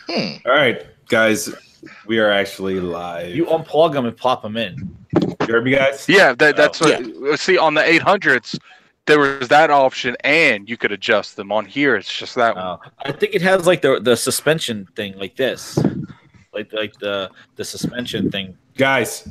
All right, guys, we are actually live. You unplug them and plop them in. You heard me, guys? Yeah, that's what. See, on the 800s, there was that option, and you could adjust them. On here, it's just that one. I think it has like the suspension thing, like this, like the suspension thing. Guys.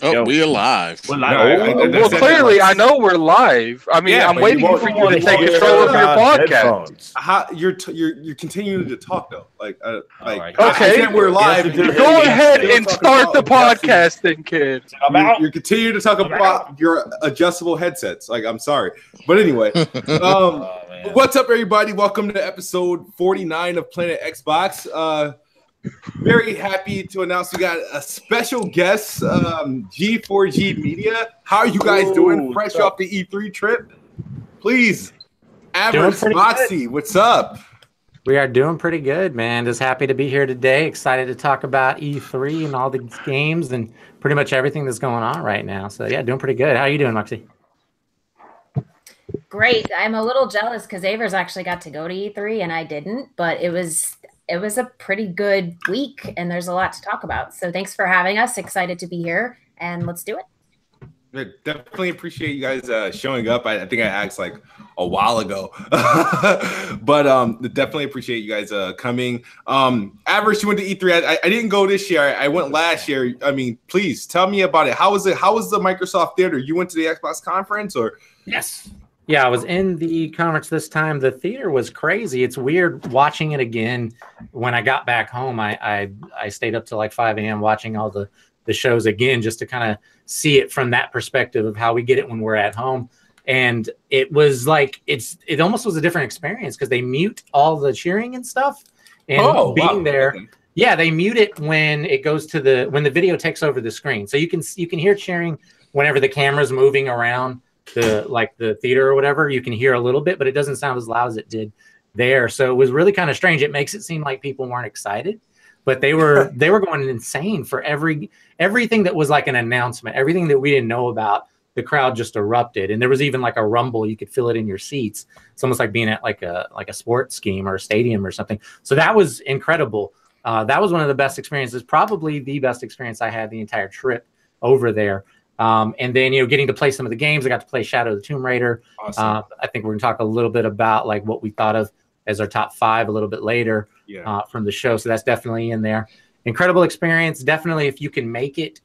Oh, we're live. We're live. Well, clearly, I know we're live. I mean, I'm waiting for you to take control of your podcast. You're continuing to talk though. Like, okay, I said we're live. Go ahead and start the podcasting, kid. You're continuing to talk about your adjustable headsets. Like, I'm sorry, but anyway, what's up, everybody? Welcome to episode 49 of Planet Xbox. Very happy to announce we got a special guest, G-4-G Media. How are you guys doing? Fresh off the E3 trip? Please, Average Moxie, what's up? We are doing pretty good, man. Just happy to be here today. Excited to talk about E3 and all the games and pretty much everything that's going on right now. So, yeah, doing pretty good. How are you doing, Moxie? Great. I'm a little jealous because Avers actually got to go to E3 and I didn't, but it was a pretty good week and there's a lot to talk about. So thanks for having us. Excited to be here and let's do it. I definitely appreciate you guys showing up. I think I asked like a while ago, but definitely appreciate you guys coming. Average, you went to E3. I didn't go this year. I went last year. I mean, please tell me about it. How was it? How was the Microsoft Theater? You went to the Xbox conference or? Yes. Yeah, I was in the conference this time. The theater was crazy. It's weird watching it again. When I got back home, I stayed up till like 5 a.m. watching all the shows again just to kind of see it from that perspective of how we get it when we're at home. And it was like it almost was a different experience because they mute all the cheering and stuff. And being there, yeah, they mute it when it goes to when the video takes over the screen. So you can hear cheering whenever the camera's moving around the theater or whatever. You can hear a little bit, but it doesn't sound as loud as it did there. So it was really kind of strange. It makes it seem like people weren't excited, but they were going insane for everything that was like an announcement, everything that we didn't know about. The crowd just erupted, and there was even like a rumble. You could feel it in your seats. It's almost like being at like a sports game or a stadium or something. So that was incredible. That was one of the best experiences, probably the best experience I had the entire trip over there. And then, getting to play some of the games. I got to play Shadow of the Tomb Raider. Awesome. I think we're going to talk a little bit about like what we thought of as our top 5 a little bit later from the show. So that's definitely in there. Incredible experience. Definitely, if you can make it,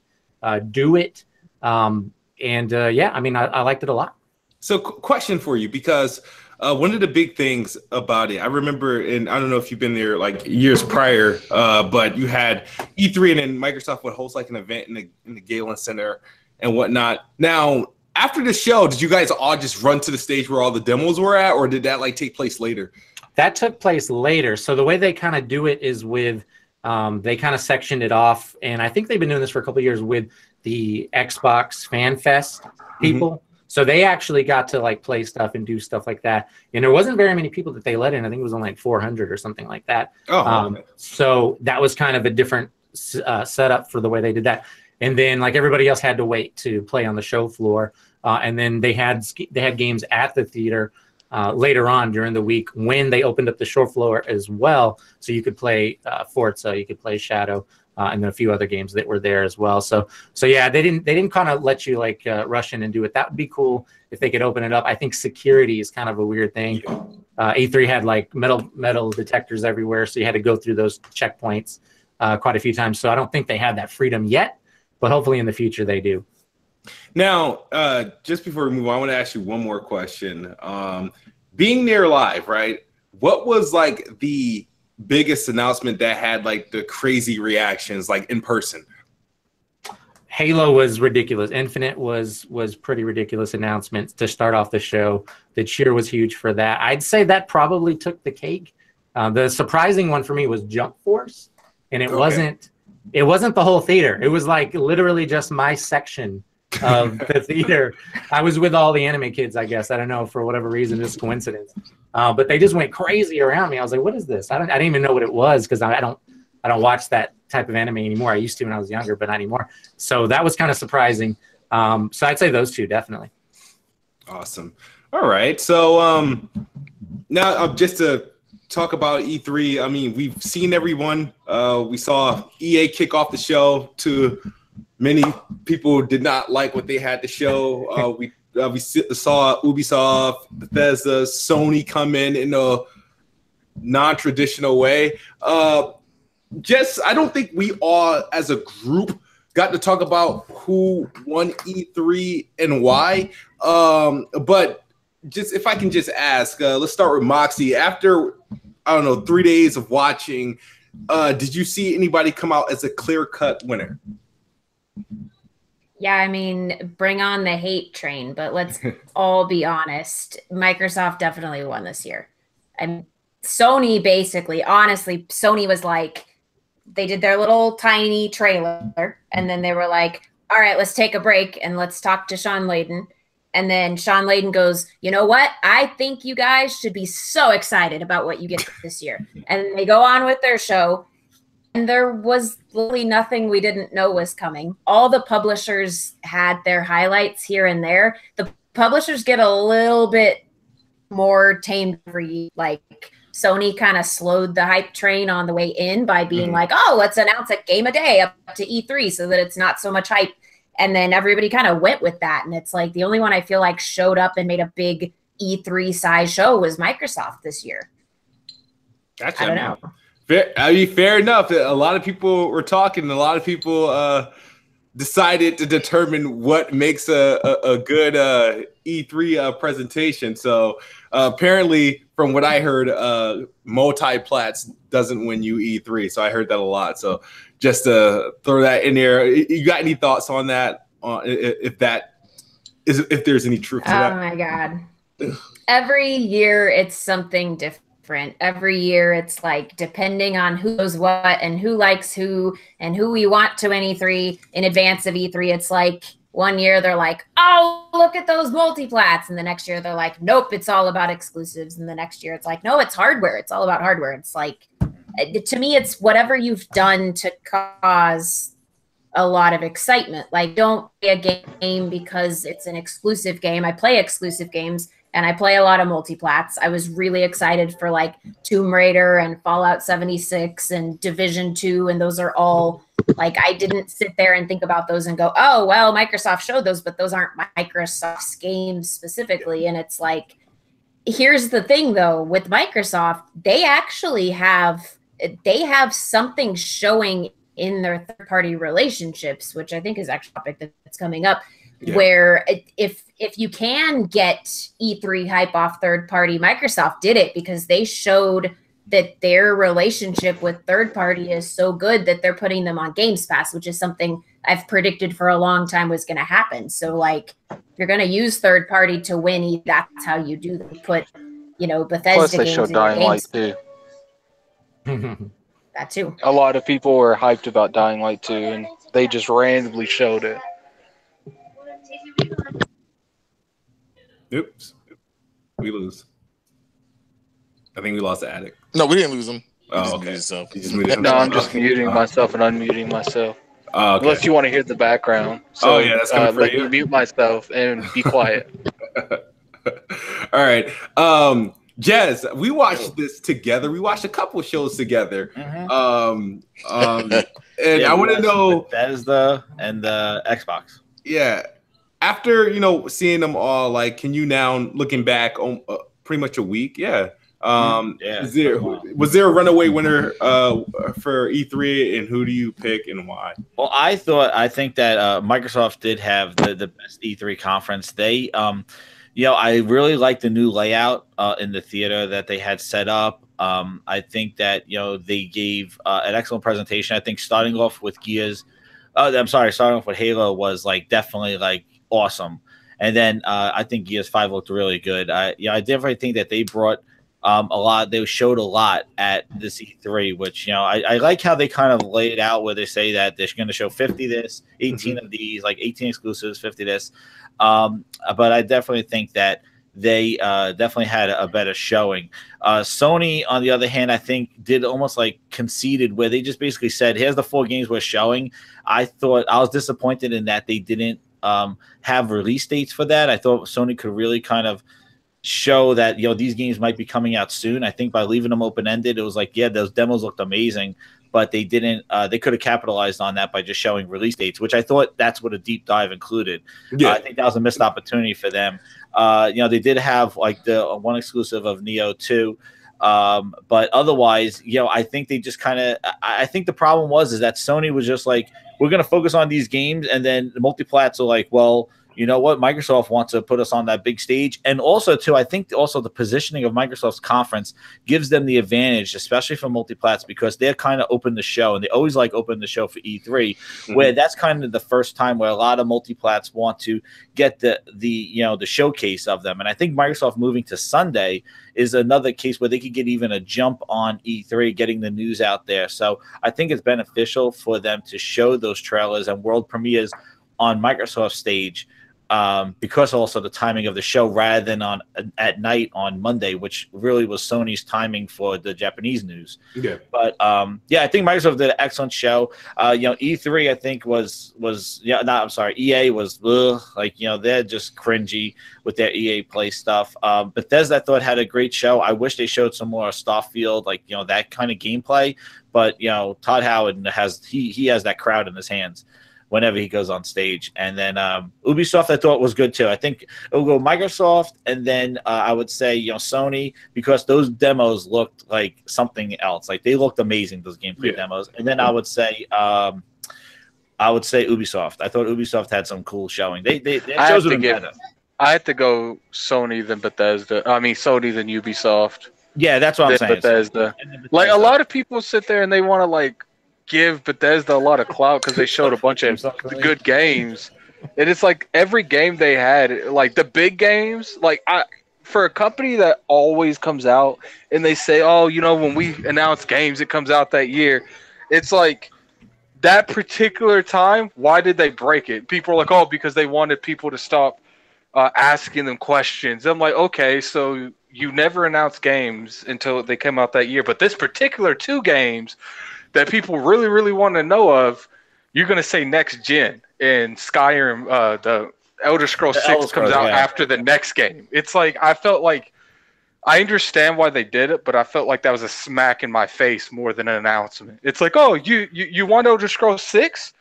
do it. I mean, I liked it a lot. So question for you, because one of the big things about it, I remember, and I don't know if you've been there like years prior, but you had E3 and then Microsoft would host like an event in the Galen Center and whatnot. Now, after the show, did you guys all just run to the stage where all the demos were at, or did that like take place later? That took place later. So the way they kind of do it is with, they kind of sectioned it off. And I think they've been doing this for a couple of years with the Xbox FanFest people. Mm-hmm. So they actually got to like play stuff and do stuff like that. And there wasn't very many people that they let in. I think it was only like 400 or something like that. Okay. So that was kind of a different setup for the way they did that. And then like everybody else had to wait to play on the show floor. And then they had games at the theater later on during the week when they opened up the show floor as well. So you could play Forza, you could play Shadow, and then a few other games that were there as well. So yeah, they didn't kind of let you like rush in and do it. That would be cool if they could open it up. I think security is kind of a weird thing. E3 had like metal detectors everywhere, so you had to go through those checkpoints quite a few times. So I don't think they have that freedom yet, but hopefully in the future they do. Now, just before we move on, I want to ask you one more question. Being there live, right? What was like the biggest announcement that had like the crazy reactions, like in person? Halo was ridiculous. Infinite was pretty ridiculous announcements to start off the show. The cheer was huge for that. I'd say that probably took the cake. The surprising one for me was Jump Force, and it wasn't the whole theater. It was like literally just my section of the theater. I was with all the anime kids, I guess. I don't know, for whatever reason, just coincidence. But they just went crazy around me. I was like, what is this? I didn't even know what it was because I don't watch that type of anime anymore. I used to when I was younger, but not anymore. So that was kind of surprising. So I'd say those two, definitely. Awesome. All right. So now just to talk about E3. I mean, we've seen everyone. We saw EA kick off the show. To many people did not like what they had to show. We saw Ubisoft, Bethesda, Sony come in a non-traditional way. I don't think we all as a group got to talk about who won E3 and why. But just if I can just ask, let's start with Moxie. After, I don't know, 3 days of watching, did you see anybody come out as a clear-cut winner? Yeah, I mean, bring on the hate train, but let's all be honest. Microsoft definitely won this year. And Sony basically, honestly, Sony was like, they did their little tiny trailer, and then they were like, all right, let's take a break and let's talk to Sean Layden. And then Sean Layden goes, you know what? I think you guys should be so excited about what you get this year. And they go on with their show. And there was literally nothing we didn't know was coming. All the publishers had their highlights here and there. The publishers get a little bit more tamed every year. Like Sony kind of slowed the hype train on the way in by being like, oh, let's announce a game a day up to E3 so that it's not so much hype. And then everybody kind of went with that. And it's like the only one I feel like showed up and made a big E3 size show was Microsoft this year. I don't know. Fair enough. A lot of people were talking. A lot of people decided to determine what makes a good E3 presentation. So apparently, from what I heard, multi-plats doesn't win you E3. So I heard that a lot. So just to throw that in there, you got any thoughts on that? If there's any truth to that? Oh my God! Every year it's something different. Every year it's like depending on who knows what and who likes who and who we want to win E3 in advance of E3. It's like one year they're like, oh, look at those multiplats. And the next year they're like, nope, it's all about exclusives. And the next year it's like, no, it's hardware. It's all about hardware. It's like, to me, it's whatever you've done to cause a lot of excitement. Like, don't play a game because it's an exclusive game. I play exclusive games. And I play a lot of multiplats. I was really excited for like Tomb Raider and Fallout 76 and Division 2. And those are all like, I didn't sit there and think about those and go, oh, well, Microsoft showed those, but those aren't Microsoft's games specifically. And it's like, here's the thing though, with Microsoft, they actually have something showing in their third-party relationships, which I think is actually a topic that's coming up. Yeah. Where if you can get E3 hype off third party, Microsoft did it because they showed that their relationship with third party is so good that they're putting them on Games Pass, which is something I've predicted for a long time was going to happen. So like, if you're going to use third party to win, that's how you do them. Put, Bethesda Plus they games showed in Dying Light too. That too. A lot of people were hyped about Dying Light 2, and they just randomly showed it. Oops. We lose. I think we lost the Addict. No, we didn't lose him. Oh, okay. No, I'm just muting myself and unmuting myself. Okay. Unless you want to hear the background. So, yeah, that's coming for let you. me mute myself and be quiet. All right. Jez, we watched this together. We watched a couple shows together. And I want to know Bethesda and the Xbox. Yeah. After, seeing them all, like, can you now, looking back on pretty much a week? Yeah. Was there a runaway winner for E3, and who do you pick and why? Well, I think that Microsoft did have the best E3 conference. They, I really like the new layout in the theater that they had set up. I think that, they gave an excellent presentation. I think starting off with starting off with Halo was like definitely like awesome. And then I think Gears 5 looked really good. I definitely think that they brought a lot. They showed a lot at this E3, which, I like how they kind of laid out where they say that they're going to show 50 this, 18 of these, like 18 exclusives, 50 this. But I definitely think that they definitely had a better showing. Sony, on the other hand, I think did almost like conceded where they just basically said, here's the 4 games we're showing. I was disappointed in that they didn't have release dates for that. I thought Sony could really kind of show that these games might be coming out soon. I think by leaving them open ended, it was like, yeah, those demos looked amazing, but they didn't. They could have capitalized on that by just showing release dates, which I thought that's what a deep dive included. I think that was a missed opportunity for them. They did have like the one exclusive of Neo 2. But otherwise, I think they just I think the problem is that Sony was just like, we're going to focus on these games. And then the multiplats are like, well, you know what? Microsoft wants to put us on that big stage. And also, too, I think also the positioning of Microsoft's conference gives them the advantage, especially for multiplats, because they're kind of open the show, and they always like open the show for E3, where that's kind of the first time where a lot of multiplats want to get the showcase of them. And I think Microsoft moving to Sunday is another case where they could get even a jump on E3, getting the news out there. So I think it's beneficial for them to show those trailers and world premieres on Microsoft stage, because also the timing of the show rather than at night on Monday, which really was Sony's timing for the Japanese news. Yeah. But I think Microsoft did an excellent show. E3 I think EA was they're just cringy with their EA Play stuff. Bethesda I thought had a great show. I wish they showed some more Starfield, that kind of gameplay. But Todd Howard has that crowd in his hands whenever he goes on stage. And then Ubisoft I thought was good too. I think it will go Microsoft, and then I would say Sony, because those demos looked like something else. Like they looked amazing, those gameplay demos. And then I would say Ubisoft. I thought Ubisoft had some cool showing. They chose them better. I had to go Sony then Bethesda. I mean Sony then Ubisoft. Yeah, that's what I'm saying. Bethesda. Like a lot of people sit there and they want to give Bethesda a lot of clout because they showed a bunch of good games, and it's like every game they had, like the big games, for a company that always comes out and they say, oh, when we announce games, it comes out that year. It's like that particular time, why did they break it? People are like, oh, because they wanted people to stop asking them questions. I'm like, okay, so you never announced games until they came out that year, but this particular 2 games that people really, really want to know of, you're going to say next gen, and Skyrim, the Elder Scrolls 6 comes out after the next game. It's like, I felt like, I understand why they did it, but I felt like that was a smack in my face more than an announcement. It's like, oh, you want Elder Scrolls 6?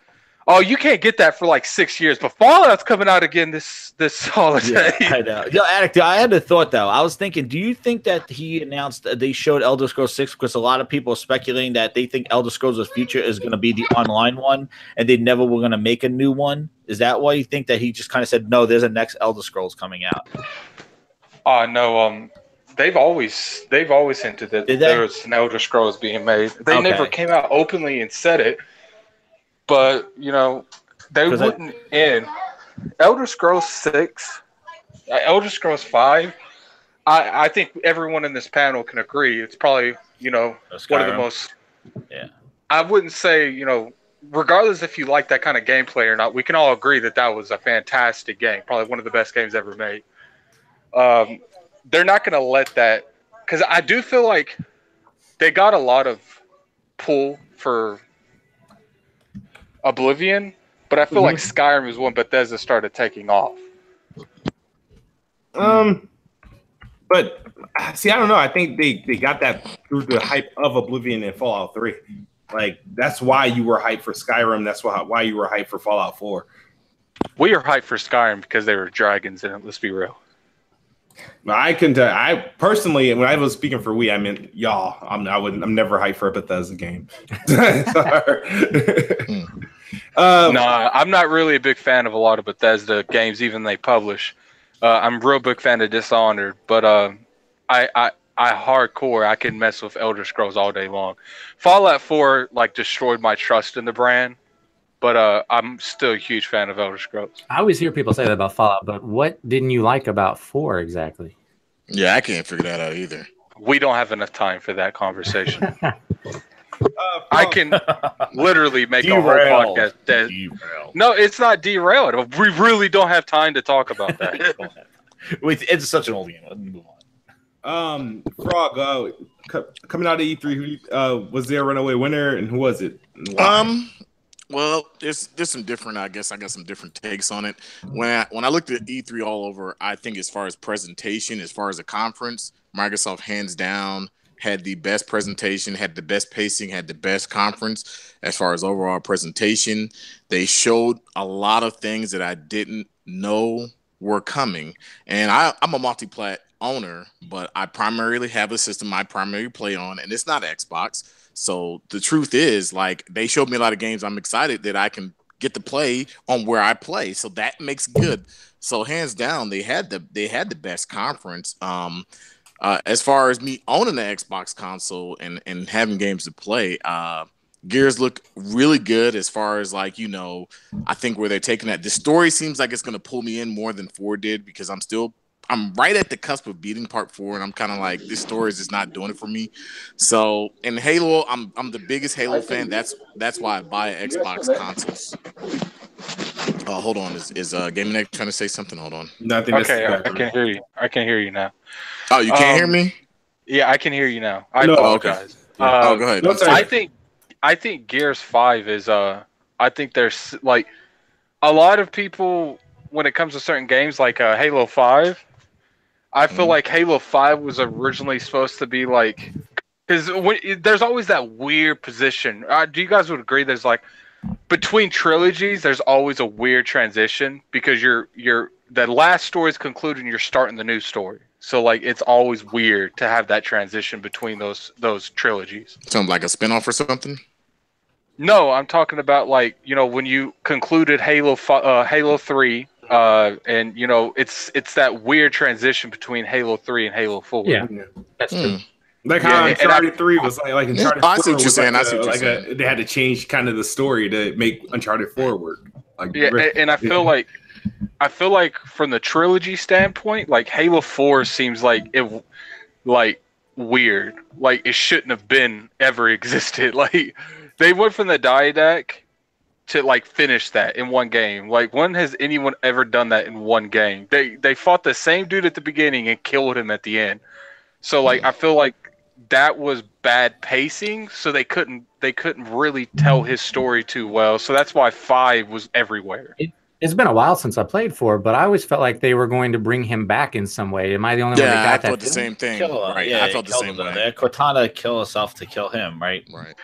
Oh, you can't get that for 6 years, but Fallout's coming out again this holiday. Yeah, I know. Addict, I had a thought though. I was thinking, do you think that he announced they showed Elder Scrolls 6 because a lot of people are speculating that they think Elder Scrolls' future is going to be the online one, and they never were going to make a new one? Is that why you think that he just kind of said, no, there's a next Elder Scrolls coming out? No. They've always hinted that there's an Elder Scrolls being made. They never came out openly and said it. But, they wouldn't end. Elder Scrolls 6, Elder Scrolls 5, I think everyone in this panel can agree. It's probably, one of the most... Yeah. I wouldn't say, regardless if you like that kind of gameplay or not, we can all agree that that was a fantastic game. Probably one of the best games ever made. They're not going to let that... Because I do feel like they got a lot of pull for Oblivion, but I feel like Skyrim is when Bethesda started taking off. But see, I don't know. I think they got that through the hype of Oblivion and Fallout 3. That's why you were hyped for Skyrim. That's why you were hyped for Fallout 4. We are hyped for Skyrim because there were dragons in it. Let's be real. I can tell. I personally, when I was speaking for we, I meant y'all. I'm never hyped for a Bethesda game. No, I'm not really a big fan of a lot of Bethesda games, even they publish. I'm a real big fan of Dishonored, but I hardcore. I can mess with Elder Scrolls all day long. Fallout 4 destroyed my trust in the brand. But I'm still a huge fan of Elder Scrolls. I always hear people say that about Fallout, but what didn't you like about 4 exactly? Yeah, I can't figure that out either. We don't have enough time for that conversation. I can literally make a whole podcast. No, it's not derailed. We really don't have time to talk about that. It's such an old game. Let's move on. Frog, coming out of E3, was there a runaway winner, and who was it? Well, there's some different. I guess I got some different takes on it. When I looked at E3 all over, I think as far as presentation, as far as a conference, Microsoft hands down had the best presentation, had the best pacing, had the best conference as far as overall presentation. They showed a lot of things that I didn't know were coming. And I'm a multi-plat owner, but I primarily have a system I primarily play on, and it's not Xbox. So the truth is, like, they showed me a lot of games I'm excited that I can get to play on where I play. So that makes good. So hands down, they had the best conference. As far as me owning the Xbox console and having games to play, Gears look really good as far as, like, I think where they're taking that. The story seems like it's going to pull me in more than 4 did, because I'm right at the cusp of beating part 4, and I'm kind of like, this story is just not doing it for me. So in Halo, I'm the biggest Halo fan. That's why I buy Xbox consoles. Hold on, is Gaming Neck trying to say something? Hold on. Okay, I can hear you. I can hear you now. Oh, you can't hear me? Yeah, I can hear you now. I apologize. Okay. Go ahead. I think Gears 5 is I think there's like a lot of people when it comes to certain games like Halo 5. I feel like Halo 5 was originally supposed to be like, because there's always that weird position. Do you guys would agree? There's like between trilogies, there's always a weird transition because the last story is concluded and you're starting the new story. So like it's always weird to have that transition between those trilogies. Something like a spinoff or something? No, I'm talking about like, when you concluded Halo 3, and it's that weird transition between Halo 3 and Halo 4. Yeah, that's true. Like how Uncharted 3 was like Uncharted 4 I see what you're saying. They had to change kind of the story to make Uncharted 4 work. Like, and I feel like from the trilogy standpoint, like Halo 4 seems like it, like weird, like it shouldn't have been ever existed. Like they went from the Didac to like finish that in one game. Like when has anyone ever done that in one game? They fought the same dude at the beginning and killed him at the end. So like I feel like that was bad pacing, so they couldn't really tell his story too well. So that's why 5 was everywhere. It's been a while since I played 4, but I always felt like they were going to bring him back in some way. Am I the only one that got that? I thought the same thing. Right. I felt the same way. Cortana killed herself to kill him, right? Right.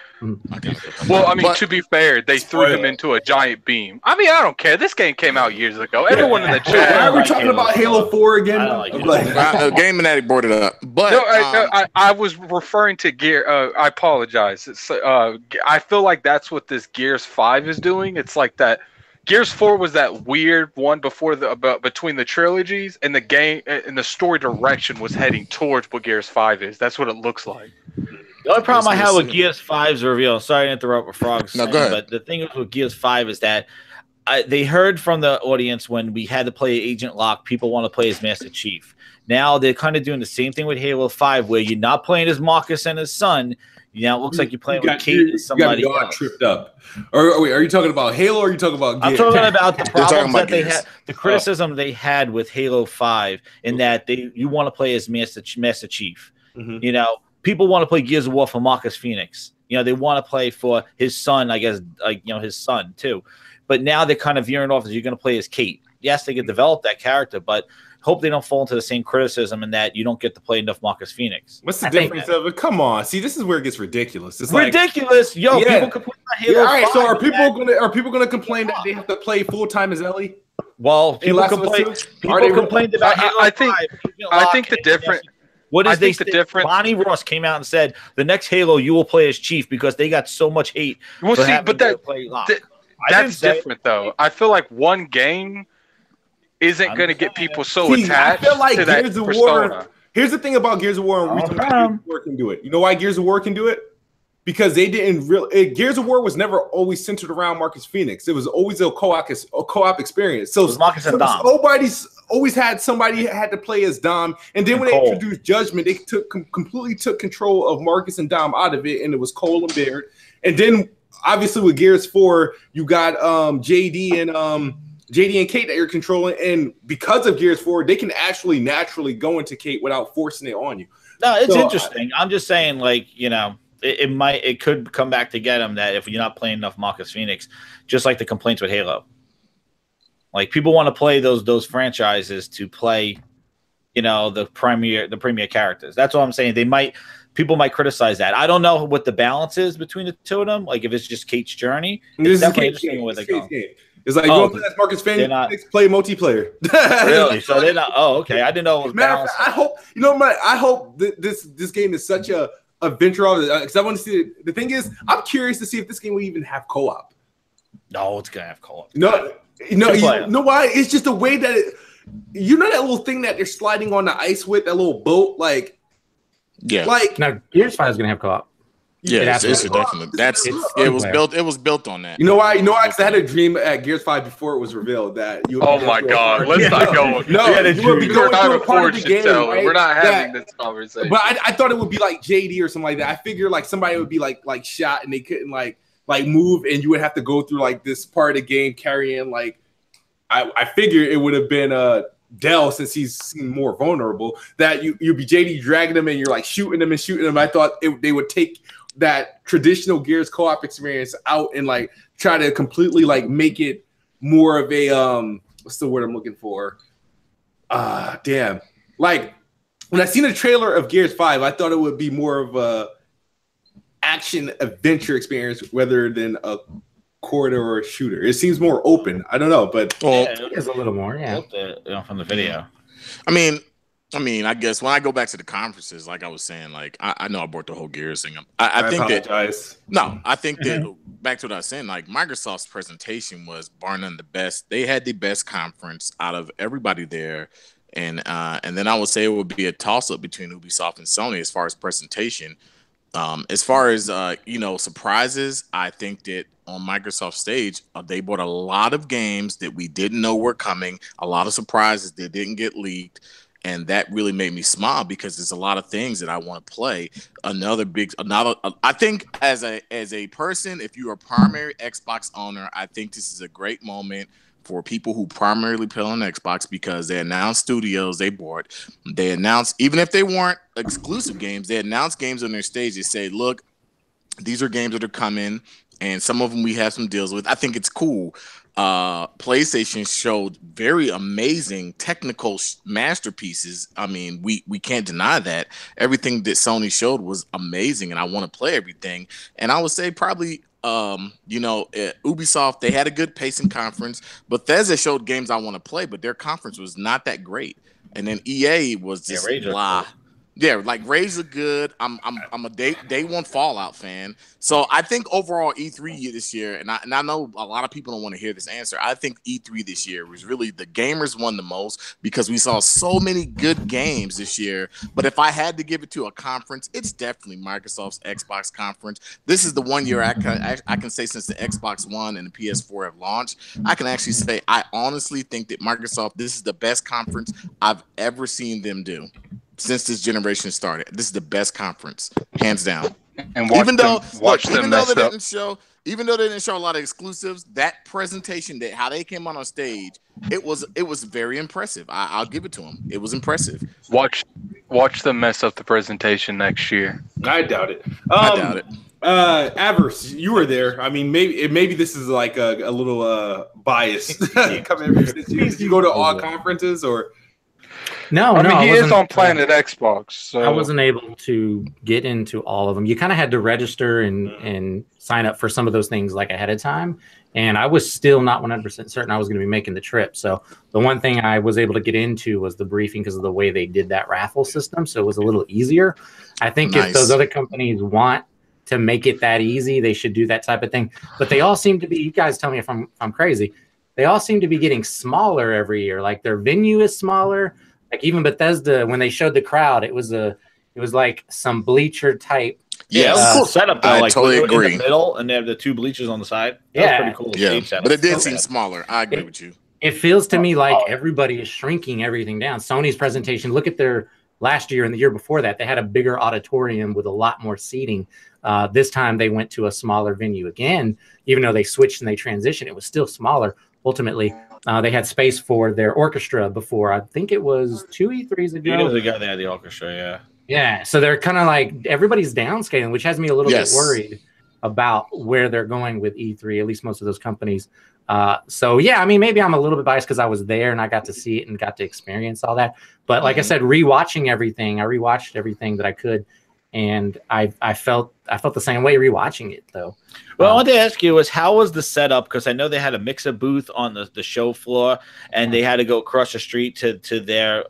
Well, I mean, to be fair, they threw him into a giant beam. I mean, I don't care. This game came out years ago. Everyone in the chat. Why are we talking about Halo 4 again? Gaming Addict brought it up. But I was referring to Gear. I apologize. I feel like that's what this Gears 5 is doing. It's like that. Gears 4 was that weird one between the trilogies, and the game and the story direction was heading towards what Gears 5 is. That's what it looks like. The only problem I have with Gears 5's reveal, sorry to interrupt with Frogs, no, go ahead. But the thing with Gears 5 is that they heard from the audience when we had to play Agent Locke, people want to play as Master Chief. Now they're kind of doing the same thing with Halo 5, where you're not playing as Marcus and his son. It looks like you're playing with Kate and somebody else. Tripped up. Or wait, are you talking about Halo or are you talking about Gears? I'm talking about the problems that they had, the criticism they had with Halo 5, in that you want to play as Master Chief. Mm-hmm. People want to play Gears of War for Marcus Phoenix. They want to play for his son, I guess, his son too. But now they're kind of veering off as you're going to play as Kate. Yes, they can develop that character, but hope they don't fall into the same criticism in that you don't get to play enough Marcus Phoenix. What's the difference of it? Come on, see, this is where it gets ridiculous. It's ridiculous, people complain about Halo. All right, so are people gonna complain that they have to play full time as Ellie? Well, people complained about Halo. I think the difference. What is the difference? Bonnie Ross came out and said the next Halo you will play as Chief because they got so much hate. Well, see, but that's different though. I feel like one game isn't going to get people so attached I feel like to that Gears of persona. War. Here's the thing about Gears of War and reason why Gears of War can do it. You know why Gears of War can do it? Because they didn't really. Gears of War was never always centered around Marcus Phoenix. It was always a co-op experience. So Marcus and Dom. Nobody's always had somebody had to play as Dom. And then when they introduced Judgment, they completely took control of Marcus and Dom out of it, and it was Cole and Baird. And then obviously with Gears 4, you got JD and Kate that you're controlling, and because of Gears 4, they can actually naturally go into Kate without forcing it on you. No, it's interesting. I'm just saying, it could come back to get him that if you're not playing enough Marcus Phoenix, just like the complaints with Halo. Like people want to play those franchises to play, the premier characters. That's what I'm saying. People might criticize that. I don't know what the balance is between the two of them. Like if it's just Kate's journey, it's definitely interesting where they're going. It's like Marcus Phoenix play multiplayer. Really? So they're not. Oh, okay. I didn't know it was balanced. I hope I hope this game is such a venture because I want to see it. The thing is, I'm curious to see if this game will even have co-op. No, it's gonna have co-op. No, you know why? It's just the way that that little thing that they're sliding on the ice with, that little boat, like no, Gears 5 is gonna have co-op. Yeah, it's definitely. It was built on that. You know why? Because I had a dream at Gears 5 before it was revealed that you. Oh my God! Let's not go. No, you would be going through a part of the game, right? We're not having this conversation. But I thought it would be like JD or something like that. I figured like somebody would be like shot and they couldn't like move, and you would have to go through like this part of the game carrying like. I figured it would have been Dell, since he's more vulnerable, that you'd be JD dragging him and you're like shooting him. I thought they would take that traditional Gears co-op experience out and like try to completely like make it more of a what's the word I'm looking for? Damn. Like when I seen a trailer of Gears 5, I thought it would be more of a action adventure experience rather than a corridor or a shooter. It seems more open. I don't know, but it is a little more, from the video. I mean, I guess when I go back to the conferences, like I was saying, like I know I brought the whole Gears thing up. I think that back to what I was saying, like Microsoft's presentation was bar none the best. They had the best conference out of everybody there, and then I would say it would be a toss up between Ubisoft and Sony as far as presentation. As far as surprises, I think that on Microsoft's stage, they brought a lot of games that we didn't know were coming, a lot of surprises that didn't get leaked. And that really made me smile because there's a lot of things that I want to play. I think as a person, if you're a primary Xbox owner, I think this is a great moment for people who primarily play on Xbox because they announced studios they bought. They announced, even if they weren't exclusive games, they announced games on their stage. They say, look, these are games that are coming, and some of them we have some deals with. I think it's cool. PlayStation showed very amazing technical masterpieces. I mean, we can't deny that. Everything that Sony showed was amazing, and I want to play everything. And I would say probably Ubisoft, they had a good pacing conference. Bethesda showed games I want to play, but their conference was not that great. And then EA was just blah. Yeah, like Rage look good. I'm a day one Fallout fan. So I think overall E3 this year, and I know a lot of people don't want to hear this answer. I think E3 this year was really the gamers won the most because we saw so many good games this year. But if I had to give it to a conference, it's definitely Microsoft's Xbox conference. This is the 1 year I can say since the Xbox One and the PS4 have launched. I can actually say I honestly think that Microsoft, this is the best conference I've ever seen them do. Since this generation started, this is the best conference, hands down. And even though they didn't show a lot of exclusives, that presentation, how they came on stage, it was very impressive. I'll give it to them. It was impressive. Watch them mess up the presentation next year. I doubt it. I doubt it. Avers, you were there. I mean, maybe this is like a little biased. You go to all conferences or. No, he is on Planet Xbox. So I wasn't able to get into all of them. You kind of had to register and sign up for some of those things like ahead of time. And I was still not 100% certain I was going to be making the trip. So the one thing I was able to get into was the briefing because of the way they did that raffle system. So it was a little easier. I think if those other companies want to make it that easy, they should do that type of thing. But they all seem to be, you guys tell me if I'm crazy, they all seem to be getting smaller every year. Like their venue is smaller. Like even Bethesda, when they showed the crowd, it was like some bleacher type. Yeah, it was a cool setup though. I totally agree. In the middle, and they have the two bleachers on the side. That was pretty cool. Yeah, but it did seem smaller. I agree with you. It feels to me like everybody is shrinking everything down. Sony's presentation. Look at their last year and the year before that. They had a bigger auditorium with a lot more seating. This time they went to a smaller venue again. Even though they switched and they transitioned, it was still smaller. Ultimately, they had space for their orchestra before. I think it was 2 E3s ago. 2 years ago, they had the orchestra, yeah. Yeah, so they're kind of like everybody's downscaling, which has me a little bit worried about where they're going with E3. At least most of those companies. So yeah, I mean, maybe I'm a little bit biased because I was there and I got to see it and got to experience all that. But like I said, rewatching everything, I rewatched everything that I could, and I felt the same way rewatching it though. Well, I wanted to ask you how was the setup? Because I know they had a mixer booth on the show floor, and they had to go across the street to their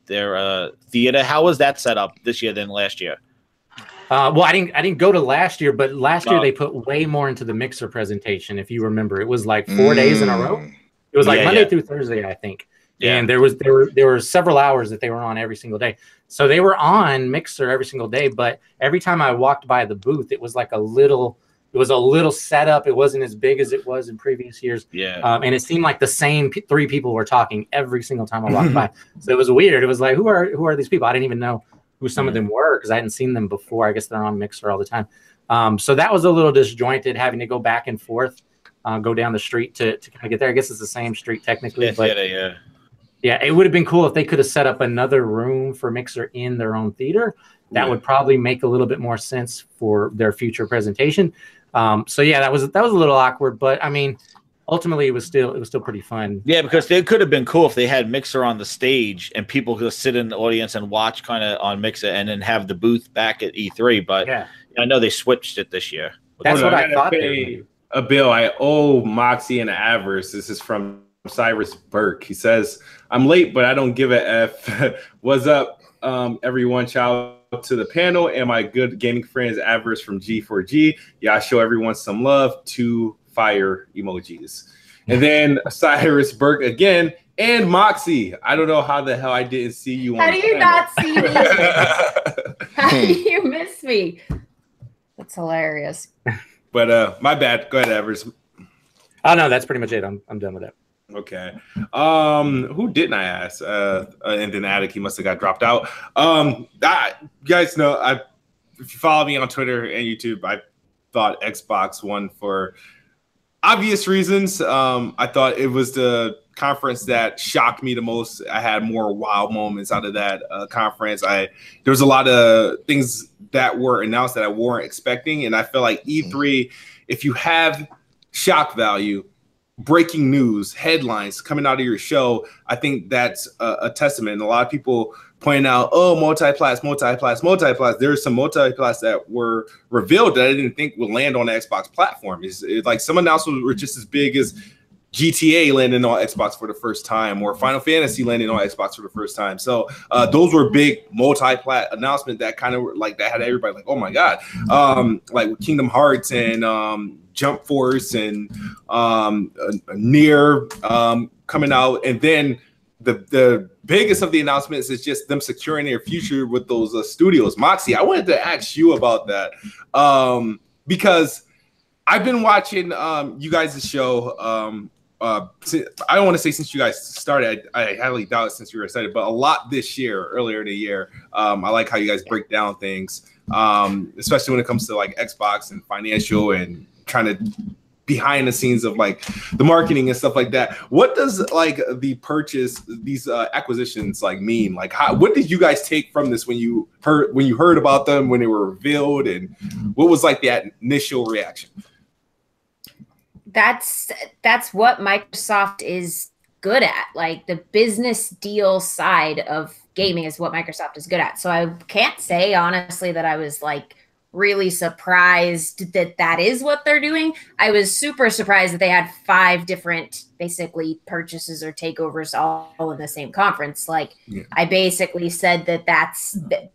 theater. How was that set up this year than last year? Well, I didn't go to last year, but last year they put way more into the mixer presentation. If you remember, it was like 4 days in a row. It was like Monday through Thursday, I think. Yeah. And there were several hours that they were on every single day. So they were on Mixer every single day. But every time I walked by the booth, it was like a little setup. It wasn't as big as it was in previous years. Yeah. And it seemed like the same three people were talking every single time I walked by. So it was weird. It was like, who are these people? I didn't even know who some of them were because I hadn't seen them before. I guess they're on Mixer all the time. So that was a little disjointed, having to go back and forth, go down the street to kind of get there. I guess it's the same street technically. Yeah, it would have been cool if they could have set up another room for Mixer in their own theater. That would probably make a little bit more sense for their future presentation. So yeah, that was a little awkward, but I mean, ultimately it was still pretty fun. Yeah, because it could have been cool if they had Mixer on the stage and people could sit in the audience and watch kind of on Mixer and then have the booth back at E3. But I know they switched it this year. That's what I thought. A bill I owe Moxie and Avarice. This is from Cyrus Burke. He says, "I'm late, but I don't give a F. What's up, everyone? Shout out to the panel and my good gaming friends, Avarice from G-4-G. Y'all show everyone some love. 2 fire emojis." And then Cyrus Burke again, and Moxie. I don't know how the hell I didn't see you. How do you not see me? How do you miss me? That's hilarious. But my bad. Go ahead, Avarice. Oh no, that's pretty much it. I'm done with that. Okay. Who didn't I ask? And then Addict, he must have got dropped out. You guys know, if you follow me on Twitter and YouTube, I thought Xbox won for obvious reasons. I thought it was the conference that shocked me the most. I had more wow moments out of that conference. There was a lot of things that were announced that I weren't expecting, and I feel like E3, if you have shock value, breaking news, headlines coming out of your show, I think that's a testament. And a lot of people point out, oh, multi-class. There's some multi-class that were revealed that I didn't think would land on the Xbox platform. It's like some announcements were just as big as GTA landing on Xbox for the first time, or Final Fantasy landing on Xbox for the first time. So those were big multi-plat announcements that kind of like that had everybody like, oh my god, like Kingdom Hearts and Jump Force and Nier coming out, and then the biggest of the announcements is just them securing their future with those studios. Moxie, I wanted to ask you about that because I've been watching you guys' show. I don't want to say since you guys started. I highly doubt it since you were excited, but a lot this year, earlier in the year. I like how you guys break down things, especially when it comes to like Xbox and financial and trying to behind the scenes of like the marketing and stuff like that. What does like the purchase, these acquisitions like mean? Like what did you guys take from this when you heard about them, when they were revealed, and what was like that initial reaction? That's what Microsoft is good at. Like the business deal side of gaming is what Microsoft is good at. So I can't say honestly that I was like really surprised that is what they're doing. I was super surprised that they had 5 different basically purchases or takeovers all in the same conference. Like I basically said that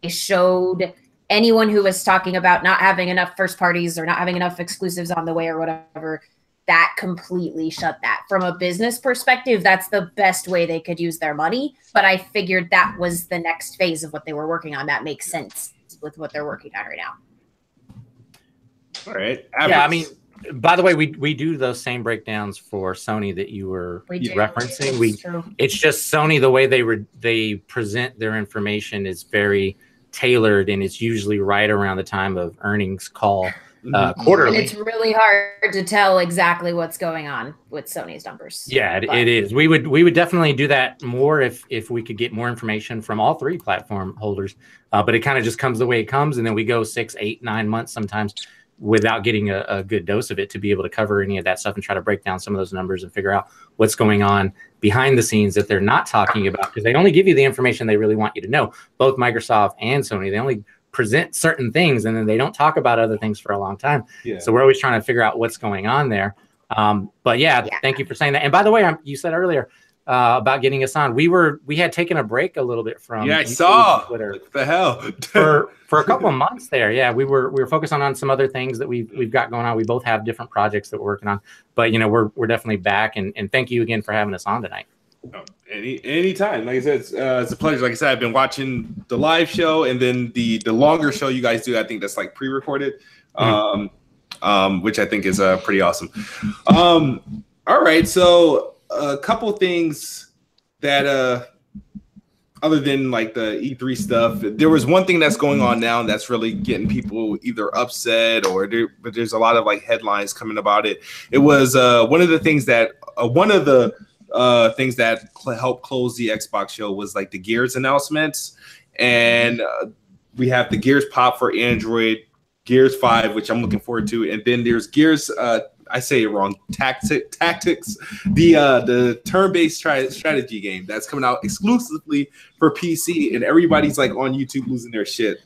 they showed anyone who was talking about not having enough first parties or not having enough exclusives on the way or whatever, that completely shut that. From a business perspective, that's the best way they could use their money. But I figured that was the next phase of what they were working on. That makes sense with what they're working on right now. All right. Yeah, I mean, by the way, we do those same breakdowns for Sony that you were referencing. It's just Sony, the way they present their information is very tailored, and it's usually right around the time of earnings call. quarterly. And it's really hard to tell exactly what's going on with Sony's numbers. Yeah, it is. We would definitely do that more if we could get more information from all three platform holders. But it kind of just comes the way it comes, and then we go 6, 8, 9 months sometimes without getting a good dose of it to be able to cover any of that stuff and try to break down some of those numbers and figure out what's going on behind the scenes that they're not talking about, because they only give you the information they really want you to know. Both Microsoft and Sony, they only present certain things and then they don't talk about other things for a long time. Yeah. So we're always trying to figure out what's going on there. But yeah, thank you for saying that. And by the way, you said earlier about getting us on. We had taken a break a little bit from I saw Twitter. What the hell for a couple of months there. Yeah, we were focused on some other things that we've got going on. We both have different projects that we're working on, but we're definitely back. And thank you again for having us on tonight. Anytime. Like I said, it's a pleasure. Like I said, I've been watching the live show and then the longer show you guys do. I think that's like pre-recorded, which I think is pretty awesome. All right, so a couple things that other than like the E3 stuff, there was one thing that's going on now that's really getting people either upset but there's a lot of like headlines coming about it. It was one of the things that helped close the Xbox show was like the Gears announcements, and we have the Gears Pop for Android, Gears 5, which I'm looking forward to, and then there's Gears I say it wrong. Tactics, the turn-based strategy game that's coming out exclusively for PC, and everybody's like on YouTube losing their shit.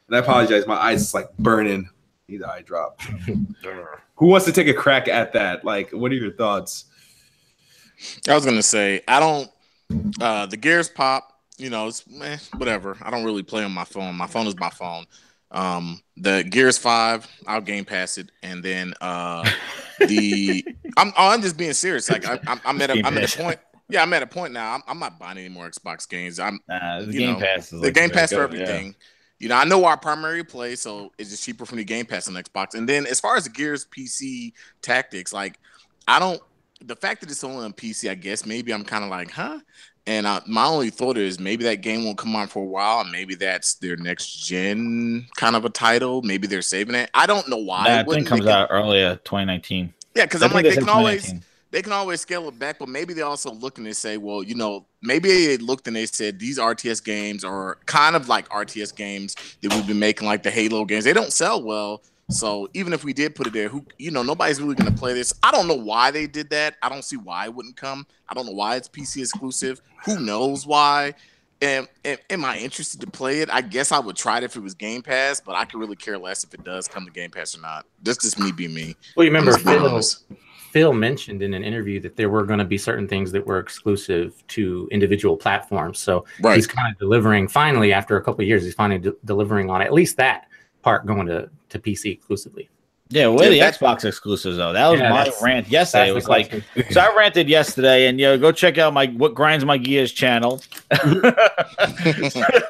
And I apologize, my eyes is like burning. Need the eye drop. Who wants to take a crack at that? Like, what are your thoughts? I was gonna say I don't. The Gears Pop, it's whatever. I don't really play on my phone. My phone is my phone. The Gears 5, I'll Game Pass it, and then I'm just being serious. Like I'm at a point. Yeah, I'm at a point now. I'm not buying any more Xbox games. The Game Pass is the Game Pass for everything. Yeah. I know our primary play, so it's just cheaper for me to Game Pass on Xbox. And then as far as the Gears PC Tactics, like the fact that it's only on PC, I guess maybe I'm kind of like, huh? And my only thought is maybe that game won't come on for a while, and maybe that's their next gen kind of a title. Maybe they're saving it. I don't know why. That thing comes out earlier, 2019. Yeah, because I'm like they can always scale it back, but maybe they're also looking to say, well, maybe they looked and they said these RTS games are kind of like RTS games that we've been making, like the Halo games. They don't sell well. So even if we did put it there, nobody's really going to play this. I don't know why they did that. I don't see why it wouldn't come. I don't know why it's PC exclusive. Who knows why? Am I interested to play it? I guess I would try it if it was Game Pass, but I could really care less if it does come to Game Pass or not. That's just me being me. Well, you remember Phil mentioned in an interview that there were going to be certain things that were exclusive to individual platforms. So he's kind of delivering, finally, after a couple of years, he's finally delivering on at least that part going to PC exclusively. Yeah, we're the Xbox exclusives though. That was my rant yesterday. It was like, so I ranted yesterday, and go check out what grinds my gears channel.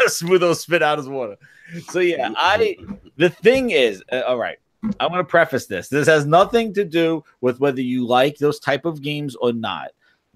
Smootho spit out his water. So yeah, the thing is, all right. I want to preface this. This has nothing to do with whether you like those type of games or not.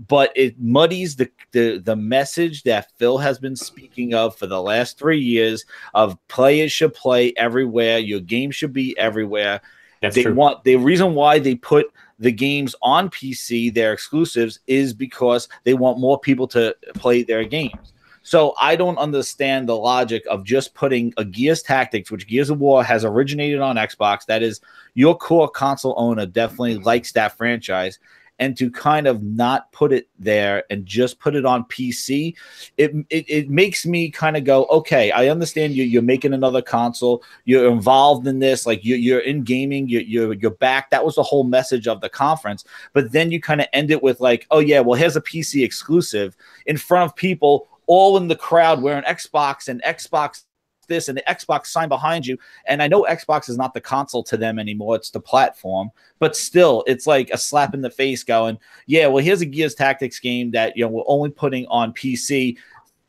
But it muddies the message that Phil has been speaking of for the last 3 years of players should play everywhere. Your game should be everywhere. That's true. The reason why they put the games on PC, their exclusives, is because they want more people to play their games. So I don't understand the logic of just putting a Gears Tactics, which Gears of War has originated on Xbox. That is, your core console owner definitely likes that franchise. And to kind of not put it there and just put it on PC, it makes me kind of go, okay, I understand you're making another console, you're involved in this, like you're in gaming, you're back. That was the whole message of the conference. But then you kind of end it with like, oh yeah, well here's a PC exclusive in front of people, all in the crowd wearing Xbox and Xbox this and the Xbox sign behind you. And I know Xbox is not the console to them anymore, it's the platform, but still it's like a slap in the face going, yeah, well here's a Gears Tactics game that we're only putting on PC.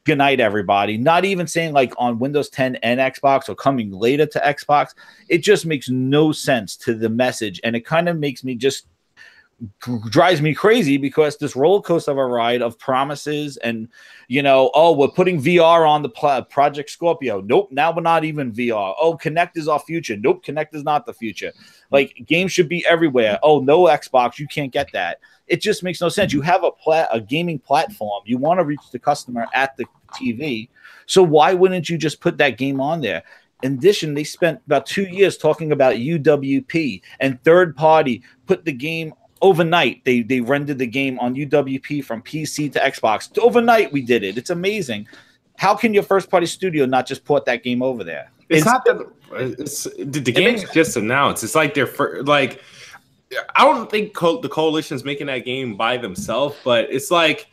Good night, everybody. Not even saying like on Windows 10 and Xbox or coming later to Xbox. It just makes no sense to the message, and it kind of makes me just drives me crazy because this roller coaster of a ride of promises and, you know, oh, we're putting VR on the Project Scorpio. Nope, now we're not even VR. Oh, Kinect is our future. Nope, Kinect is not the future. Like, games should be everywhere. Oh, no Xbox, you can't get that. It just makes no sense. You have a gaming platform. You want to reach the customer at the TV. So why wouldn't you just put that game on there? In addition, they spent about 2 years talking about UWP and third party put the game overnight. They rendered the game on UWP from PC to Xbox. Overnight, we did it. It's amazing. How can your first party studio not just port that game over there? It's not that the game's just announced. It's like like, I don't think the coalition's making that game by themselves, but it's like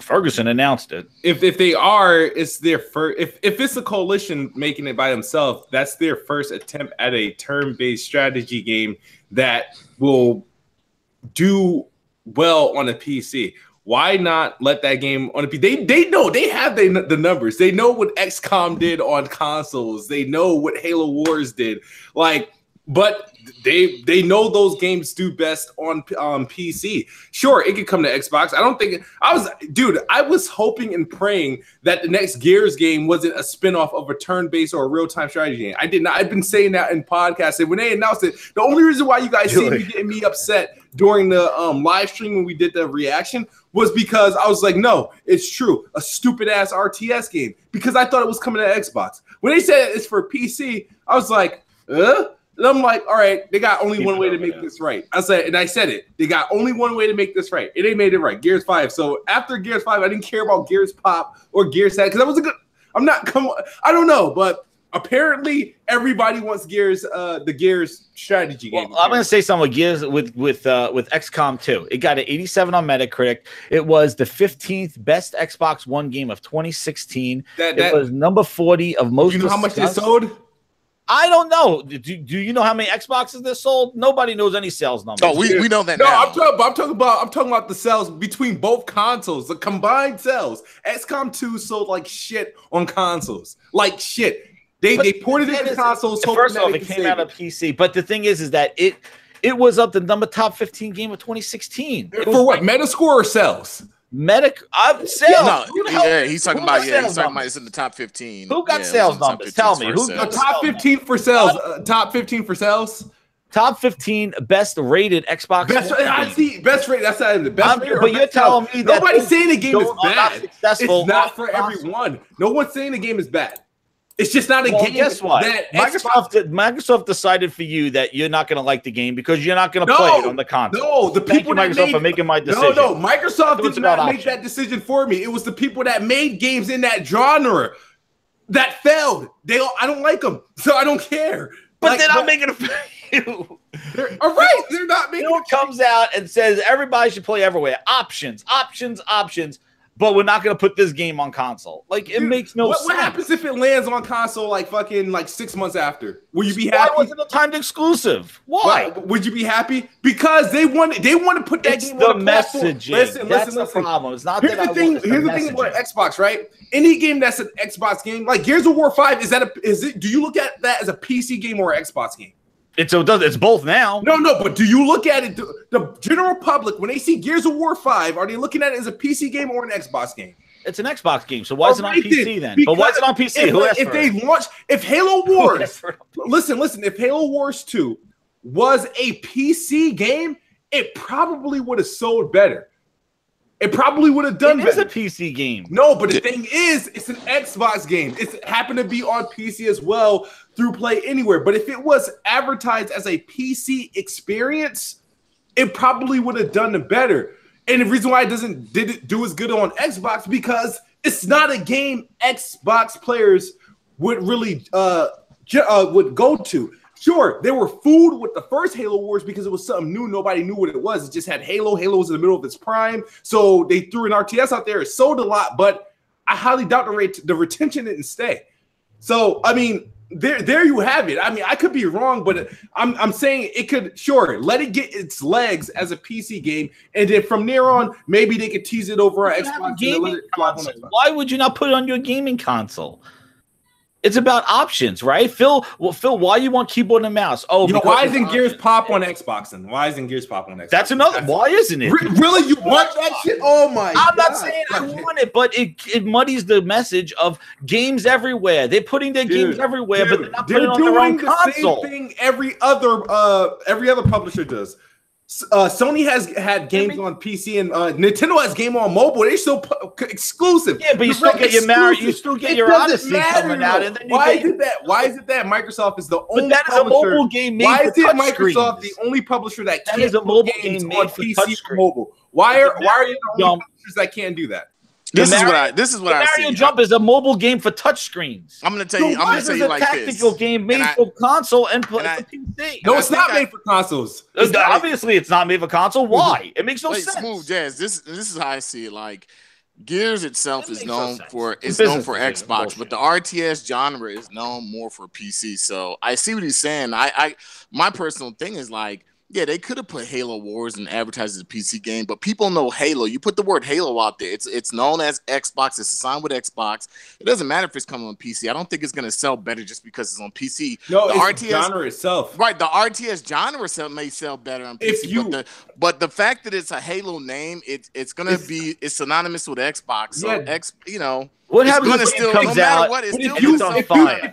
Ferguson announced it. If they are, it's their first. If it's a coalition making it by themselves, that's their first attempt at a turn-based strategy game that will do well on a PC. Why not let that game on a PC? They know, they have the numbers. They know what XCOM did on consoles. They know what Halo Wars did. Like, but they know those games do best on PC. Sure, it could come to Xbox. I was hoping and praying that the next Gears game wasn't a spinoff of a turn-based or a real-time strategy game. I did not. I've been saying that in podcasts. And when they announced it, the only reason why you guys see me getting me upset during the live stream when we did the reaction was because I was like, no, it's true. A stupid-ass RTS game. Because I thought it was coming to Xbox. When they said it's for PC, I was like, And I'm like, all right, they got only one way to make this right. I said it. They got only one way to make this right. And they made it right. Gears 5. So after Gears 5, I didn't care about Gears Pop or Gears 7 because that was a good. I don't know, but apparently everybody wants Gears, the Gears strategy game. Well, I'm going to say something with Gears with XCOM 2. It got an 87 on Metacritic. It was the 15th best Xbox One game of 2016. It was number 40 of most. You know how much they sold? I don't know. Do you know how many Xboxes they sold? Nobody knows any sales numbers. Oh, we know that. No, now. I'm talking about the sales between both consoles, the combined sales. XCOM 2 sold like shit on consoles, like shit. They ported it to consoles. First off, it came out of PC, but the thing is that it was up the top 15 game of 2016. For what? Metascore or sales? Sales. No, he's talking about it's in the top 15. Who got sales numbers? Tell me. Who got top 15 for sales? Top 15 for sales? Top 15 best rated Xbox. Best rated. That's not the best. But you're telling me that nobody's saying the game is bad. It's not for console. everyone. No one's saying the game is bad. It's just not a game. Guess what? Microsoft decided for you that you're not going to like the game because you're not going to play it on the console. No, the people Thank you, Microsoft, for making my decision. No, Microsoft did not make that decision for me. It was the people that made games in that genre that failed. I don't like them, so I don't care. But they're not making it for you. All right, they're not making it. Comes out and says everybody should play everywhere. Options. But we're not going to put this game on console. Like, it makes no sense. What happens if it lands on console like 6 months after? Will you be happy? Why wasn't it a timed exclusive? Why? Would you be happy? Because they want to put that game on the messaging. Listen. The problem. It's not here's the thing about Xbox, right? Any game that's an Xbox game, like Gears of War 5, do you look at that as a PC game or an Xbox game? It's both now. No, but do you look at it? The general public, when they see Gears of War 5, are they looking at it as a PC game or an Xbox game? It's an Xbox game, so why is it on PC then? But why is it on PC? If Halo Wars, listen, if Halo Wars 2 was a PC game, it probably would have sold better. It probably would have done better. It's a PC game. No, but the thing is, it's an Xbox game. It happened to be on PC as well through Play Anywhere. But if it was advertised as a PC experience, it probably would have done better. And the reason why it didn't do as good on Xbox because it's not a game Xbox players would really would go to. Sure, they were fooled with the first Halo Wars because it was something new. Nobody knew what it was. It just had Halo. Halo was in the middle of its prime. So they threw an RTS out there. It sold a lot, but I highly doubt the retention didn't stay. So, I mean, there you have it. I mean, I could be wrong, but I'm saying it could, sure, let it get its legs as a PC game. And then from there on, maybe they could tease it over on Xbox. Why would you not put it on your gaming console? It's about options, right? Phil, why you want keyboard and mouse? Oh, why isn't Gears Pop on Xbox? And why isn't Gears Pop on Xbox? That's another. Why isn't it? Really, you want that shit? Oh my! I'm not saying I want it, but it muddies the message of games everywhere. They're putting their games everywhere, but they're not putting it on their own console. Same thing every other publisher does. Sony has had games on PC, and Nintendo has game on mobile. They're still exclusive. Yeah, but you still get your Mario, you still get your Odyssey coming out. And then why is it that Microsoft is the only? But that is a mobile game made for touchscreens. Why is Microsoft the only publisher that can't is a mobile game made for PC and mobile? Why are you the only publishers that can't do that? This is what I see. Mario Jump is a mobile game for touchscreens. I'm gonna tell you like this. It's a tactical game made for console and for PC. No, it's not made for consoles. Obviously, it's not made for console. Why? It makes no sense. Smooth Jazz. This is how I see it. Like Gears itself is known for Xbox, but the RTS genre is known more for PC. So I see what he's saying. My personal thing is like, yeah, they could have put Halo Wars and advertised as a PC game, but people know Halo. You put the word Halo out there. It's known as Xbox. It's signed with Xbox. It doesn't matter if it's coming on PC. I don't think it's going to sell better just because it's on PC. No, the RTS genre itself. Right, the RTS genre may sell better on PC, but the fact that it's a Halo name, it's going to be synonymous with Xbox. So what happens if it comes out? It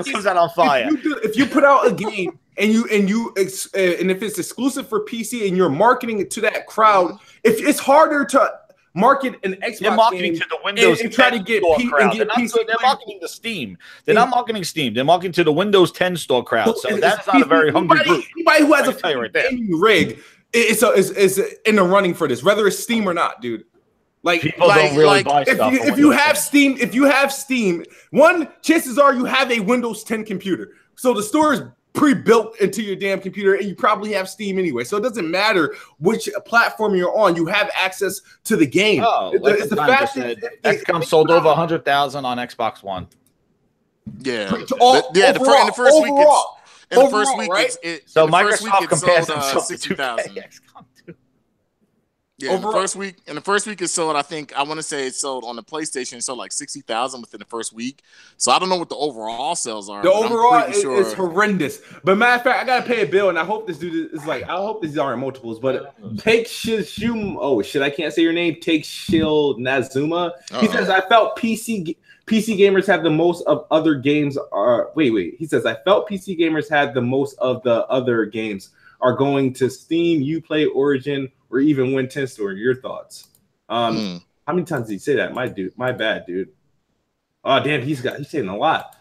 comes out on fire. If you put out a game and if it's exclusive for PC and you're marketing it to that crowd, if it's harder to market an Xbox they're marketing game to the Windows and try to get PC. They're marketing to Steam. They're not marketing Steam. They're marketing to the Windows 10 store crowd. So that's not a very hungry group. Anybody who has a gaming rig is in the running for this, whether it's Steam or not, dude. Like people don't really buy stuff. If you have Steam, one, chances are you have a Windows 10 computer. So the store is pre-built into your damn computer, and you probably have Steam anyway. So it doesn't matter which platform you're on. You have access to the game. Oh, it's the fact that XCOM sold over 100,000 on Xbox One. Yeah, in the first week, so Microsoft compares themselves to 60,000. Yeah, in the first week it sold. I want to say it sold on the PlayStation. It sold like 60,000 within the first week. So I don't know what the overall sales are. The overall is horrendous. But matter of fact, I gotta pay a bill, and I hope this dude is like. I hope these aren't multiples. But Take Shishum. Oh shit, I can't say your name. Take Shil Nazuma. He says I felt PC gamers have the most of other games. Wait. He says I felt PC gamers had the most of the other games are going to Steam, Uplay, Origin, or even Win 10 Store. Your thoughts? How many times did he say that? My bad, dude. Oh damn, he's saying a lot.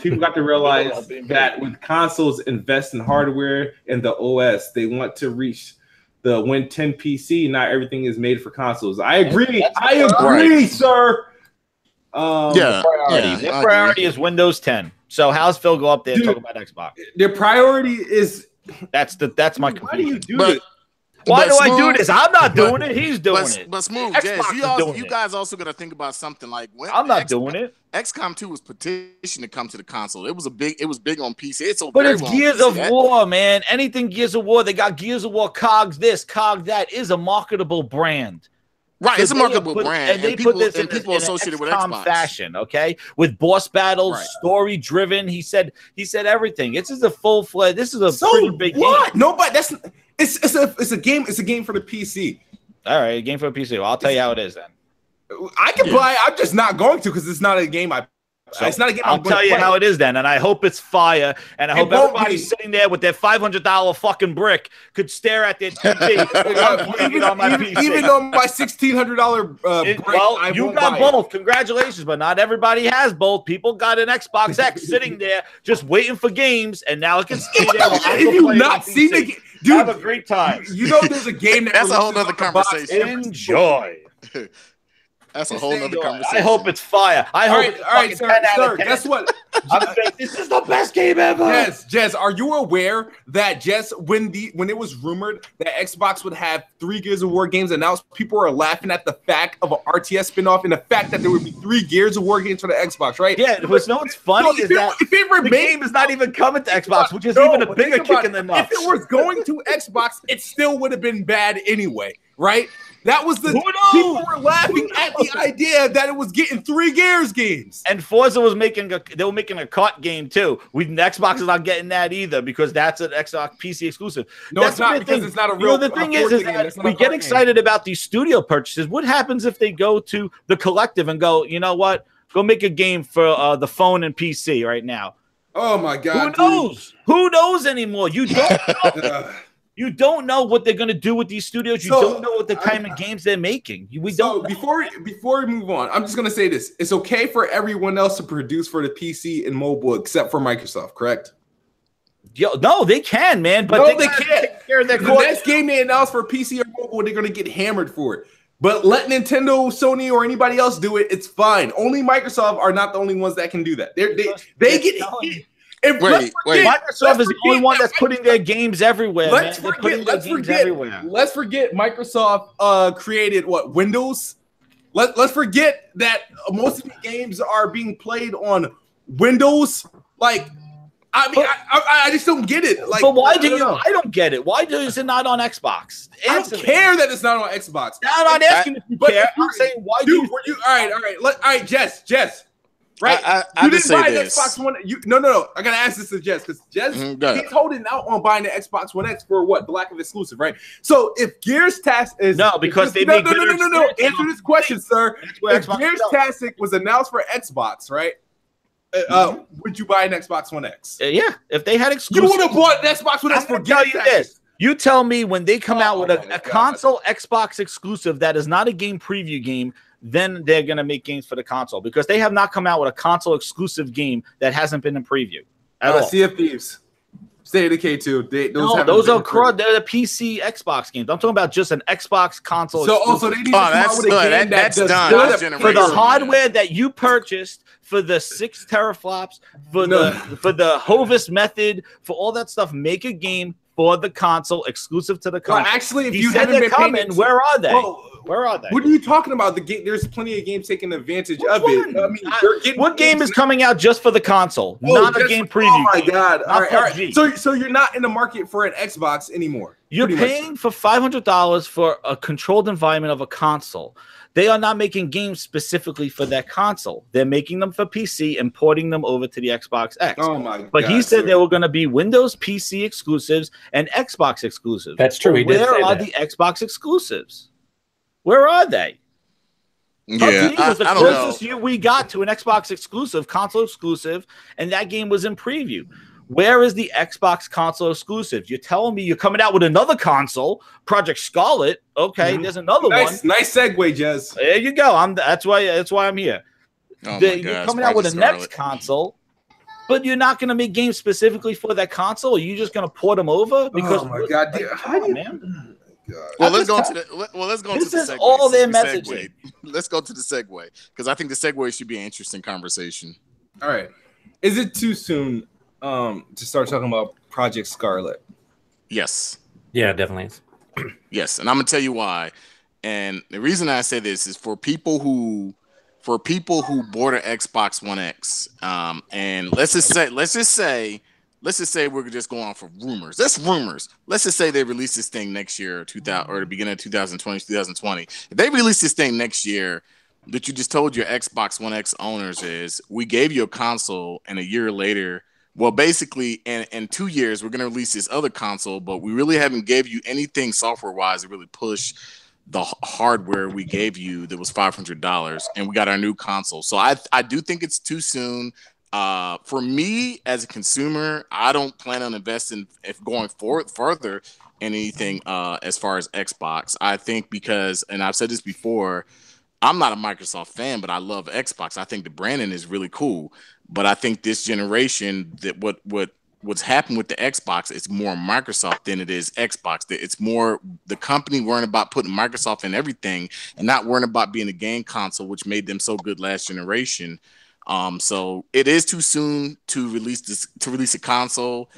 People got to realize that when consoles invest in hardware and the OS, they want to reach the Win 10 PC. Not everything is made for consoles. I agree. Sir. Their priority is Windows 10. So how's Phil go up there and talk about Xbox? Their priority is that's my conclusion. Why do you do it? Why do I do this? I'm not doing it. He's doing it. But Smooth, Jazz, you guys also got to think about something like when I'm not doing it. XCOM 2 was petitioned to come to the console. It was big on PC. But it's Gears of War, man. Anything Gears of War, they got Gears of War cogs this, cog that is a marketable brand. Right, so it's a marketable brand, and people associated with Xbox fashion, okay, with boss battles, story driven. He said everything. This is a full fledged. This is a pretty big game. Nobody. It's a game. It's a game for the PC. All right, a game for the PC. Well, I'll tell you how it is then. I can buy. I'm just not going to because it's not a game. It's not a game. I'll tell you how it is then, and I hope it's fire, and I hope everybody sitting there with their $500 fucking brick could stare at their TV. Even on my $1,600 brick. Well, you got both. Congratulations, but not everybody has both. People got an Xbox X sitting there just waiting for games, and now it can stay there. Have you not seen the game? Dude, have a great time. You know, there's a game that's a whole other conversation. Enjoy. That's a whole other conversation. I hope it's fire. I hope it's all right, sir. Guess what? This is the best game ever. Jez, are you aware that when it was rumored that Xbox would have 3 Gears of War games announced, people were laughing at the fact of an RTS spinoff and the fact that there would be 3 Gears of War games for the Xbox, right? Yeah, what's funny is that the game is not even coming to Xbox, which is even a bigger kick in the nuts. If it was going to Xbox, it still would have been bad anyway, right? That was the people were laughing at the idea that it was getting 3 Gears games. And Forza was making a kart game too. The Xbox is not getting that either because that's an Xbox PC exclusive. No, that's it's not because it's not a real. The thing is that we get excited about these studio purchases. What happens if they go to the collective and go, you know what? Go make a game for the phone and PC right now. Oh my God! Who knows? Who knows anymore? You don't know. You don't know what they're going to do with these studios. You don't know what the kind of games they're making. Don't. Before we move on, I'm just going to say this: it's okay for everyone else to produce for the PC and mobile, except for Microsoft. Correct? No, they can, man. But no, they can't. The next game they announce for PC or mobile, they're going to get hammered for it. But let Nintendo, Sony, or anybody else do it. It's fine. Only Microsoft are not the only ones that can do that. They get hit. Wait. Microsoft is the only one that's putting their games everywhere. Let's forget Microsoft created what, Windows? Let's forget that most of the games are being played on Windows. Like, I mean, I just don't get it. Like, but why do you? I don't get it. Why is it not on Xbox? I don't care that it's not on Xbox. I'm not asking if you care. I'm saying why do you? All right, Jess. Right, I you didn't buy an this. Xbox One. No. I gotta ask this to Jess because Jess he's holding out on buying the Xbox One X for what? The lack of exclusive, right? So if Gears Tactic is because they make no. Answer this question, sir. If Gears Tactic was announced for Xbox, right? Would you buy an Xbox One X? Yeah, if they had exclusive, you would have bought an Xbox One X for Gears Tactic. You tell me when they come out with a console Xbox exclusive that is not a game preview game, then they're going to make games for the console because they have not come out with a console exclusive game that hasn't been in preview at all. Sea of Thieves, State of Decay 2. Those are they're the PC Xbox games. I'm talking about just an Xbox console. So also they need to come out with a game that's done for the hardware that you purchased, for the 6 teraflops, for the Hovis method, for all that stuff. Make a game for the console exclusive to the console. Well, actually, if you haven't been paying, where are they? Where are they? What are you talking about? The game, there's plenty of games taking advantage of it. I mean, what game is coming out just for the console? Not a game preview. Oh my God! All right. So you're not in the market for an Xbox anymore. You're paying for $500 for a controlled environment of a console. They are not making games specifically for that console. They're making them for PC and porting them over to the Xbox X. Oh my God! But he said there were going to be Windows PC exclusives and Xbox exclusives. That's true. Where are the Xbox exclusives? Where are they? Yeah, was the closest we got to an Xbox exclusive, console exclusive, and that game was in preview. Where is the Xbox console exclusive? You're telling me you're coming out with another console, Project Scarlet. Okay, there's another one. Nice segue, Jez. There you go. That's why I'm here. You're coming out with a next console, but you're not going to make games specifically for that console. Are you just going to port them over? Because oh my God, man. Well, let's go into the segue. All their messaging. Let's go to the segue because I think the segue should be an interesting conversation. All right, is it too soon to start talking about Project Scarlet? Yes. Yeah, definitely is. Yes, and I'm gonna tell you why. And the reason I say this is for people who bought an Xbox One X, and let's just say we're just going on for rumors. That's rumors. Let's just say they release this thing next year, or the beginning of 2020. If they release this thing next year, that you just told your Xbox One X owners is, we gave you a console, and a year later, well, basically, in 2 years, we're going to release this other console, but we really haven't gave you anything software-wise to really push the hardware we gave you that was $500, and we got our new console. So I do think it's too soon. For me as a consumer, I don't plan on investing going further in anything as far as Xbox. I think because, and I've said this before, I'm not a Microsoft fan, but I love Xbox. I think the branding is really cool. But I think this generation, that what's happened with the Xbox, it's more Microsoft than it is Xbox. It's more the company worrying about putting Microsoft in everything and not worrying about being a game console, which made them so good last generation. So it is too soon to release a console,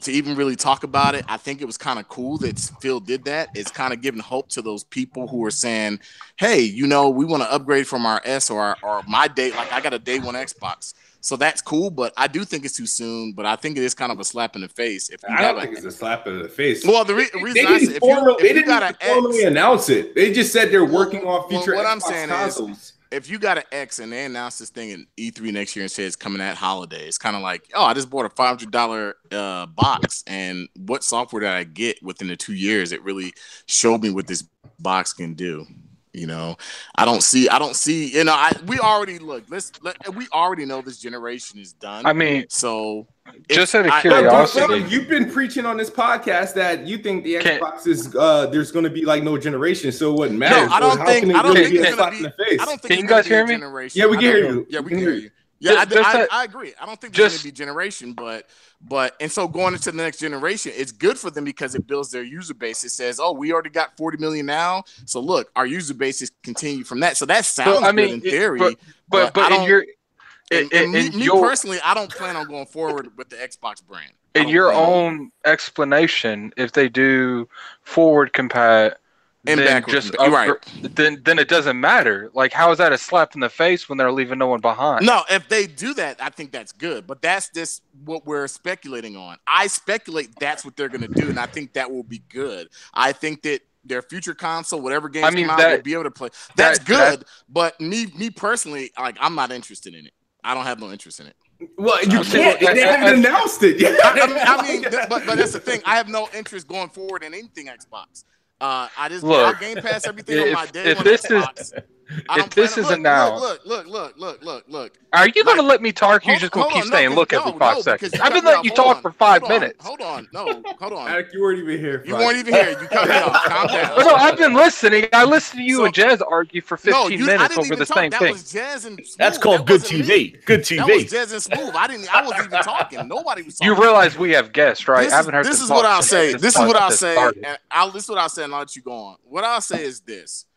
to even really talk about it. I think it was kind of cool that Phil did that. It's kind of giving hope to those people who are saying, hey, we want to upgrade from our S or my day. Like, I got a day one Xbox. So that's cool, but I do think it's too soon. But I think it is kind of a slap in the face. I don't think it's a slap in the face. Well, the reason they didn't formally announce it. They just said they're working on future what Xbox I'm saying consoles. Is, if you got an X and they announce this thing in E3 next year and say it's coming at holiday, it's kind of like, oh, I just bought a $500 box, and what software did I get within the 2 years? It really showed me what this box can do. You know, I don't see. You know, we already we already know this generation is done. I mean, so just out of curiosity, you've been preaching on this podcast that you think the Xbox is there's going to be like no generation, so it wouldn't matter. No, I don't think it's going to be. I don't think. Can you guys hear me? Yeah, we can hear you. Yeah, we can hear you. Yeah, I agree. I don't think there's going to be generation, but and so going into the next generation, it's good for them because it builds their user base. It says, oh, we already got 40 million now, so look, our user base is continuing from that. So that sounds good in theory, but me personally, I don't plan on going forward with the Xbox brand. In your own explanation, if they do forward compat. Then it doesn't matter. Like, how is that a slap in the face when they're leaving no one behind? No, if they do that, I think that's good. But that's just what we're speculating on. I speculate that's what they're going to do, and I think that will be good. I think that their future console, whatever games come out, will be able to play. That's good. But me personally, like, I'm not interested in it. I don't have no interest in it. Well, you can't. They haven't announced it yet. I mean, but that's the thing. I have no interest going forward in anything Xbox. I just Game Pass everything on my day one Xbox. If this is announced, look. Are you going to let me talk? You just going to keep saying look every 5 seconds. I've been letting you talk for 5 minutes. Hold on. Addict, you weren't even here. You weren't even here. You cut me off. Calm down. No, I've been listening. I listened to you and Jez argue for 15 minutes over the same thing. That's called good TV. Good TV. That was Jez and Smooth. I wasn't even talking. Nobody was talking. You realize we have guests, right? I haven't heard this. Is what I'll say. This is what I'll say. This is what I'll say, and I'll let you go on. What I'll say is this.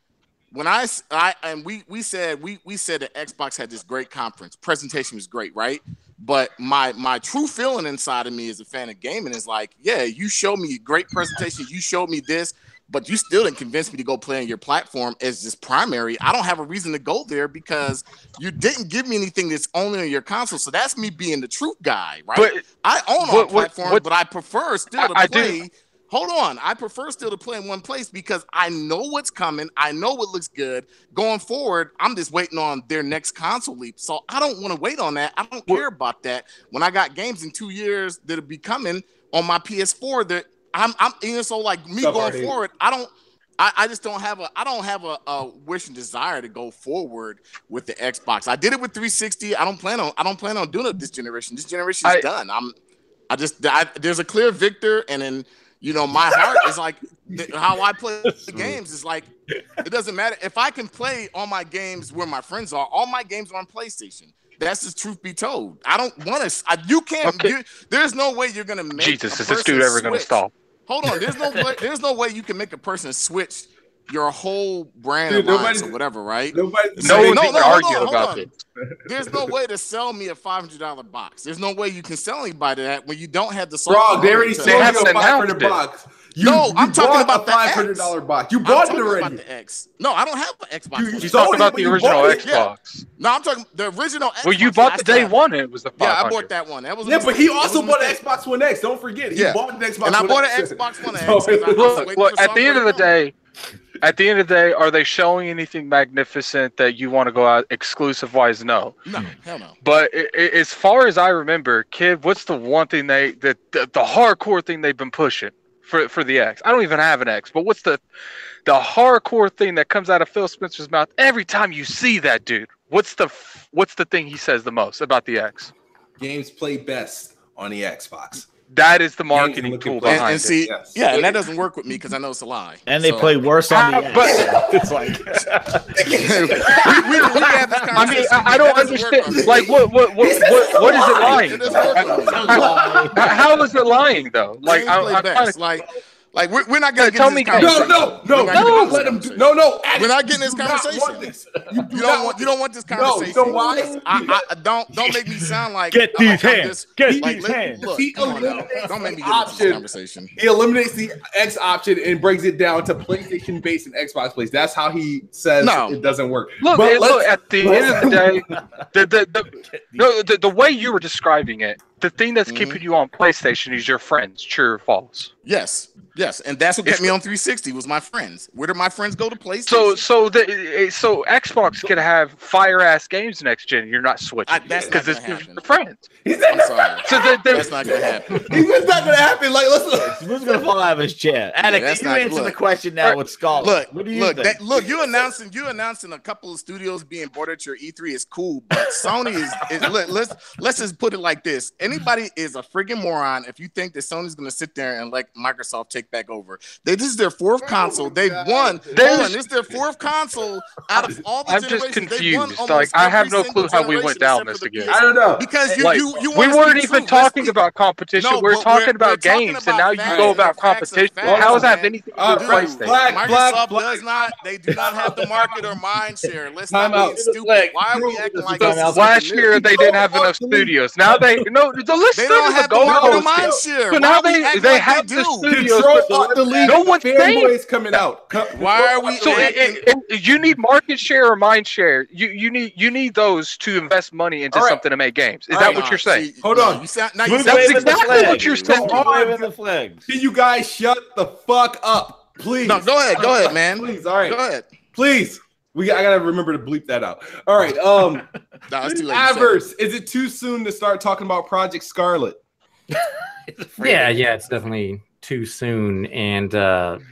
When we said that Xbox had this great conference, presentation was great, right? But my true feeling inside of me as a fan of gaming is like, yeah, you showed me great presentation, you showed me this, but you still didn't convince me to go play on your platform as this primary. I don't have a reason to go there because you didn't give me anything that's only on your console. So that's me being the truth guy, right? But I own all platforms, but I prefer still to play. Hold on. I prefer still to play in one place because I know what's coming. I know what looks good. Going forward, I'm just waiting on their next console leap. So I don't want to wait on that. I don't care about that. When I got games in 2 years that'll be coming on my PS4 that I'm so like me going forward, I just don't have a wish and desire to go forward with the Xbox. I did it with 360. I don't plan on doing it this generation. This generation is done. There's a clear victor, and then you know, my heart is like how I play the games is like it doesn't matter if I can play all my games where my friends are. All my games are on PlayStation. That's the truth be told. I don't want to. You can't. Okay. There's no way you're gonna make. Jesus, is this dude ever gonna stop? Hold on. There's no way you can make a person switch your whole brand of lines or whatever, right? No one's even arguing about it. There's no way to sell me a $500 box. There's no way you can sell anybody that when you don't have the software. Bro, they already sold you a $500 box. I'm talking about the $500 box. You bought it already. About the X. No, I don't have an Xbox. You talking about the original Xbox? Yeah. No, I'm talking the original Xbox. Well, you bought the day one. It was the $500. Yeah, I bought that one. That was but he also bought an Xbox One X. Don't forget, he bought the Xbox One X. And I bought an Xbox One X. Look, at the end of the day, are they showing anything magnificent that you want to go out exclusive wise? No. No, hell no. But as far as I remember, kid, what's the one thing the hardcore thing they've been pushing for the X? I don't even have an X, but what's the hardcore thing that comes out of Phil Spencer's mouth every time you see that dude? What's the thing he says the most about the X? Games play best on the Xbox. That is the marketing tool behind it. And that doesn't work with me because I know it's a lie. And they play worse on the X. It's like we have this conversation. I mean, I don't understand. Like, what is it lying? How is it lying though? Like, Like we're not gonna get this conversation. No. Let him. No. We're not getting this conversation. You don't want this conversation. No. Why? Don't make me sound like get these hands. Get these hands. Look, don't make me get this conversation. He eliminates the X option and brings it down to PlayStation based and Xbox based. That's how he says it doesn't work. Look, at the end of the day, the way you were describing it, the thing that's keeping you on PlayStation is your friends. True or false? Yes, and that's what kept me on 360 was my friends. Where did my friends go to PlayStation? So Xbox could have fire ass games next gen. You're not switching because it's your friends. I'm sorry. That's not gonna happen. It's not gonna happen. Like, listen, who's gonna fall out of his chair? Addict, you answer the question now with Scarlet. Look, you announcing a couple of studios being bought at your E3 is cool, but Sony is let's just put it like this. Anybody is a friggin' moron if you think that Sony's gonna sit there and let Microsoft take back over. This is their fourth console. They've won. This is their fourth console out of all the generations. I'm just confused. Like, I have no clue how we went down this again. I don't know. Because we weren't even talking about competition. We're talking about games, and now you go about competition. How does that have anything to do with PlayStation? Microsoft does not. They do not have the market or mind share. Let's not be stupid. Why are we acting like this? Last year they didn't have enough studios. Now they don't have the market or mind share. So now they have the studios. The league, no one's fanboys coming out. Why are we? So you need market share or mind share. You need those to invest money into something to make games. Is that what you're saying? Hold on. That's exactly what you're saying. Can you guys shut the fuck up, please? No, go ahead, man. Please, all right. Go ahead. Please. I gotta remember to bleep that out. All right. It's too late. Adverse. Is it too soon to start talking about Project Scarlet? Yeah, it's definitely too soon. And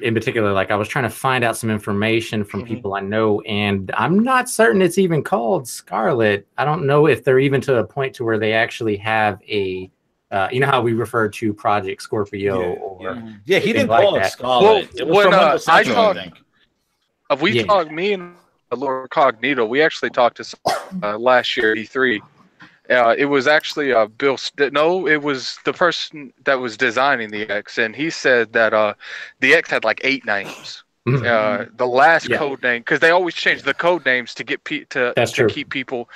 in particular, like, I was trying to find out some information from people I know, and I'm not certain it's even called Scarlet. I don't know if they're even to a point to where they actually have a you know how we refer to Project Scorpio he didn't call it Scarlet. Well, when I talked, talked, me and Lord Cognito, we actually talked to last year at E3. It was actually Bill. It was the person that was designing the X, and he said that the X had like 8 names. The last code name, because they always change the code names to get to keep people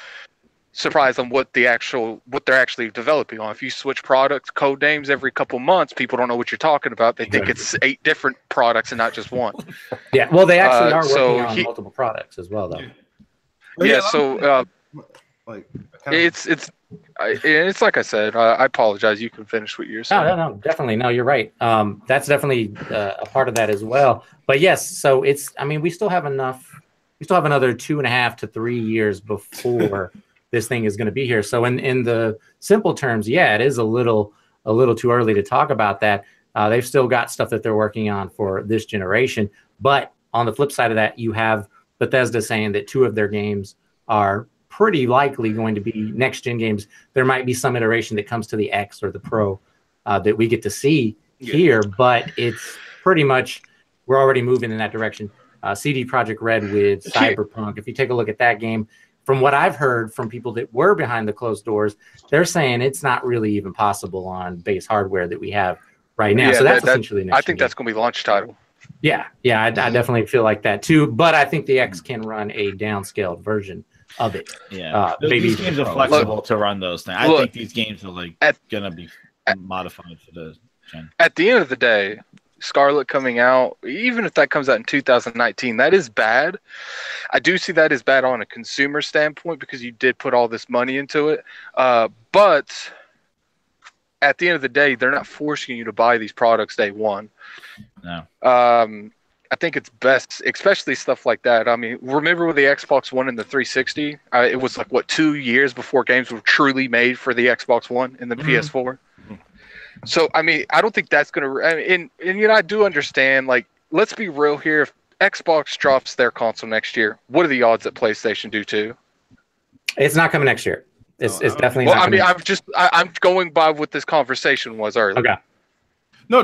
surprised on what they're actually developing on. If you switch product code names every couple months, people don't know what you're talking about. They think it's 8 different products and not just one. Yeah, well, they actually are working on multiple products as well, though. It's like I said. I apologize. You can finish what you're saying. No, definitely. No, you're right. That's definitely a part of that as well. But yes, so it's. I mean, we still have enough. We still have another 2.5 to 3 years before this thing is going to be here. So in the simple terms, it is a little too early to talk about that. They've still got stuff that they're working on for this generation. But on the flip side of that, you have Bethesda saying that 2 of their games are pretty likely going to be next gen games. There might be some iteration that comes to the X or the Pro that we get to see here, but it's pretty much, we're already moving in that direction. CD Projekt Red with Cyberpunk. If you take a look at that game, from what I've heard from people that were behind the closed doors, they're saying it's not really even possible on base hardware that we have right now. So that's essentially next I think that's going to be launch title. Yeah, I definitely feel like that too. But I think the X can run a downscaled version of it. Yeah, these games are flexible to run those things. I think these games are like gonna be modified for the gen. At the end of the day, Scarlet coming out, even if that comes out in 2019, that is bad. I do see that as bad on a consumer standpoint because you did put all this money into it. But at the end of the day, they're not forcing you to buy these products day one. No. I think it's best, especially stuff like that. I mean, remember with the Xbox One and the 360? It was like, 2 years before games were truly made for the Xbox One and the PS4? So, I mean, I don't think that's going to... And I do understand, like, let's be real here. If Xbox drops their console next year, what are the odds that PlayStation do too? It's not coming next year. It's definitely not. I mean, I'm going by what this conversation was earlier. Okay. No,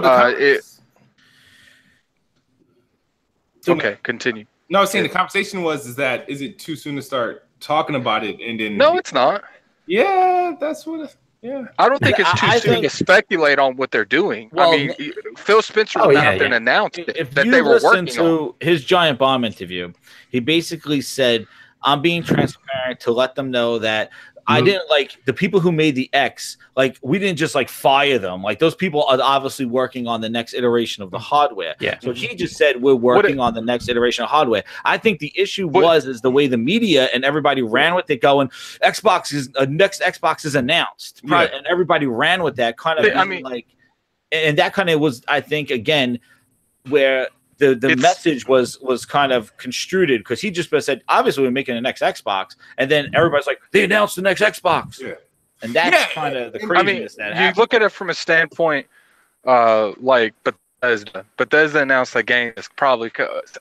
okay, continue. No, I was saying the conversation is it too soon to start talking about it? And then no, it's not. Yeah, that's what. Yeah, I don't think it's too soon to speculate on what they're doing. Well, I mean, Phil Spencer went out there and announced that they were working on his Giant Bomb interview. He basically said, "I'm being transparent to let them know that I didn't like the people who made the X. Like, we didn't just like fire them. Like, those people are obviously working on the next iteration of the hardware. Yeah. So he just said we're working on the next iteration of hardware. I think the issue is the way the media and everybody ran with it, going Xbox is next Xbox is announced, and everybody ran with that kind of. I mean, like, and that kind of was, I think, again, where the message was kind of construed, because he just said, obviously we're making the next Xbox, and then everybody's like, they announced the next Xbox. Yeah. And that's kind of the craziness that happened. You look at it from a standpoint like Bethesda. Bethesda announced that game is probably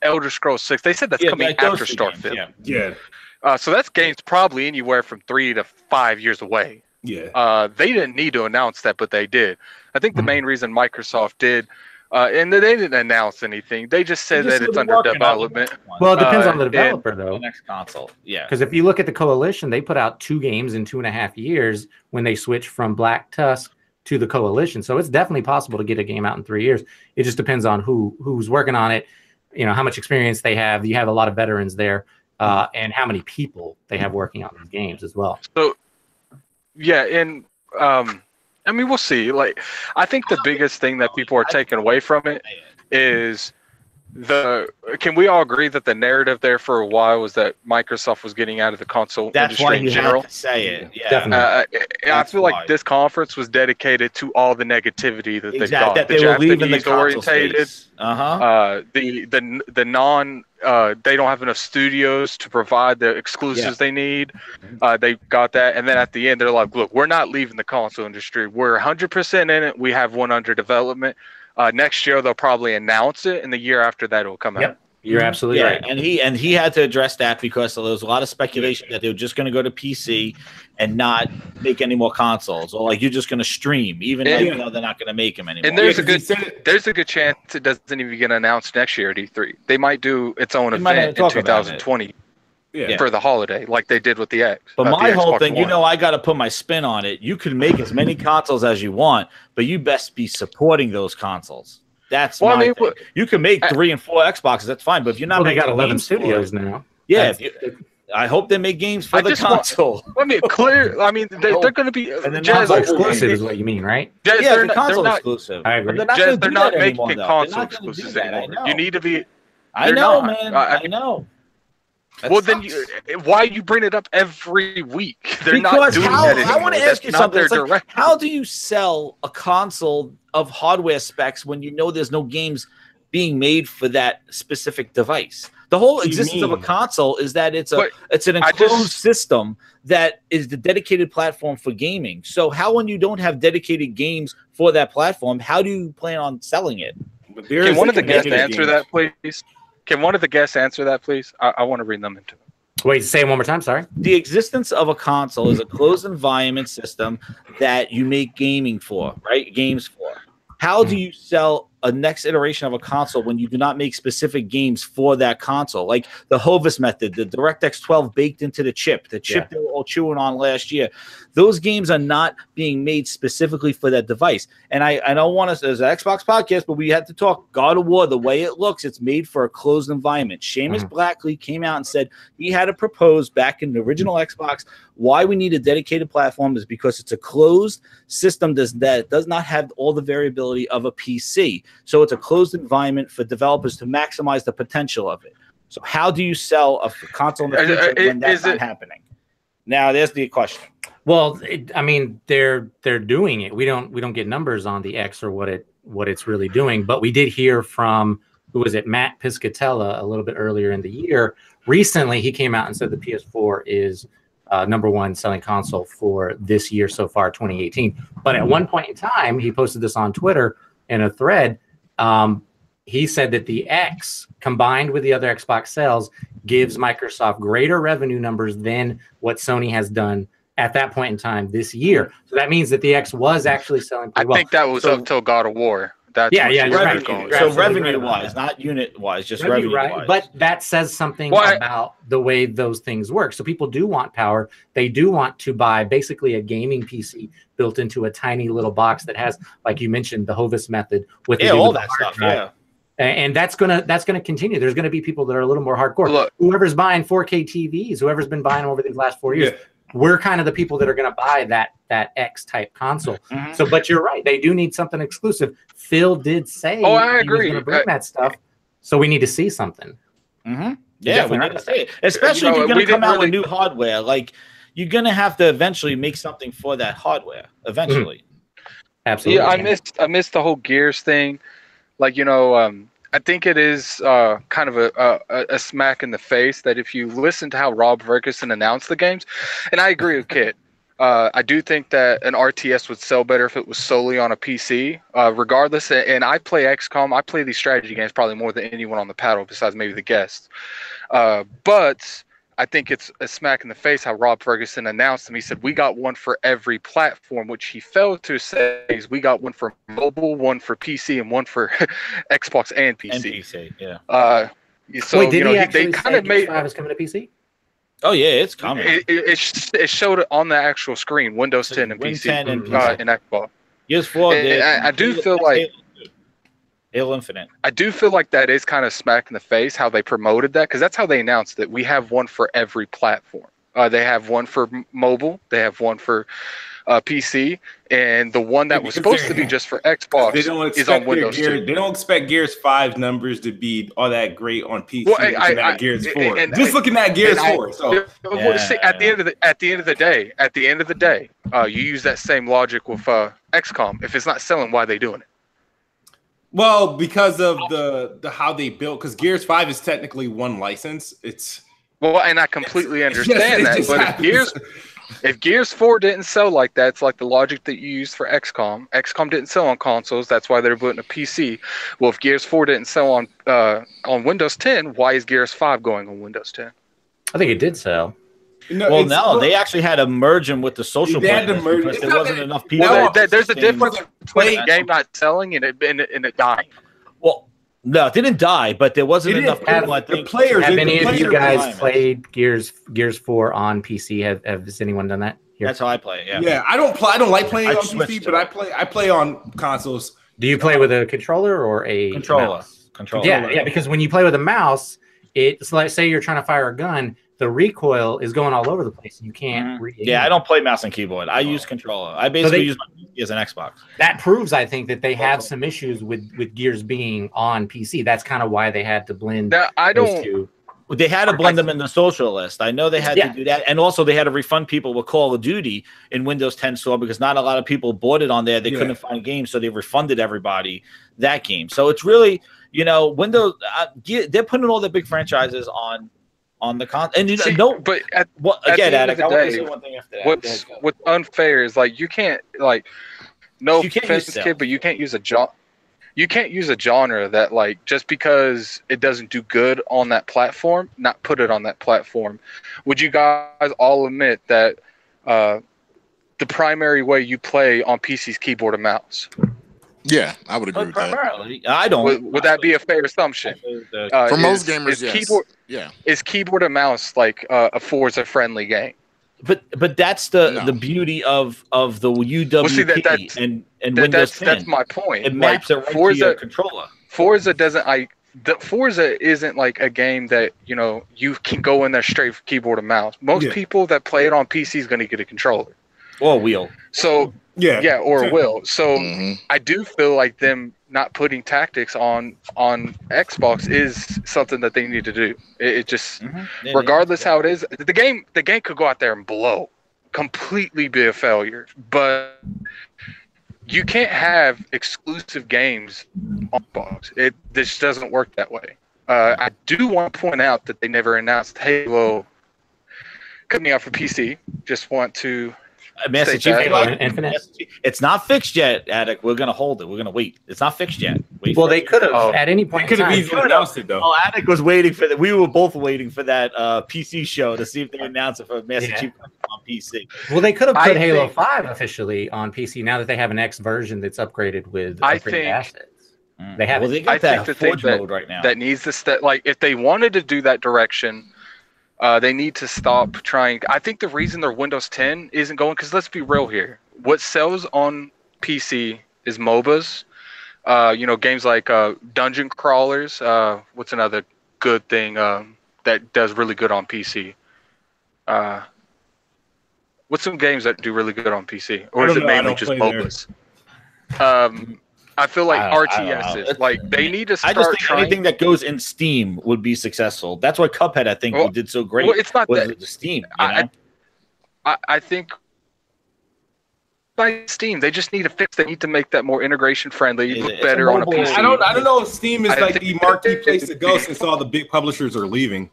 Elder Scrolls 6. They said that's coming after Starfield. Yeah. So that game's probably anywhere from 3 to 5 years away. Yeah. They didn't need to announce that, but they did. I think the main reason Microsoft did, and they didn't announce anything. They just said that it's under development. Well, it depends on the developer, though. The next console, yeah. Because if you look at the Coalition, they put out 2 games in 2.5 years when they switched from Black Tusk to the Coalition. So it's definitely possible to get a game out in 3 years. It just depends on who's working on it, how much experience they have. You have a lot of veterans there, and how many people they have working on these games as well. So, yeah, and I mean, we'll see. Like, I think the biggest thing that people are taking away from it is can we all agree that the narrative there for a while was that Microsoft was getting out of the console industry in general? Had to say it. Yeah. Definitely. I feel like this conference was dedicated to all the negativity that they've got. That they were leaving the orientated, the non they don't have enough studios to provide the exclusives they need. They got that, and then at the end they're like, look, we're not leaving the console industry. We're 100% in it. We have one under development. Next year they'll probably announce it, and the year after that it will come out. You're absolutely right. And he had to address that because there was a lot of speculation that they were just going to go to PC and not make any more consoles, or like you're just going to stream, even though they're not going to make them anymore. And there's a good chance it doesn't even get announced next year at E3. They might do its own event in 2020. For the holiday, like they did with the X. But my whole thing, I got to put my spin on it. You can make as many consoles as you want, but you best be supporting those consoles. That's my thing. You can make 3 and 4 Xboxes, that's fine. But if you're not, they got 11 studios now. Yeah, I hope they make games for the console. They're going to be console exclusive, is what you mean, right? They're console exclusive. I agree. They're not making console exclusives anymore. You need to be. I know, man. I know. Well, then why you bring it up every week? They're not doing that anymore. I want to ask you something. Like, how do you sell a console of hardware specs when you know there's no games being made for that specific device? The whole existence of a console is that it's an enclosed system that is the dedicated platform for gaming. So how, when you don't have dedicated games for that platform, how do you plan on selling it? Can one of the guests answer that, please? Can one of the guests answer that, please? I want to read them into it. Wait, say it one more time. Sorry. The existence of a console is a closed environment system that you make gaming for, right? Games for. How do you sell a next iteration of a console when you do not make specific games for that console? Like the Hovis method, the DirectX 12 baked into the chip they were all chewing on last year. Those games are not being made specifically for that device. And I don't want us as an Xbox podcast, but we had to talk God of War, the way it looks, it's made for a closed environment. Seamus Blackley came out and said he had to propose back in the original Xbox why we need a dedicated platform is because it's a closed system that does not have all the variability of a PC. So it's a closed environment for developers to maximize the potential of it. So how do you sell a console in the future when that's not happening? Now, there's the question. Well, they're doing it. We don't get numbers on the X or what it's really doing, but we did hear from Matt Piscatella a little bit earlier in the year. Recently, he came out and said the PS4 is #1 selling console for this year so far, 2018. But at one point in time, he posted this on Twitter in a thread. He said that the X combined with the other Xbox sales gives Microsoft greater revenue numbers than what Sony has done at that point in time this year. So that means that the X was actually selling pretty well. I think that was up till God of War. That's revenue-wise, not unit-wise, just revenue-wise. Right. But that says something about the way those things work. So people do want power. They do want to buy basically a gaming PC built into a tiny little box that has, like you mentioned, the Hovis method with all that stuff. Yeah. And that's gonna continue. There's gonna be people that are a little more hardcore. Look, whoever's buying 4K TVs, whoever's been buying them over these last 4 years, we're kind of the people that are gonna buy that X type console. Mm-hmm. So, but you're right, they do need something exclusive. Phil did say, I agree, he was gonna bring that stuff. So we need to see something. Mm-hmm. Yeah, we need to see it, especially if you're gonna come out with new hardware. Like you're gonna have to eventually make something for that hardware. Eventually, absolutely. Yeah, I missed the whole Gears thing. Like, I think it is kind of a smack in the face that if you listen to how Rob Ferguson announced the games, and I agree with Kit, I do think that an RTS would sell better if it was solely on a PC, regardless. And I play XCOM. I play these strategy games probably more than anyone on the panel besides maybe the guests. But I think it's a smack in the face how Rob Ferguson announced them. He said, we got one for every platform, which he failed to say is we got one for mobile, one for PC, and one for Xbox and PC. And PC, yeah. So, wait, did he they kind of made... Gears 5 is coming to PC? Oh, yeah, it's coming. It showed it on the actual screen, Windows 10 and PC, and Xbox. Gears 4 did. I do feel like... Halo Infinite. I do feel like that is kind of smack in the face how they promoted that, because that's how they announced it. We have one for every platform. They have one for mobile. They have one for PC, and the one that was supposed to be just for Xbox is on Windows 10. They don't expect Gears 5 numbers to be all that great on PC. Well, at Gears 4. Just looking at Gears 4. See, at the end of the day, you use that same logic with XCOM. If it's not selling, why are they doing it? Well, because of the how they built, because Gears 5 is technically one license. And I completely understand that. But if Gears 4 didn't sell like that, it's like the logic that you used for XCOM. XCOM didn't sell on consoles, that's why they're putting a PC. Well, if Gears 4 didn't sell on Windows 10, why is Gears 5 going on Windows 10? I think it did sell. No, they actually had to merge them with the social because there wasn't enough people. There's a difference between a game not selling and it dying. Well, no, it didn't die, but there wasn't enough people. I think. Have any of you guys played Gears 4 on PC? Has anyone done that? Here? That's how I play. Yeah. Yeah, I don't like playing on PC, but I play on consoles. Do you play with a controller or a controller? Controller. Yeah, because when you play with a mouse, it's like, say you're trying to fire a gun. The recoil is going all over the place, and you can't. Yeah, I don't play mouse and keyboard. I use controller. I basically use my PC as an Xbox. That proves, I think, that they have some issues with Gears being on PC. That's kind of why they had to blend. Those two. They had to blend them in the social list. I know they had to do that, and also they had to refund people with Call of Duty in Windows 10 Store because not a lot of people bought it on there. They couldn't find games, so they refunded everybody that game. So it's really, Windows. They're putting all the big franchises on the con, and but at the end of the day, what's unfair is like you can't no offense, kid, but you can't use a genre that like just because it doesn't do good on that platform, not put it on that platform. Would you guys all admit that the primary way you play on PC is keyboard and mouse? Yeah, I would agree with that. I don't. Would that be a fair assumption? For most gamers, yes. Is keyboard and mouse like a Forza-friendly game? But that's the beauty of the UWP and Windows 10. That's my point. It maps it right to your controller. Forza Forza isn't like a game that you can go in there straight for keyboard and mouse. Most people that play it on PC is going to get a controller or a wheel. So or a wheel. So I do feel like them not putting tactics on Xbox is something that they need to do. It just regardless how it is, the game could go out there and blow, completely be a failure. But you can't have exclusive games on Xbox. This doesn't work that way. I do want to point out that they never announced Halo coming out for PC. Just want to. Master Chief Infinite. It's not fixed yet, Addict. We're gonna hold it. We're gonna wait. It's not fixed yet. They could have at any point. Could have easily announced it though. Oh, Addict was waiting for that. We were both waiting for that PC show to see if they announce it for Master Chief on PC. Well, they could have put Halo 5 officially on PC now that they have an X version that's upgraded with upgraded assets. They have. Well, they got that Forge mode right now. That needs to step. Like, if they wanted to do that direction, they need to stop trying. I think the reason their Windows 10 isn't going, because let's be real here, what sells on PC is MOBAs. Games like dungeon crawlers. What's another good thing that does really good on PC? What's some games that do really good on PC, or is it mainly just MOBAs? I feel like RTSs, like they need to start. I just think anything that goes in Steam would be successful. That's why Cuphead, I think, did so great. Well, it's not that Steam. I think by Steam, they just need to fix. They need to make that more integration friendly, look better on a PC. I don't know if Steam is like the marquee place to go since all the big publishers are leaving.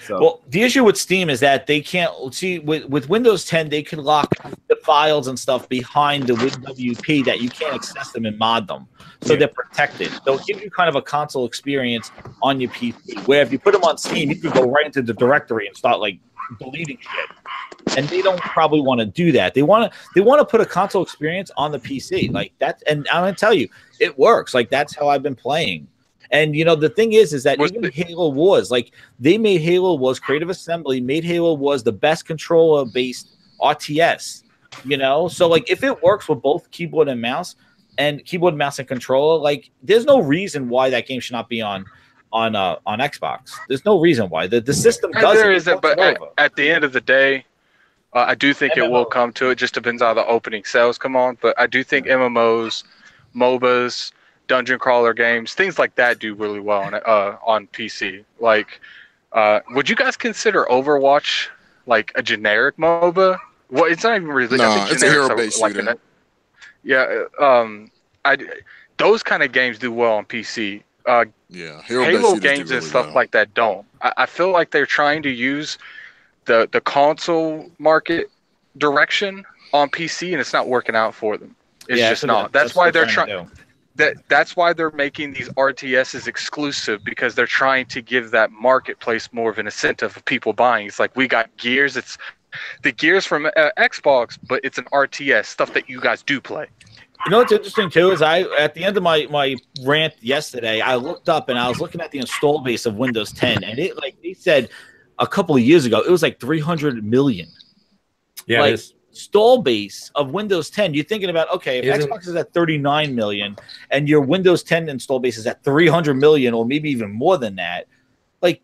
So. Well, the issue with Steam is that they can't see with Windows 10. They can lock the files and stuff behind the WinWP that you can't access them and mod them, so they're protected. They'll give you kind of a console experience on your PC, where if you put them on Steam, you can go right into the directory and start like deleting shit. And they don't probably want to do that. They want to put a console experience on the PC like that. And I'm gonna tell you, it works. Like that's how I've been playing. And the thing is that even Halo Wars, like they made Halo Wars, Creative Assembly made Halo Wars the best controller-based RTS. So like if it works with both keyboard and mouse and controller, like there's no reason why that game should not be on Xbox. There's no reason why the system does. There isn't, but at the end of the day, I do think it will come to it. Just depends on how the opening sales come on, but I do think MMOs, MOBAs, dungeon crawler games, things like that do really well on PC. Like, would you guys consider Overwatch like a generic MOBA? Well, it's not even really. No, it's a hero-based shooter. Those kind of games do well on PC. Halo games and stuff like that don't. I feel like they're trying to use the console market direction on PC, and it's not working out for them. It's just not. That's why they're trying. That's why they're making these RTSs exclusive, because they're trying to give that marketplace more of an incentive of people buying. It's like, we got Gears. It's the Gears from Xbox, but it's an RTS, stuff that you guys do play. What's interesting too is at the end of my rant yesterday, I looked up and I was looking at the install base of Windows 10, and it, like they said a couple of years ago, it was like 300 million. Yeah, like, install base of Windows 10. You're thinking about, okay, if Xbox is at 39 million and your Windows 10 install base is at 300 million, or maybe even more than that, like,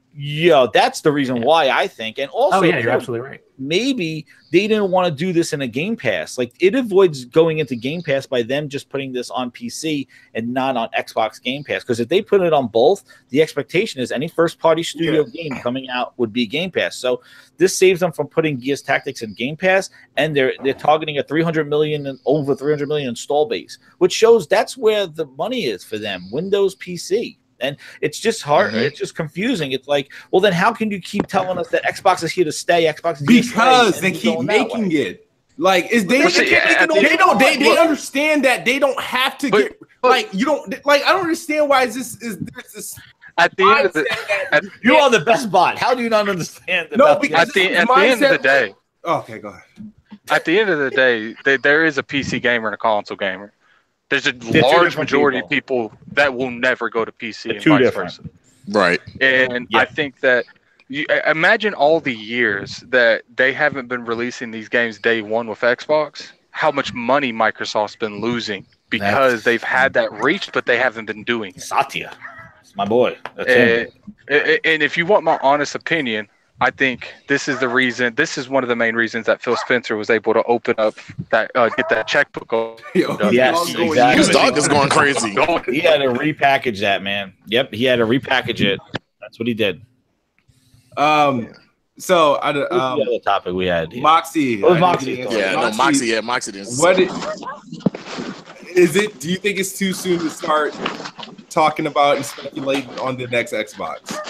that's the reason why I think. And also, you're absolutely right. Maybe they didn't want to do this in a Game Pass. Like, it avoids going into Game Pass by them just putting this on PC and not on Xbox Game Pass. Because if they put it on both, the expectation is any first-party studio game coming out would be Game Pass. So this saves them from putting Gears Tactics in Game Pass, and they're targeting a 300 million and over 300 million install base, which shows that's where the money is for them, Windows PC. And it's just hard. Mm-hmm. It's just confusing. It's like, well, then how can you keep telling us that Xbox is here to stay? Xbox is because they keep making it. Like, they understand that they don't have to get like, you don't like. I don't understand why there's this. At the end of the, you are the best bot. How do you not understand? Because at the end of the day. Okay, go ahead. At the end of the day, there is a PC gamer and a console gamer. There's a large majority of people that will never go to PC and vice versa. Right. And I think that imagine all the years that they haven't been releasing these games day one with Xbox, how much money Microsoft's been losing because they've had that reach, but they haven't been doing it. Satya. It's my boy. That's him. And if you want my honest opinion, I think this is the reason. This is one of the main reasons that Phil Spencer was able to open up that, get that checkbook. Yes, exactly. His dog is going crazy. He had to repackage that, man. Yep, he had to repackage it. That's what he did. So the other topic we had. Moxie. Moxie didn't. What is it? Do you think it's too soon to start talking about and speculating on the next Xbox?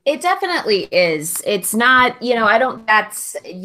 It definitely is. It's not, you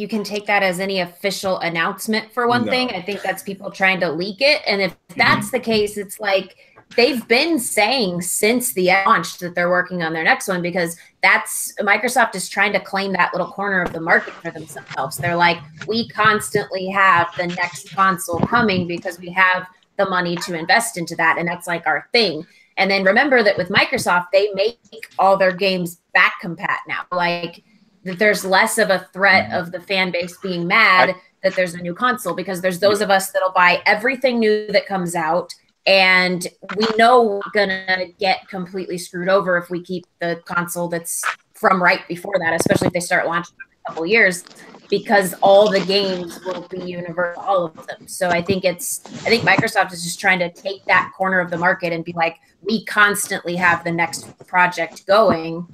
can take that as any official announcement for one thing. I think that's people trying to leak it. And if that's the case, it's like they've been saying since the launch that they're working on their next one, because Microsoft is trying to claim that little corner of the market for themselves. They're like, we constantly have the next console coming because we have the money to invest into that. And that's like our thing. And then remember that with Microsoft, they make all their games back compat now. Like that there's less of a threat of the fan base being mad that there's a new console, because there's those of us that'll buy everything new that comes out. And we know we're gonna get completely screwed over if we keep the console that's from right before that, especially if they start launching in a couple years, because all the games will be universal, all of them. So I think Microsoft is just trying to take that corner of the market and be like, we constantly have the next project going.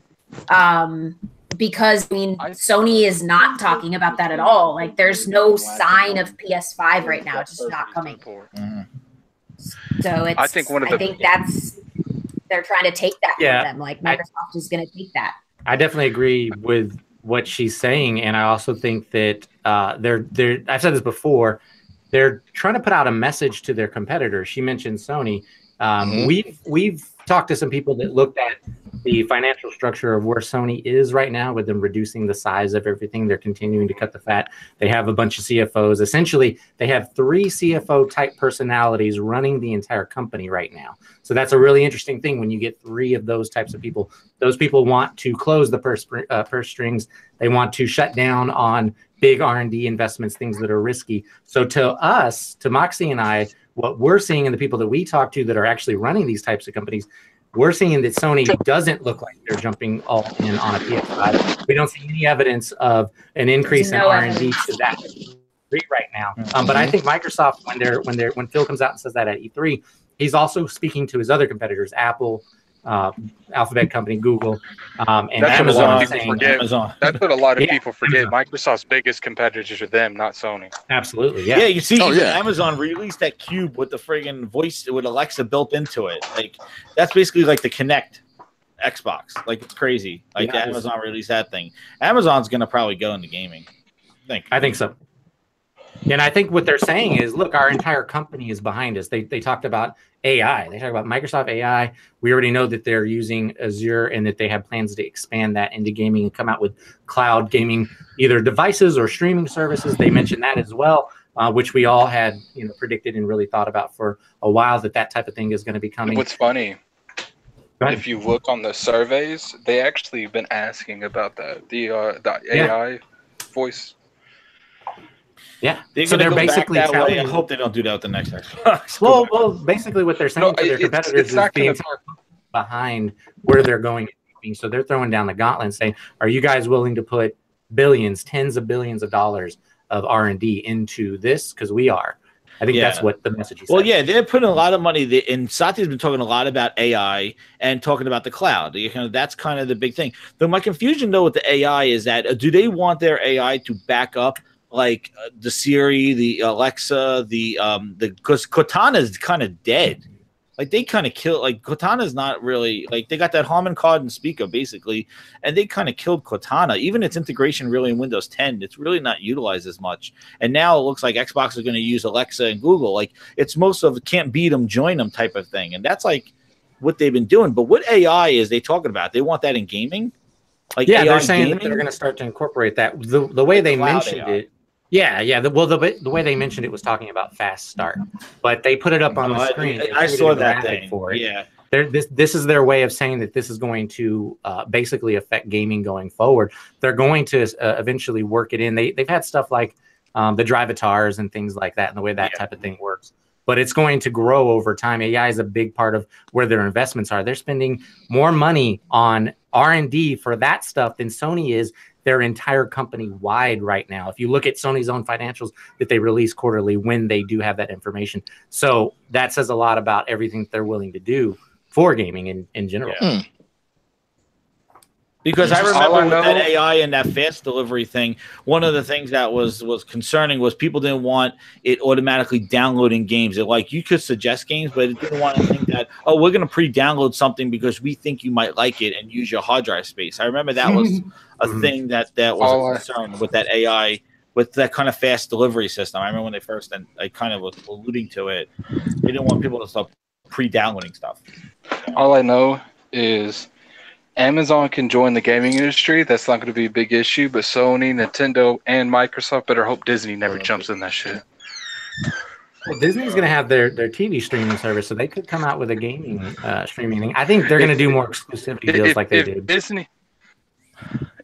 Because I mean, Sony is not talking about that at all. Like there's no sign of PS5 right now. It's just not coming. So it's, I think that's, they're trying to take that from them. Like Microsoft is going to take that. I definitely agree with what she's saying, and I also think that they're I've said this before, they're trying to put out a message to their competitors. She mentioned Sony. We've talked to some people that looked at the financial structure of where Sony is right now, with them reducing the size of everything. They're continuing to cut the fat. They have a bunch of CFOs. Essentially, they have 3 CFO type personalities running the entire company right now. So that's a really interesting thing when you get 3 of those types of people. Those people want to close the purse strings. They want to shut down on big R&D investments, things that are risky. So to us, to Moxie and I, what we're seeing in the people that we talk to that are actually running these types of companies, we're seeing that Sony doesn't look like they're jumping all in on a PS5. We don't see any evidence of an increase in R&D to that degree right now. But I think Microsoft, when Phil comes out and says that at E3, he's also speaking to his other competitors, Apple, Alphabet Company, Google, and that's Amazon. That's what a lot of people forget. Microsoft's biggest competitors are them, not Sony. Absolutely, yeah. Yeah, you see, Amazon released that Cube with the friggin' voice with Alexa built into it. Like that's basically like the Kinect Xbox. Like it's crazy. Like Amazon released that thing. Amazon's gonna probably go into gaming. I think so. And I think what they're saying is, look, our entire company is behind us. They talked about AI. They talked about Microsoft AI. We already know that they're using Azure and that they have plans to expand that into gaming and come out with cloud gaming, either devices or streaming services. They mentioned that as well, which we all had predicted and really thought about for a while, that type of thing is going to be coming. What's funny, if you look on the surveys, they actually been asking about that, the AI voice. Yeah, so they're basically telling. I hope they don't do that with the next Xbox. Well, basically what they're saying to their competitors is the entire behind where they're going. So they're throwing down the gauntlet and saying, "Are you guys willing to put billions, tens of billions of dollars of R&D into this? Because we are." I think that's what the message is. Well, yeah, they're putting a lot of money. And Satya's been talking a lot about AI and talking about the cloud. That's kind of the big thing. Though my confusion though with the AI is that do they want their AI to back up like the Siri, the Alexa, because Cortana is kind of dead. Like they kind of killed. Like Cortana's not really like they got that Harman Kardon speaker basically, and they kind of killed Cortana. Even its integration really in Windows 10, it's really not utilized as much. And now it looks like Xbox is going to use Alexa and Google. Like it's most of can't beat them, join them type of thing. And that's like what they've been doing. But what AI is they talking about? They want that in gaming. Like yeah, AI they're saying gaming? That they're going to start to incorporate that. The way they mentioned AI. it. Yeah. The way they mentioned it was talking about fast start, but they put it up on the screen. I saw that thing for it. Yeah, this is their way of saying that this is going to basically affect gaming going forward. They're going to eventually work it in. They've had stuff like the Drivatars and things like that, and the way that type of thing works. But it's going to grow over time. AI is a big part of where their investments are. They're spending more money on R&D for that stuff than Sony is their entire company wide right now. If you look at Sony's own financials that they release quarterly when they do have that information. So that says a lot about everything they're willing to do for gaming in general. Yeah. Because I remember with that AI and that fast delivery thing, one of the things that was concerning was people didn't want it automatically downloading games. It like you could suggest games, but it didn't want to think that, oh, we're going to pre-download something because we think you might like it and use your hard drive space. I remember that was a thing that was a concern with that AI, with that kind of fast delivery system. I remember when they first, and I kind of was alluding to it, they didn't want people to start pre-downloading stuff. All I know is Amazon can join the gaming industry. That's not going to be a big issue. But Sony, Nintendo, and Microsoft better hope Disney never jumps in that shit. Well, Disney's going to have their TV streaming service, so they could come out with a gaming streaming thing. I think they're going to do more exclusivity deals like they did.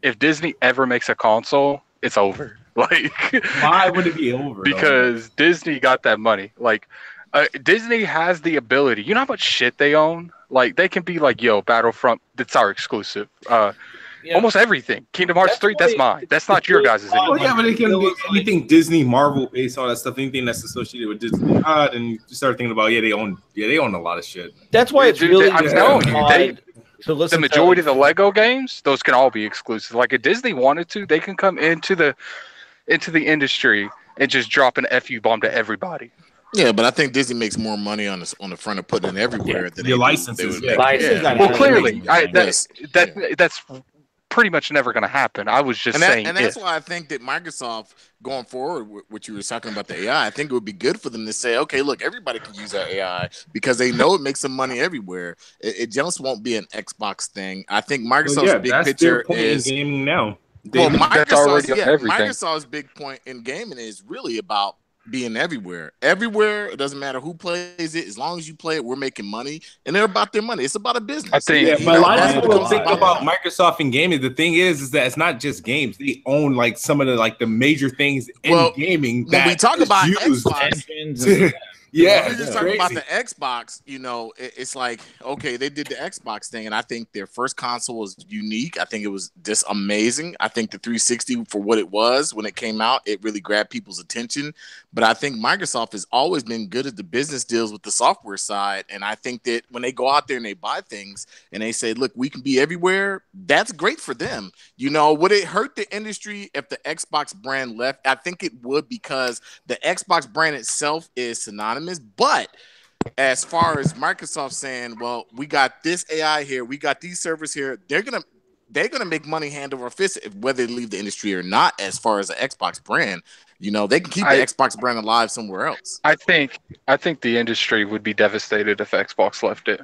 If Disney ever makes a console, it's over. Like, why would it be over? Because Disney got that money. Like, Disney has the ability. You know how much shit they own? Like, they can be like, yo, Battlefront, that's our exclusive. Almost everything. Kingdom Hearts 3, that's mine. That's not your guys' anymore. Oh, yeah, but it can be anything Disney, Marvel, based on that stuff, anything that's associated with Disney. And you start thinking about, they own a lot of shit. That's why it's really I'm telling you, the majority of the Lego games, those can all be exclusive. Like, if Disney wanted to, they can come into the industry and just drop an FU bomb to everybody. Yeah, but I think Disney makes more money on the front of putting it everywhere than your licenses. Well, clearly, that's pretty much never going to happen. I was just saying, and that's why I think that Microsoft going forward, what you were talking about the AI, I think it would be good for them to say, okay, look, everybody can use our AI because they know it makes some money everywhere. It just won't be an Xbox thing. I think Microsoft's big picture is gaming now. Well, Microsoft's big point in gaming is really about being everywhere. Everywhere, it doesn't matter who plays it. As long as you play it, we're making money. And they're about their money. It's about a business. I think, but a lot of people think about Microsoft and gaming. The thing is that it's not just games. They own like some of the major things in gaming. When we talk about Xbox, yeah, we're just talking about the Xbox. It's like, okay, they did the Xbox thing, and I think their first console was unique. I think it was just amazing. I think the 360, for what it was when it came out, it really grabbed people's attention. But I think Microsoft has always been good at the business deals with the software side, and I think that when they go out there and they buy things and they say, look, we can be everywhere, that's great for them. Would it hurt the industry if the Xbox brand left? I think it would, because the Xbox brand itself is synonymous. But as far as Microsoft saying, well, we got this AI here, we got these servers here, they're gonna make money hand over fist whether they leave the industry or not. As far as the Xbox brand, they can keep the Xbox brand alive somewhere else. I think the industry would be devastated if Xbox left it.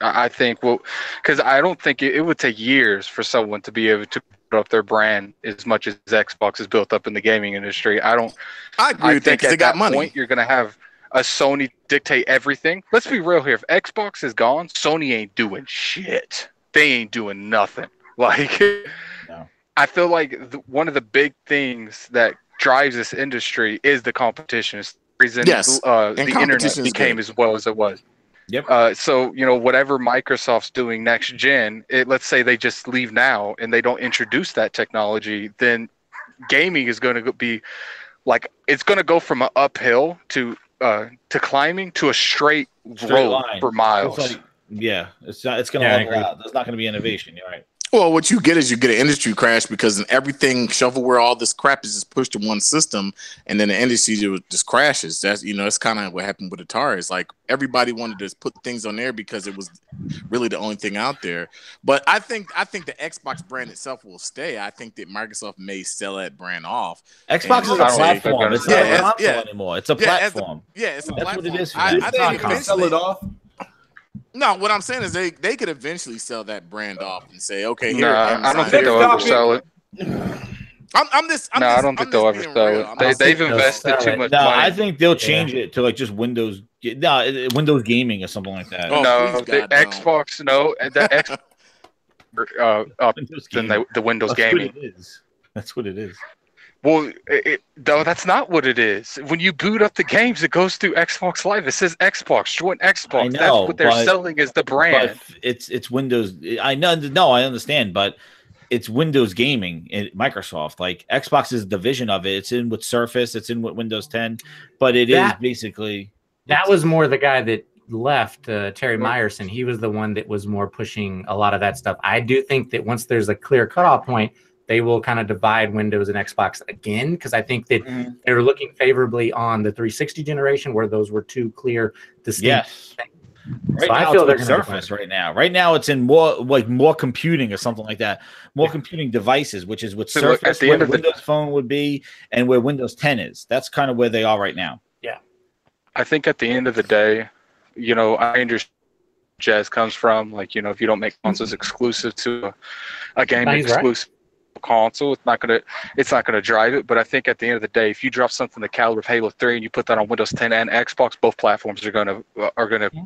I think, because I don't think it would take years for someone to be able to put up their brand as much as Xbox is built up in the gaming industry. I agree with that, because they got money. Point, you're going to have a Sony dictate everything. Let's be real here. If Xbox is gone, Sony ain't doing shit. They ain't doing nothing. Like, no. I feel like one of the big things that drives this industry is the competition. It's the reason the internet became as well as it was. Yep. So, whatever Microsoft's doing next gen, let's say they just leave now and they don't introduce that technology, then gaming is going to be like, it's going to go from an uphill to climbing to a straight road line for miles. It's going to level out. There's not going to be innovation. You're right. Well, what you get is an industry crash, because everything, shovelware, all this crap is just pushed to one system, and then the industry just crashes. That's that's kind of what happened with Atari. It's like everybody wanted to put things on there because it was really the only thing out there. But I think the Xbox brand itself will stay. I think that Microsoft may sell that brand off. Xbox is a platform. It's not a console anymore. It's a platform. It's a platform. That's what it is. I think eventually sell it off. No, what I'm saying is they could eventually sell that brand off and say, okay, here. I don't think they'll ever sell it. I don't think they'll ever sell it. They've invested too much money. I think they'll change it to like just Windows. No, Windows Gaming or something like that. Oh, no, the Xbox. No, the Xbox up than the Windows Gaming. That's what it is. Well, though that's not what it is. When you boot up the games, it goes through Xbox Live. It says Xbox, join Xbox. I know, that's what they're selling as the brand. But it's Windows. I know. No, I understand, but it's Windows Gaming at Microsoft. Like, Xbox is a division of it. It's in with Surface. It's in with Windows 10. But is basically that was more the guy that left, Terry Myerson. He was the one that was more pushing a lot of that stuff. I do think that once there's a clear cutoff point, they will kind of divide Windows and Xbox again, because I think that they're looking favorably on the 360 generation, where those were two clear, distinct things. Right now, I feel they're Surface right now. Right now, it's in more computing or something like that. More computing devices, which is what Surface, where Windows Phone would be, and where Windows 10 is. That's kind of where they are right now. Yeah, I think at the end of the day, I understand Jazz comes from, like, if you don't make consoles exclusive to a game exclusive. console. It's not gonna drive it. But I think at the end of the day, if you drop something the caliber of Halo 3 and you put that on Windows 10 and Xbox, both platforms are gonna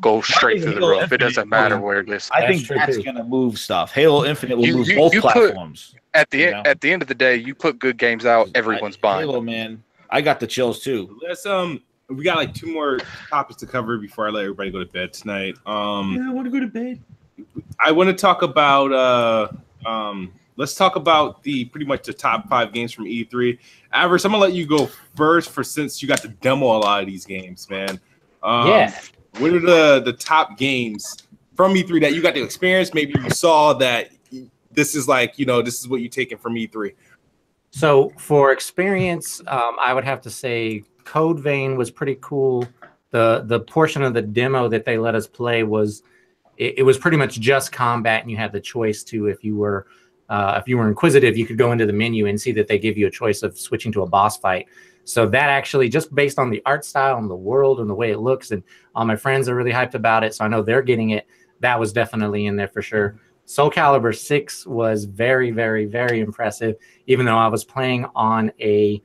go straight through the roof. It doesn't matter where it is. I think that's gonna move stuff. Halo Infinite will move both platforms. At the end of the day, you put good games out, everyone's buying. Halo, man, I got the chills too. Let's we got like 2 more topics to cover before I let everybody go to bed tonight. Yeah, I want to go to bed. I want to talk about let's talk about pretty much the top 5 games from E3. Avers, I'm gonna let you go first since you got to demo a lot of these games, man. Yeah. What are the top games from E3 that you got to experience? Maybe you saw that this is like, this is what you're taking from E3. So for experience, I would have to say Code Vein was pretty cool. The portion of the demo that they let us play was it was pretty much just combat, and you had the choice to, if you were inquisitive, you could go into the menu and see that they give you a choice of switching to a boss fight. So that actually, just based on the art style and the world and the way it looks, and all my friends are really hyped about it, so I know they're getting it. That was definitely in there for sure. Soul Calibur 6 was very, very, very impressive, even though I was playing on it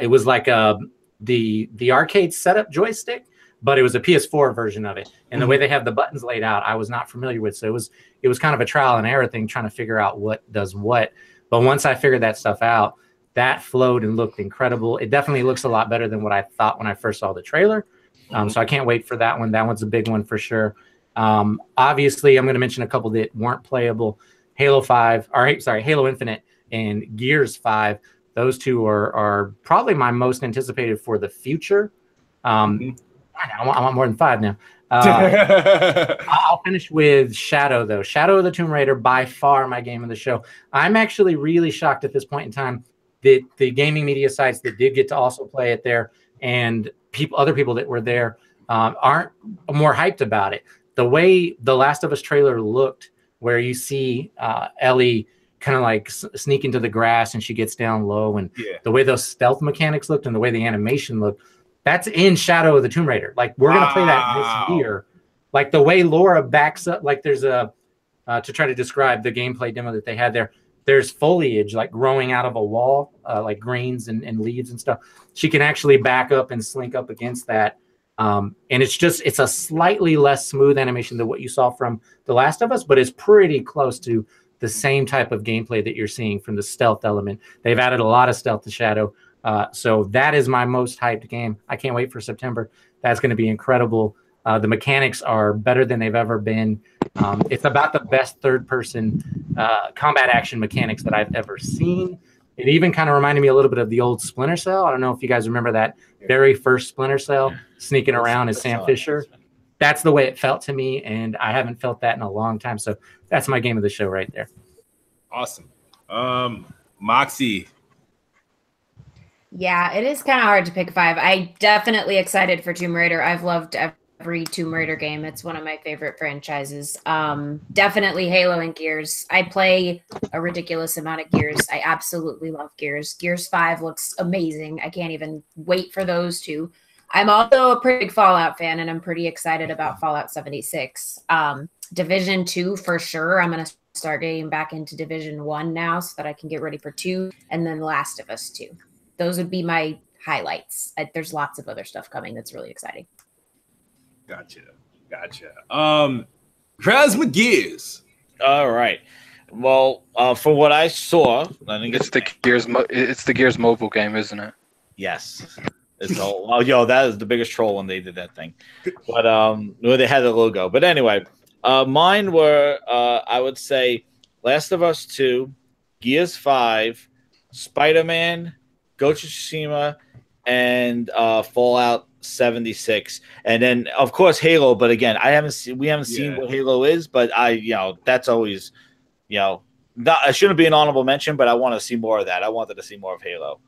was like the arcade setup joystick, but it was a PS4 version of it. And the way they have the buttons laid out, I was not familiar with. So it was kind of a trial and error thing, trying to figure out what does what. But once I figured that stuff out, that flowed and looked incredible. It definitely looks a lot better than what I thought when I first saw the trailer. So I can't wait for that one. That one's a big one for sure. Obviously, I'm going to mention a couple that weren't playable. Halo Infinite and Gears 5. Those 2 are probably my most anticipated for the future. I want more than 5 now. I'll finish with Shadow, though. Shadow of the Tomb Raider, by far my game of the show. I'm actually really shocked at this point in time that the gaming media sites that did get to also play it there and other people that were there aren't more hyped about it. The way the Last of Us trailer looked, where you see Ellie kind of like sneak into the grass and she gets down low, and the way those stealth mechanics looked and the way the animation looked, that's in Shadow of the Tomb Raider. Like, we're going to play that this year. Like, the way Laura backs up, like there's to try to describe the gameplay demo that they had there, there's foliage like growing out of a wall, like greens and leaves and stuff. She can actually back up and slink up against that. And it's a slightly less smooth animation than what you saw from The Last of Us, but it's pretty close to the same type of gameplay that you're seeing from the stealth element. They've added a lot of stealth to Shadow. So that is my most hyped game. I can't wait for September. That's going to be incredible. The mechanics are better than they've ever been. It's about the best third-person combat action mechanics that I've ever seen. It even kind of reminded me a little bit of the old Splinter Cell. I don't know if you guys remember that very first Splinter Cell, sneaking around as Sam Fisher. That's the way it felt to me, and I haven't felt that in a long time. So that's my game of the show right there. Awesome. Moxie. Yeah, it is kind of hard to pick 5. I definitely excited for Tomb Raider. I've loved every Tomb Raider game. It's one of my favorite franchises. Definitely Halo and Gears. I play a ridiculous amount of Gears. I absolutely love Gears. Gears 5 looks amazing. I can't even wait for those 2. I'm also a pretty big Fallout fan, and I'm pretty excited about Fallout 76. Division 2 for sure. I'm going to start getting back into Division 1 now so that I can get ready for 2, and then Last of Us 2. Those would be my highlights. There's lots of other stuff coming that's really exciting. Gotcha. Plasma Gears. All right. Well, for what I saw, I think it's the Gears mobile game, isn't it? Yes. That is the biggest troll when they did that thing. But they had the logo. But anyway, mine were I would say Last of Us 2, Gears 5, Spider-Man, Ghost of Tsushima, and Fallout 76, and then of course Halo. But again, we haven't seen what Halo is, but that's always, it shouldn't be an honorable mention, but I want to see more of that. I wanted to see more of Halo.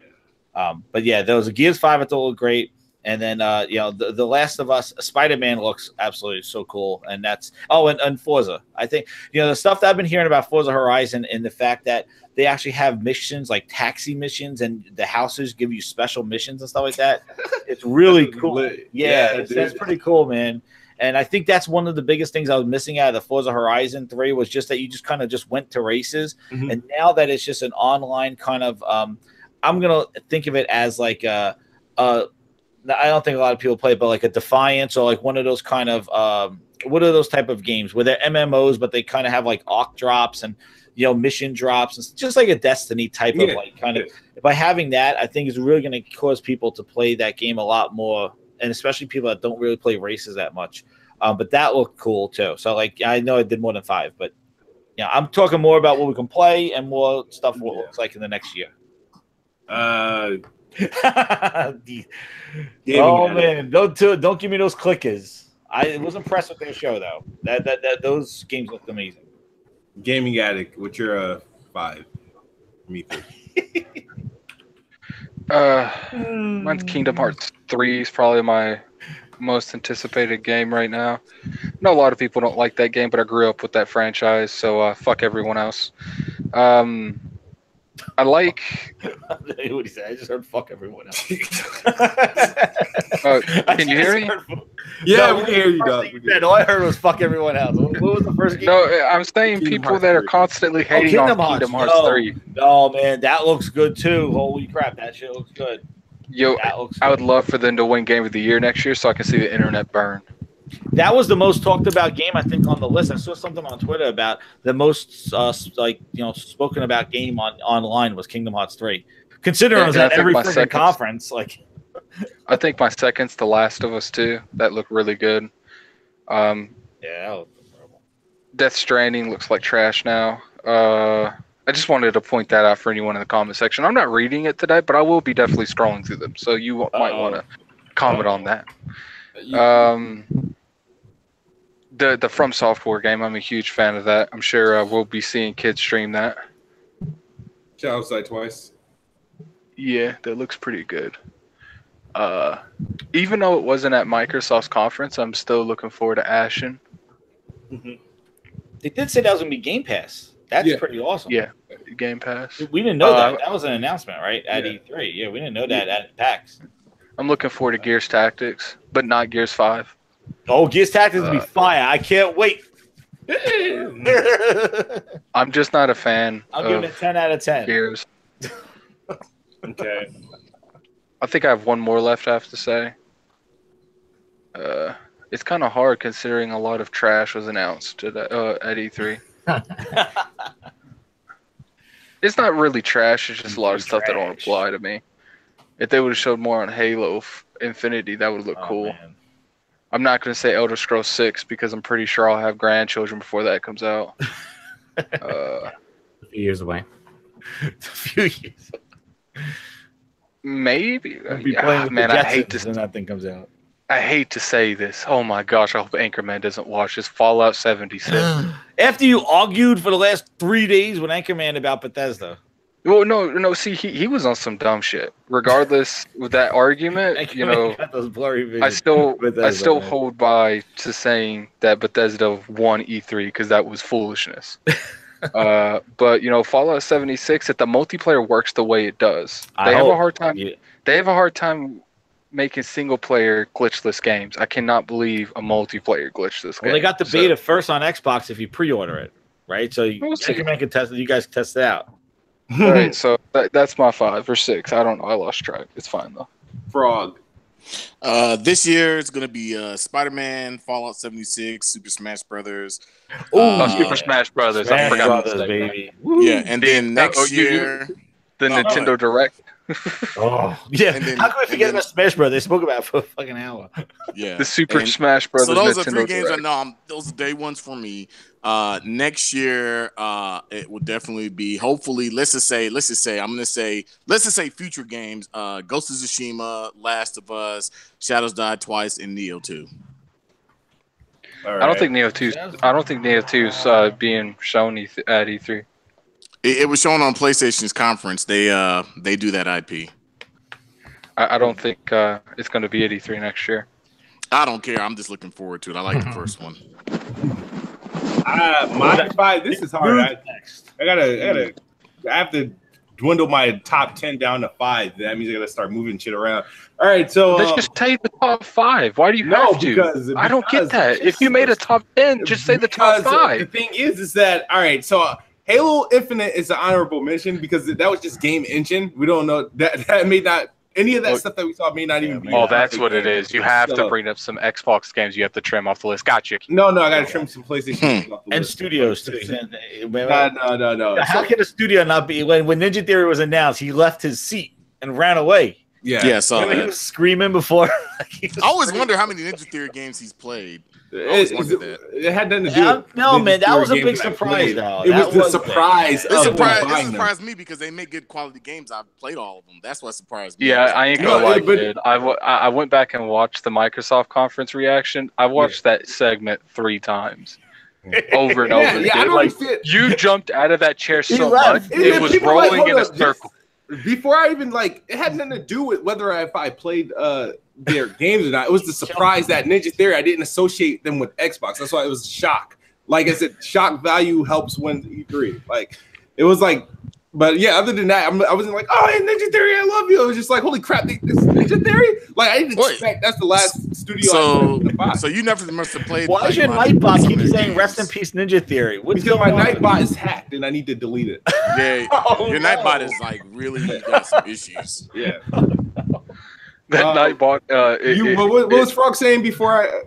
But yeah, there was a Gears 5 I thought looked great, and then the Last of Us, Spider-Man looks absolutely so cool, and that's and Forza. I think the stuff that I've been hearing about Forza Horizon, and the fact that they actually have missions like taxi missions, and the houses give you special missions and stuff like that. It's really cool. Yeah, that's pretty cool, man. And I think that's one of the biggest things I was missing out of the Forza Horizon 3 was just that you just kind of just went to races. And now that it's just an online kind of, I'm going to think of it as like I don't think a lot of people play it, but like a Defiance or like one of those kind of, what are those type of games where they're MMOs, but they kind of have like ARC drops and, you know, mission drops. And just like a Destiny type of like kind of, by having that, I think is really going to cause people to play that game a lot more. And especially people that don't really play races that much. But that looked cool too. So like, I know I did more than 5, but yeah, I'm talking more about what we can play and more stuff what it looks like in the next year. Oh man, don't give me those clickers. I was impressed with their show though. That those games looked amazing. Gaming Addict, what's your 5? Me too. Mine's Kingdom Hearts 3 is probably my most anticipated game right now. I know a lot of people don't like that game, but I grew up with that franchise, so fuck everyone else. I like. What he said? I just heard "fuck everyone else." Can you hear me? Yeah, we can hear you, dog. All I heard was "fuck everyone else." What was the first game? No, I'm saying people that are constantly hating on Kingdom Hearts 3. Oh man, that looks good too. Holy crap, that shit looks good. Yo, I would love for them to win Game of the Year next year, so I can see the internet burn. That was the most talked about game, I think, on the list. I saw something on Twitter about the most, spoken about game online was Kingdom Hearts 3. Considering it was at every freaking conference, like. I think my second's The Last of Us 2. That looked really good. Yeah, that looked terrible. Death Stranding looks like trash now. I just wanted to point that out for anyone in the comment section. I'm not reading it today, but I will be definitely scrolling through them, so you might want to comment on that. The From Software game, I'm a huge fan of that. I'm sure we'll be seeing kids stream that. Shoutouts twice. Yeah, that looks pretty good. Even though it wasn't at Microsoft's conference, I'm still looking forward to Ashen. They did say that was going to be Game Pass. That's pretty awesome. Yeah, Game Pass. We didn't know that. That was an announcement, right? At E3. Yeah, we didn't know that at PAX. I'm looking forward to Gears Tactics, but not Gears 5. Oh, Gears Tactics will be fire. I can't wait. I'm just not a fan. I'll give it a 10 out of 10. Gears. Okay. I think I have one more left, I have to say. It's kind of hard considering a lot of trash was announced at E3. It's not really trash. It's just a lot of stuff that don't apply to me. If they would have showed more on Halo Infinity, that would look cool. Man. I'm not going to say Elder Scrolls 6 because I'm pretty sure I'll have grandchildren before that comes out. A few years away. A few years. Maybe. Man, I hate this when that thing comes out. I hate to say this. Oh my gosh, I hope Anchorman doesn't watch this. Fallout 76. After you argued for the last 3 days with Anchorman about Bethesda. Well, no. See, he was on some dumb shit. Regardless with that argument, I still hold by to saying that Bethesda won E3 because that was foolishness. But Fallout 76, if the multiplayer works the way it does, they have a hard time. Yeah. They have a hard time making single player glitchless games. I cannot believe a multiplayer glitchless game. Well, they got the beta first on Xbox if you pre-order it, right? So Anchorman can test it. You guys can test it out. All right, so that's my 5 or 6. I don't know. I lost track. It's fine though. Frog. This year it's gonna be Spider-Man, Fallout 76, Super Smash Brothers. Super Smash Brothers. I forgot Brothers, baby. Yeah, and then next year the Nintendo Direct. Yeah. How can we forget about Smash Brothers? They spoke about it for a fucking hour. Yeah, the Super Smash Brothers. So those Nintendo are 3 games Direct. I know. Those are day ones for me. Next year, it will definitely be. Hopefully, let's just say, future games. Ghost of Tsushima, Last of Us, Shadows Die Twice, and Neo 2. Right. I don't think Neo 2 is being shown at E3. It was shown on PlayStation's conference. They do that IP. I don't think it's going to be at E3 next year. I don't care. I'm just looking forward to it. I like the first one. My 5. This is hard. I have to dwindle my top 10 down to 5. That means I gotta start moving shit around. All right, so let's just say the top 5. Why do you have to? Because I don't get that. If you made a top 10, just say the top 5. The thing is that all right, so Halo Infinite is an honorable mention because that was just game engine. We don't know that may not. Any of that stuff that we saw may not even be. Oh, that's what it is. You have to bring up some Xbox games you have to trim off the list. Gotcha. No, I got to trim some PlayStation games off the and list. studios too. No. How can a studio not be? When Ninja Theory was announced, he left his seat and ran away. Yeah. So he was screaming before. I always wonder how many Ninja Theory games he's played. It had nothing to do with no, man, that was a big surprise, though. It was the surprise. It surprised me because they make good quality games. I've played all of them. That's what surprised me. Yeah, I ain't gonna lie, dude. I went back and watched the Microsoft conference reaction. I watched that segment 3 times. Over and over. Yeah, I don't understand. You jumped out of that chair so much. It was rolling in a circle. Before I even it had nothing to do with whether if I played their games or not. It was the surprise that Ninja Theory, I didn't associate them with Xbox. That's why it was shock. Like I said, shock value helps win E3. Like it was like, but yeah, other than that, I wasn't like, oh, hey, Ninja Theory, I love you. It was just like, holy crap, this Ninja Theory? Like I didn't expect that's the last studio. So you never must have played. Why does your Nightbot keep saying "Rest in Peace, Ninja Theory"? Because my Nightbot is hacked and I need to delete it. Yeah, your Nightbot is like really got some issues. Yeah. That Nightbot. What was Frog saying before I?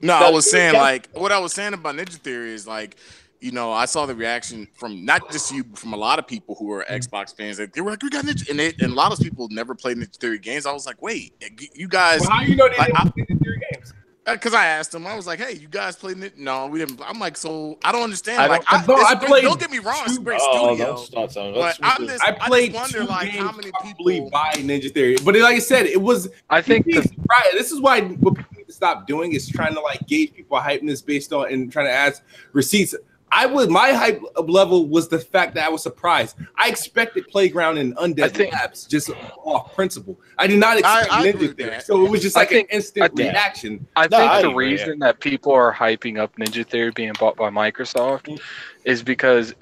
No, I was saying what I was saying about Ninja Theory is like, you know, I saw the reaction from not just you, from a lot of people who are Xbox fans. Like, they were like, we got Ninja, and a lot of people never played Ninja Theory games. I was like, wait, you guys? Well, how you know they didn't play Ninja Theory games? Because I asked them, I was like, hey, you guys played it? No, we didn't. I'm like, so I don't understand. I played. Don't get me wrong, it's a great studio. But I played wonder, like, how many people buy Ninja Theory. But like I said, it was. I think this is why what people need to stop doing is trying to like gauge people hypeness based on and trying to ask receipts. My hype level was the fact that I was surprised. I expected Playground and Undead Labs just off principle. I did not expect Ninja Theory, so it was just like an instant reaction. I think the reason that people are hyping up Ninja Theory being bought by Microsoft is because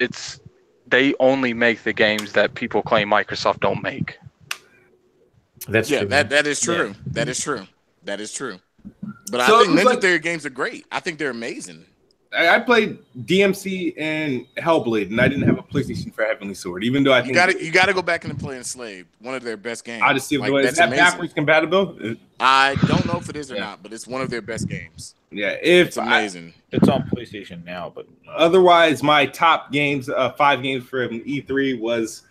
they only make the games that people claim Microsoft don't make. That's true. That is true. Yeah. That is true. That is true. But I think Ninja Theory games are great. I think they're amazing. I played DMC and Hellblade, and I didn't have a PlayStation for Heavenly Sword, even though I think you got to go back and play Enslaved, one of their best games. I just see is that backwards compatible? I don't know if it is or not, but it's one of their best games. Yeah, it's amazing. It's on PlayStation now, but otherwise, my top games, 5 games from E3 was.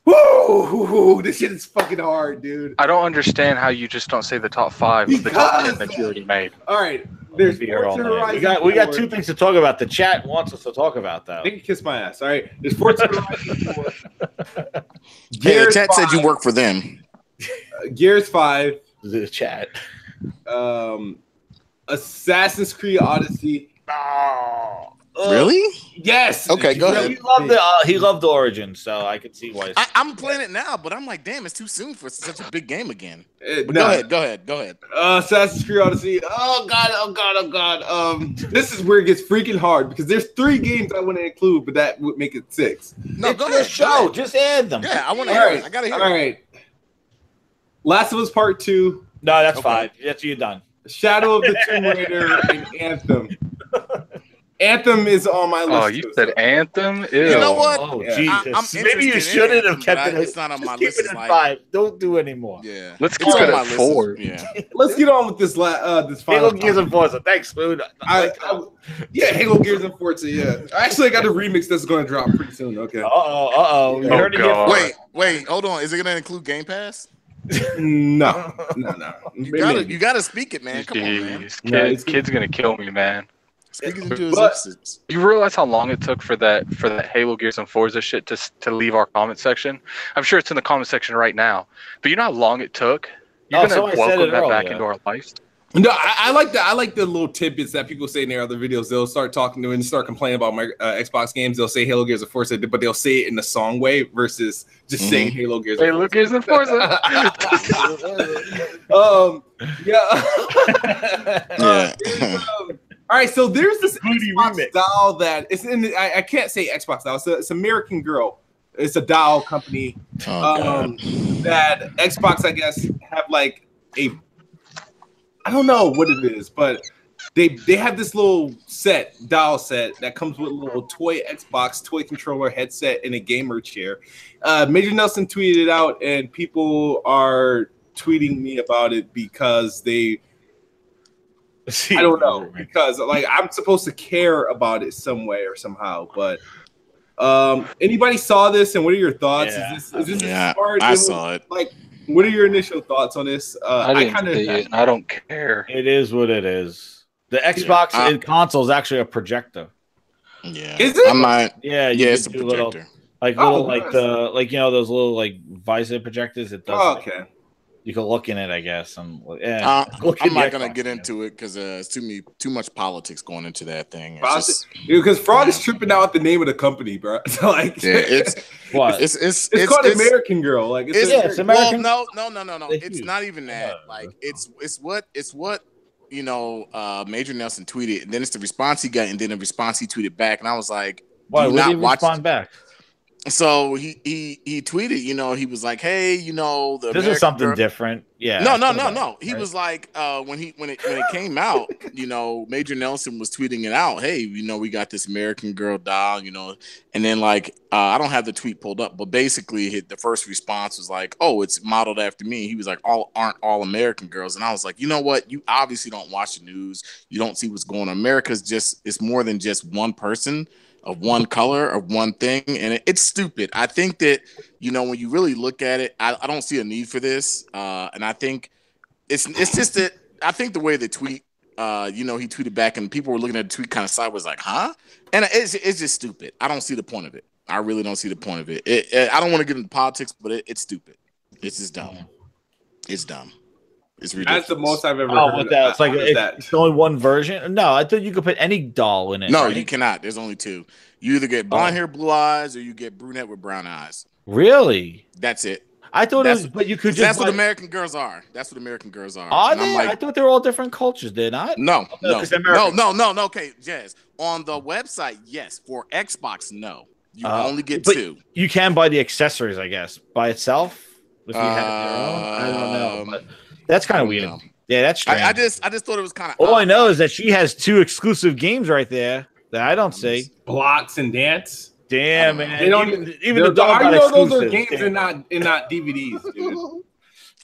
Whoa, this shit is fucking hard, dude. I don't understand how you just don't say the top 5 of the top 10 that you already made. All right, there's we got 2 things to talk about. The chat wants us to talk about that. They can kiss my ass. All right, there's Forza Horizon 4. The chat said you work for them. Gears 5. The chat. Assassin's Creed Odyssey. Oh. Really? Yes. Okay, go ahead. He loved Origin, so I could see why. I'm playing it now, but I'm like, damn, it's too soon for such a big game again. Go ahead. Assassin's Creed Odyssey. Oh god. This is where it gets freaking hard because there's 3 games I want to include, but that would make it 6. No, go ahead. Show. Just add them. Yeah, I want to hear it. I gotta hear it. All right. Last of Us Part 2. No, that's 5. That's you done. Shadow of the Tomb Raider and Anthem. Anthem is on my list. Oh, you said Anthem? Ew. You know what? Oh, Jesus. Maybe you shouldn't have kept it. It's not on my list. Keep it at 5. Don't do anymore. Yeah. Let's keep it at 4. Yeah. Let's get on with this. This final. Halo Gears and Forza. Thanks, food. Halo Gears and Forza. Yeah. Actually, I got a remix that's going to drop pretty soon. Okay. You heard it here. Wait. Hold on. Is it going to include Game Pass? No. You gotta speak it, man. Come on, man. Kid's gonna kill me, man. But you realize how long it took for that Halo Gears and Forza shit to leave our comment section? I'm sure it's in the comment section right now. But you know how long it took? You're gonna welcome that back into our lives. No, I like the little tidbits that people say in their other videos. They'll start talking to and start complaining about my Xbox games. They'll say Halo Gears and Forza, but they'll say it in the song way versus just saying Halo Gears. Halo Gears and Forza. All right, so there's this Xbox doll that it's in. I can't say Xbox doll. It's an American girl. It's a doll company. That Xbox, I guess, have like I don't know what it is, but they have this little doll set that comes with a little toy Xbox, toy controller, headset, and a gamer chair. Major Nelson tweeted it out, and people are tweeting me about it because I don't know, because like I'm supposed to care about it some way or somehow, but anybody saw this, and what are your thoughts? Yeah. Is this smart? I saw it. Like, what are your initial thoughts on this? I didn't see it. I don't care. It is what it is. The Xbox console is actually a projector. Yeah. Is it? I'm not. Yeah. It's a projector. Those little like visor projectors. It does. Okay. You can look in it, I guess. I'm not gonna get into it because it's too much politics going into that thing. Because Fraud is tripping out the name of the company, bro. So like, it's what? It's called American Girl. Like, it's American. Well, no. It's not even that. Like, it's what Major Nelson tweeted, and then it's the response he got, and then the response he tweeted back, and I was like, why would he respond back? So he tweeted, he was like, hey, this is something different. Yeah. No. He was like, when it came out, Major Nelson was tweeting it out. Hey, we got this American Girl doll, and then like, I don't have the tweet pulled up, but basically the first response was like, oh, it's modeled after me. He was like, aren't all American girls. And I was like, you know what? You obviously don't watch the news. You don't see what's going on. It's more than just one person of one color of one thing, and it's stupid. I think that when you really look at it, I don't see a need for this, and I think it's just that I think the way the tweet, he tweeted back, and people were looking at the tweet kind of sideways, like, huh? And it's just stupid. I don't see the point of it. I really don't see the point of it. I don't want to get into politics, but it's stupid. It's just dumb. It's dumb. It's ridiculous. That's the most I've ever heard. With that. It's like it's only one version. No, I thought you could put any doll in it. No, right? you cannot. There's only two. You either get blonde hair, blue eyes, or you get brunette with brown eyes. Really? That's it. I thought it was, but you could just. That's what American girls are. That's what American girls are. Are they? I thought they were all different cultures. They're not. No. Okay, Jazz. On the website, yes. For Xbox, no. You only get two. You can buy the accessories, I guess, by itself. If you have your own, I don't know. But that's kind of weird. Know. Yeah, that's strange. I just thought it was kind of. All I know is that she has 2 exclusive games right there that I don't see. Blocks and Dance. Damn, man. They don't even the dog. I know those are games and not DVDs, dude.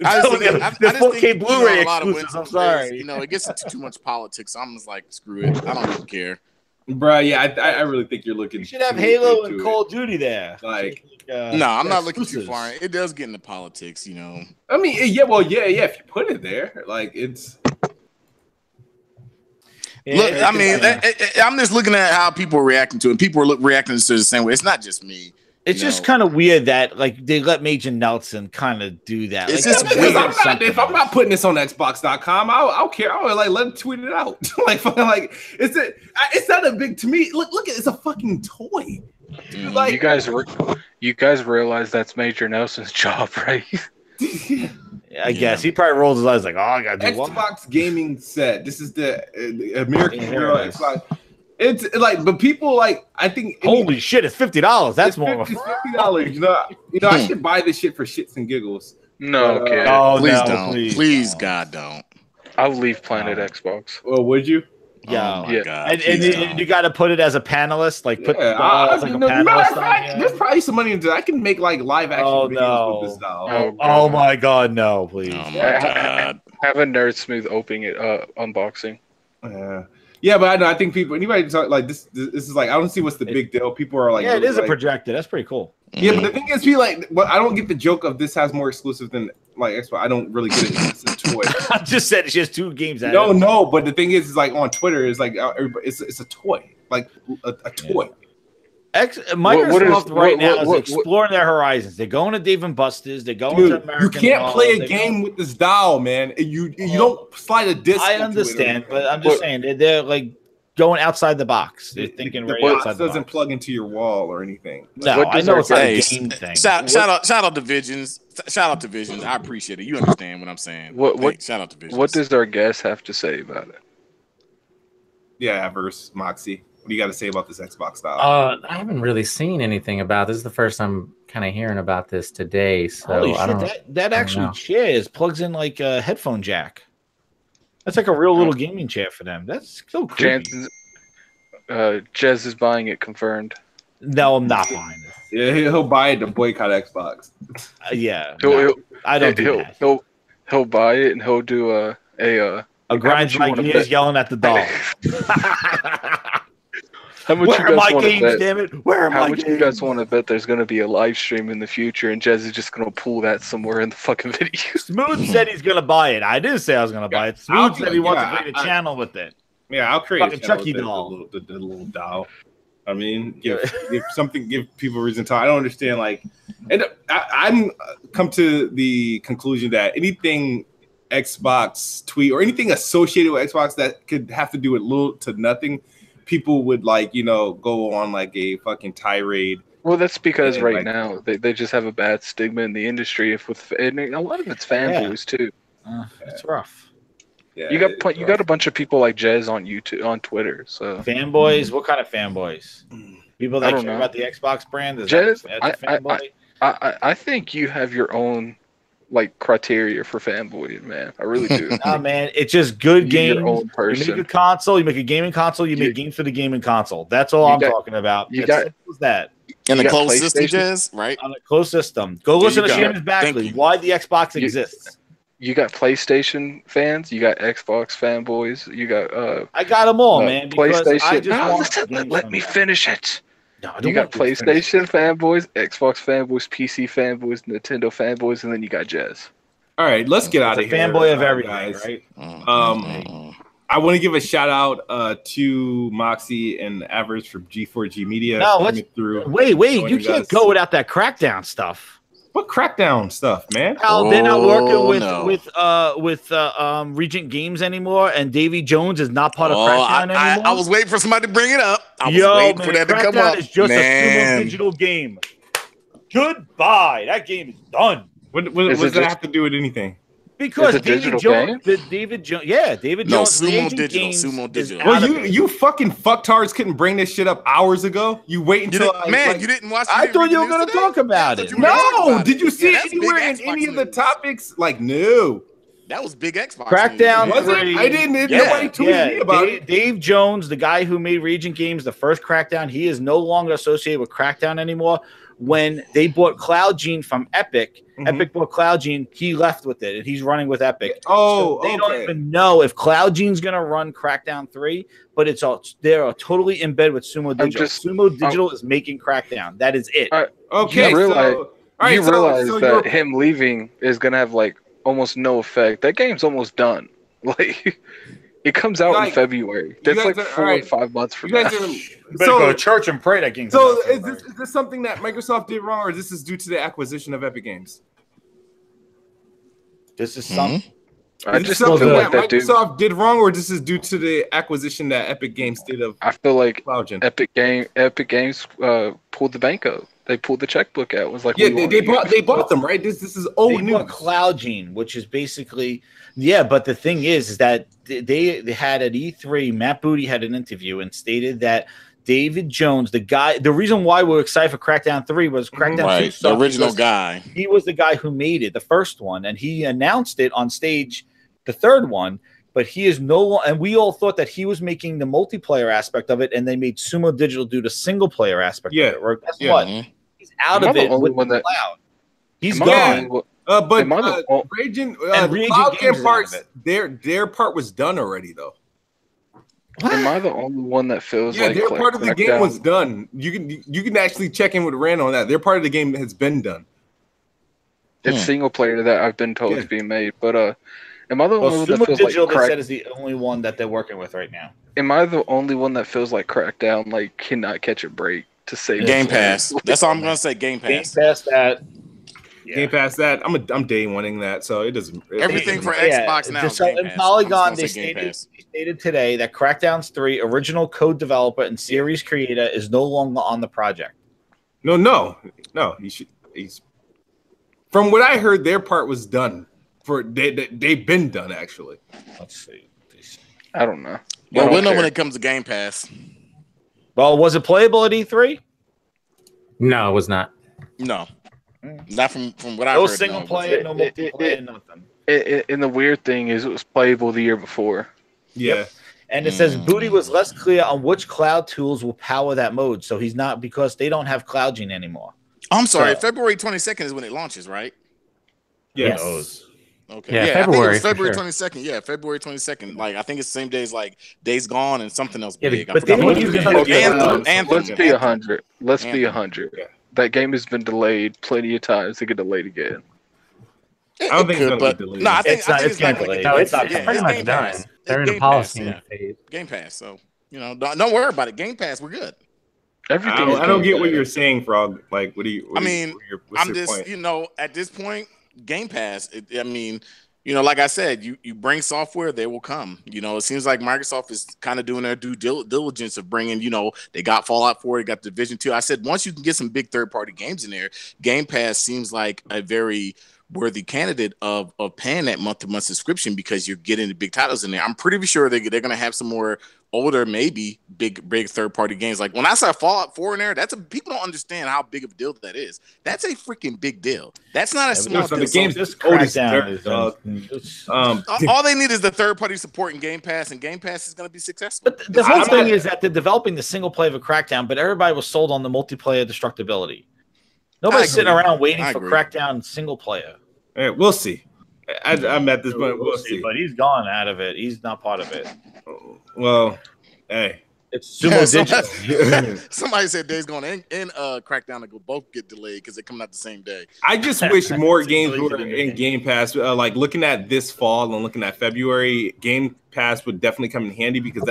I just think 4K Blu-ray exclusives. I'm sorry. It gets into too much politics. So I'm just like, screw it. I don't even care. Bro, yeah, I really think you're looking. You should have Halo and Call of Duty there. Like, no, I'm not looking too far. It does get into politics, I mean, yeah. If you put it there, like it's. Yeah, look, I mean, I'm just looking at how people are reacting to it. People are reacting to it the same way. It's not just me. It's just kind of weird that like they let Major Nelson kind of do that. It's like, just weird. If I'm not putting this on Xbox.com, I'll care. I'll like let him tweet it out. It's not a big to me. Look, it's a fucking toy. Dude, like, you guys realize that's Major Nelson's job, right? I guess he probably rolls his eyes like, oh, I got to do Xbox gaming set. This is the American Girl Xbox. It's like, but people like, I think. Holy shit! It's $50. That's more. It's $50. I should buy this shit for shits and giggles. No, okay. Please don't. Please, God, don't. I'll leave Planet Xbox. Well, would you? Yeah, God, and you got to put it as a panelist, like put as like a panelist. There's probably some money into. I can make like live action videos with this doll. Oh my God, no, please. Oh my God. Have a Nerd Smooth opening it, unboxing. Yeah, but I think people, anybody talk like this is like, I don't see what's the big deal. People are like, yeah, it is a projector. That's pretty cool. Yeah, but the thing is, people like, well, I don't get the joke of this has more exclusive than like Xbox. I don't really get it. It's a toy. I just said she has 2 games. No, but the thing is like on Twitter, it's like it's a toy, like a toy. Microsoft right now is exploring their horizons. They're going to Dave & Buster's. They're going to American. You can't play a game with this doll, man. You don't slide a disc. I understand, but I'm just saying they're like going outside the box. They're thinking the box doesn't plug into your wall or anything. No, I know it's not a game thing. Shout out to Visions. Shout out to Visions. I appreciate it. You understand what I'm saying. Shout out to Visions. What does our guest have to say about it? Yeah, versus Moxie. What do you got to say about this Xbox style? I haven't really seen anything about this. This is the first I'm kind of hearing about this today. So Holy I don't, shit, that actually chairs plugs in like a headphone jack. That's like a real little gaming chair for them. That's so creepy. Jez is buying it, confirmed. No, I'm not buying it. Yeah, he'll buy it to boycott Xbox. Yeah, I don't do that. He'll buy it and he'll do a grind my gears yelling at the dog. How much Where are my games, damn it? Where are my games? How much you guys want to bet there's going to be a live stream in the future and Jez is just going to pull that somewhere in the fucking video? Smooth said he's going to buy it. I didn't say I was going to buy it. Smooth said he wants to create a channel with it. Yeah, I'll create fucking a channel Chucky with doll. The little doll. I mean, give people reason to talk. I don't understand. Like, and I'm come to the conclusion that anything Xbox tweet or anything associated with Xbox that could have to do with little to nothing, people would go on like a fucking tirade. Well, that's because now they just have a bad stigma in the industry. And a lot of it's fanboys too. It's rough. Yeah, you got a bunch of people like Jez on YouTube, on Twitter. So fanboys, what kind of fanboys? People that care about the Xbox brand. Jez, I think you have your own criteria for fanboy, man. I really do. Nah, man, it's just good games. Your own person. You make a console, you make a gaming console, you make games for the gaming console. That's all I'm talking about. That. And the closed system, Jez, right? On a closed system. Go listen to Seamus Backley. Why the Xbox exists. You got PlayStation fans, you got Xbox fanboys, you got I got them all, man. PlayStation. Let me finish it. No, you got PlayStation fanboys, Xbox fanboys, PC fanboys, Nintendo fanboys, and then you got Jez. All right, let's get out of here. Fanboy of everything, guys. Right? I want to give a shout out to Moxie and Avers from G-4-G Media. No, wait, you can't go without that Crackdown stuff. What Crackdown stuff, man? They're not working with Regent Games anymore, and Davy Jones is not part of Crackdown anymore. I was waiting for somebody to bring it up. I was waiting for that to come up. Crackdown is just a Sumo Digital game. Goodbye. That game is done. What does that have to do with anything? Because David Jones, David Jones. Sumo Digital. Well, you fucking fucktards couldn't bring this shit up hours ago. You wait until you didn't watch. I thought you were going to talk about it. No, did you see it anywhere in any of the topics? No. That was big Xbox. Crackdown. Was it? I didn't. Nobody tweeted me about it. Dave Jones, the guy who made Regent Games, the first Crackdown, he is no longer associated with Crackdown anymore. When they bought CloudGene from Epic, Epic bought CloudGene, he left with it, and he's running with Epic. They don't even know if CloudGene's going to run Crackdown 3, but they're totally in bed with Sumo Digital. Sumo Digital is making Crackdown. That is it. You realize that him leaving is going to have almost no effect. That game's almost done. It comes out in February. That's 4 or 5 months from now. You better go to church and pray that game. So is this something that Microsoft did wrong, or this is due to the acquisition of Epic Games? This is something. I just something feel that that Microsoft did wrong, or this is due to the acquisition that Epic Games did of. I feel like CloudGene. Epic Games pulled the bank out. They pulled the checkbook out. It was like they bought them, right? This is old news. CloudGene, which is basically but the thing is that they had at E3, Matt Booty had an interview and stated that David Jones, the reason why we're excited for Crackdown 3 was Crackdown 2 the original guy. He was the guy who made it, the first one, and he announced it on stage, the third one. But he is no longer, and we all thought that he was making the multiplayer aspect of it, and they made Sumo Digital do the single player aspect of it. Or guess what? He's out of it with the cloud. He's gone. But Regent Games parts, their part was done already, though. What? Am I the only one that feels like their part of the game was done? You can actually check in with Rand on that. Their part of the game has been done. It's single player that I've been told is being made, but am I the only one that feels Digital, like they said is the only one that they're working with right now? Am I the only one that feels like Crackdown cannot catch a break to save Game Pass? That's all I'm gonna say. Game Pass. Game Pass that. Game Pass that. I'm day oneing that, so it doesn't. Everything for Xbox now. So in Polygon, they stated today that Crackdown 3 original code developer and series creator is no longer on the project. No. He's from what I heard, their part was done. They've been done actually. Let's see. I don't know. Well, we'll know when it comes to Game Pass. Well, was it playable at E3? No, it was not. No, not from what I No heard. single player, no multiplayer, nothing. And the weird thing is, it was playable the year before. Yeah. Yep. And it says Booty was less clear on which cloud tools will power that mode. So he's not, because they don't have CloudGene anymore. I'm sorry. February 22nd is when it launches, right? Yes. Okay. Yeah, I February, think it was February for 22nd. Yeah, February 22nd. Like, I think it's the same day as like Days Gone and something else Yeah, big. I but forgot then what you it can was. have- Anthem. Let's be 100. Let's be Anthem. 100. Yeah. That game has been delayed plenty of times to get delayed again. I don't think it's gonna get delayed. No, I think It's not- it's it's not not gonna delayed. get No, it's not pretty it's much Game done. Pass. They're It's in a Game policy Pass, phase. Game Pass. So don't worry about it. Game Pass, we're good. Everything. I don't get what you're saying, Frog. Like, what's I'm your just point? at this point, Game Pass. Like I said, you bring software, they will come. It seems like Microsoft is kind of doing their due diligence of bringing. They got Fallout 4, they got Division 2. I said once you can get some big third-party games in there, Game Pass seems like a very worthy candidate of paying that month-to-month subscription, because you're getting the big titles in there. I'm pretty sure they're going to have some more older, maybe big third-party games. Like when I saw Fallout 4 in there, people don't understand how big of a deal that is. That's a freaking big deal. That's not a small deal. The game's This old as Crackdown dirt, all they need is the third-party support in Game Pass, and Game Pass is going to be successful. But the whole thing is that they're developing the single player of a Crackdown, but everybody was sold on the multiplayer destructibility. Nobody's sitting around waiting for Crackdown single player. Yeah, we'll see. I'm at this point. We'll see. But he's gone out of it. He's not part of it. Well, hey. It's Sumo Digital. Somebody said Days Gone and Crackdown will both get delayed because they're coming out the same day. I just wish more games were in Game Pass. Like looking at this fall and looking at February, Game Pass would definitely come in handy, because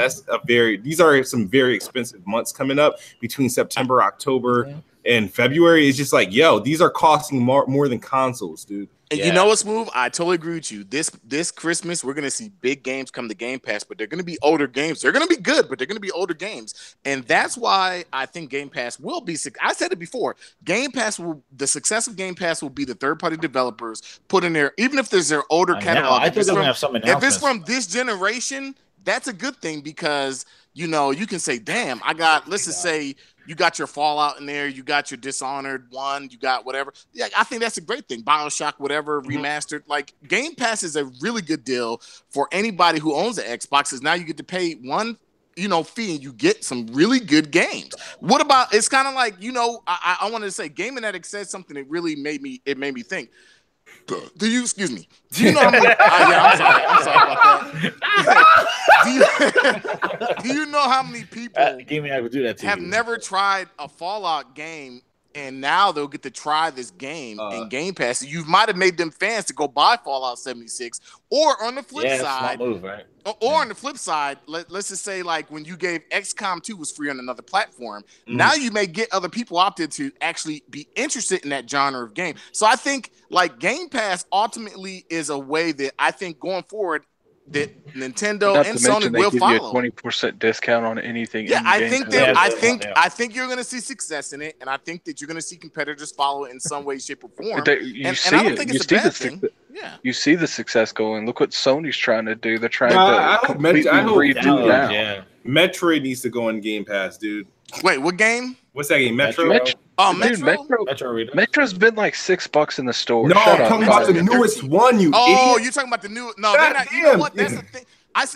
these are some very expensive months coming up between September, October, and February. It's just like, these are costing more than consoles, dude. And you know what's move? I totally agree with you. This Christmas, we're going to see big games come to Game Pass, but they're going to be older games. They're going to be good, but they're going to be older games. And that's why I think Game Pass will be. I said it before. The success of Game Pass will be the third-party developers put in there, even if there's their older catalog. I think they're going to have some announcements. If it's from this generation, that's a good thing, because you can say, damn, let's just say you got your Fallout in there, you got your Dishonored 1, you got whatever. Yeah, I think that's a great thing. BioShock, whatever, remastered. Like, Game Pass is a really good deal for anybody who owns an Xbox, because now you get to pay one fee and you get some really good games. What about, it's kind of like, I wanted to say, Gaming Addict said something that really made me think. Do you know how many, I'm sorry about that. Do you know how many people have never tried a Fallout game, and now they'll get to try this game in Game Pass? You might have made them fans to go buy Fallout 76, or on the flip side, move, right? On the flip side, let's just say, like when you gave XCOM 2 was free on another platform, now you may get other people out there to actually be interested in that genre of game. So I think like Game Pass ultimately is a way that I think going forward that Nintendo and Sony will follow. 20% discount on anything. Yeah, I think you're going to see success in it, and I think that you're going to see competitors follow it in some way, shape, or form. You see the success going. Look what Sony's trying to do. They're trying to completely redo now. Yeah. Metroid needs to go in Game Pass, dude. Wait, what game? What's that game? Metro? Metro's been like $6 in the store. No, I'm talking about the newest one, you idiot. You're talking about the new. No, they're not. You know what? That's the thing.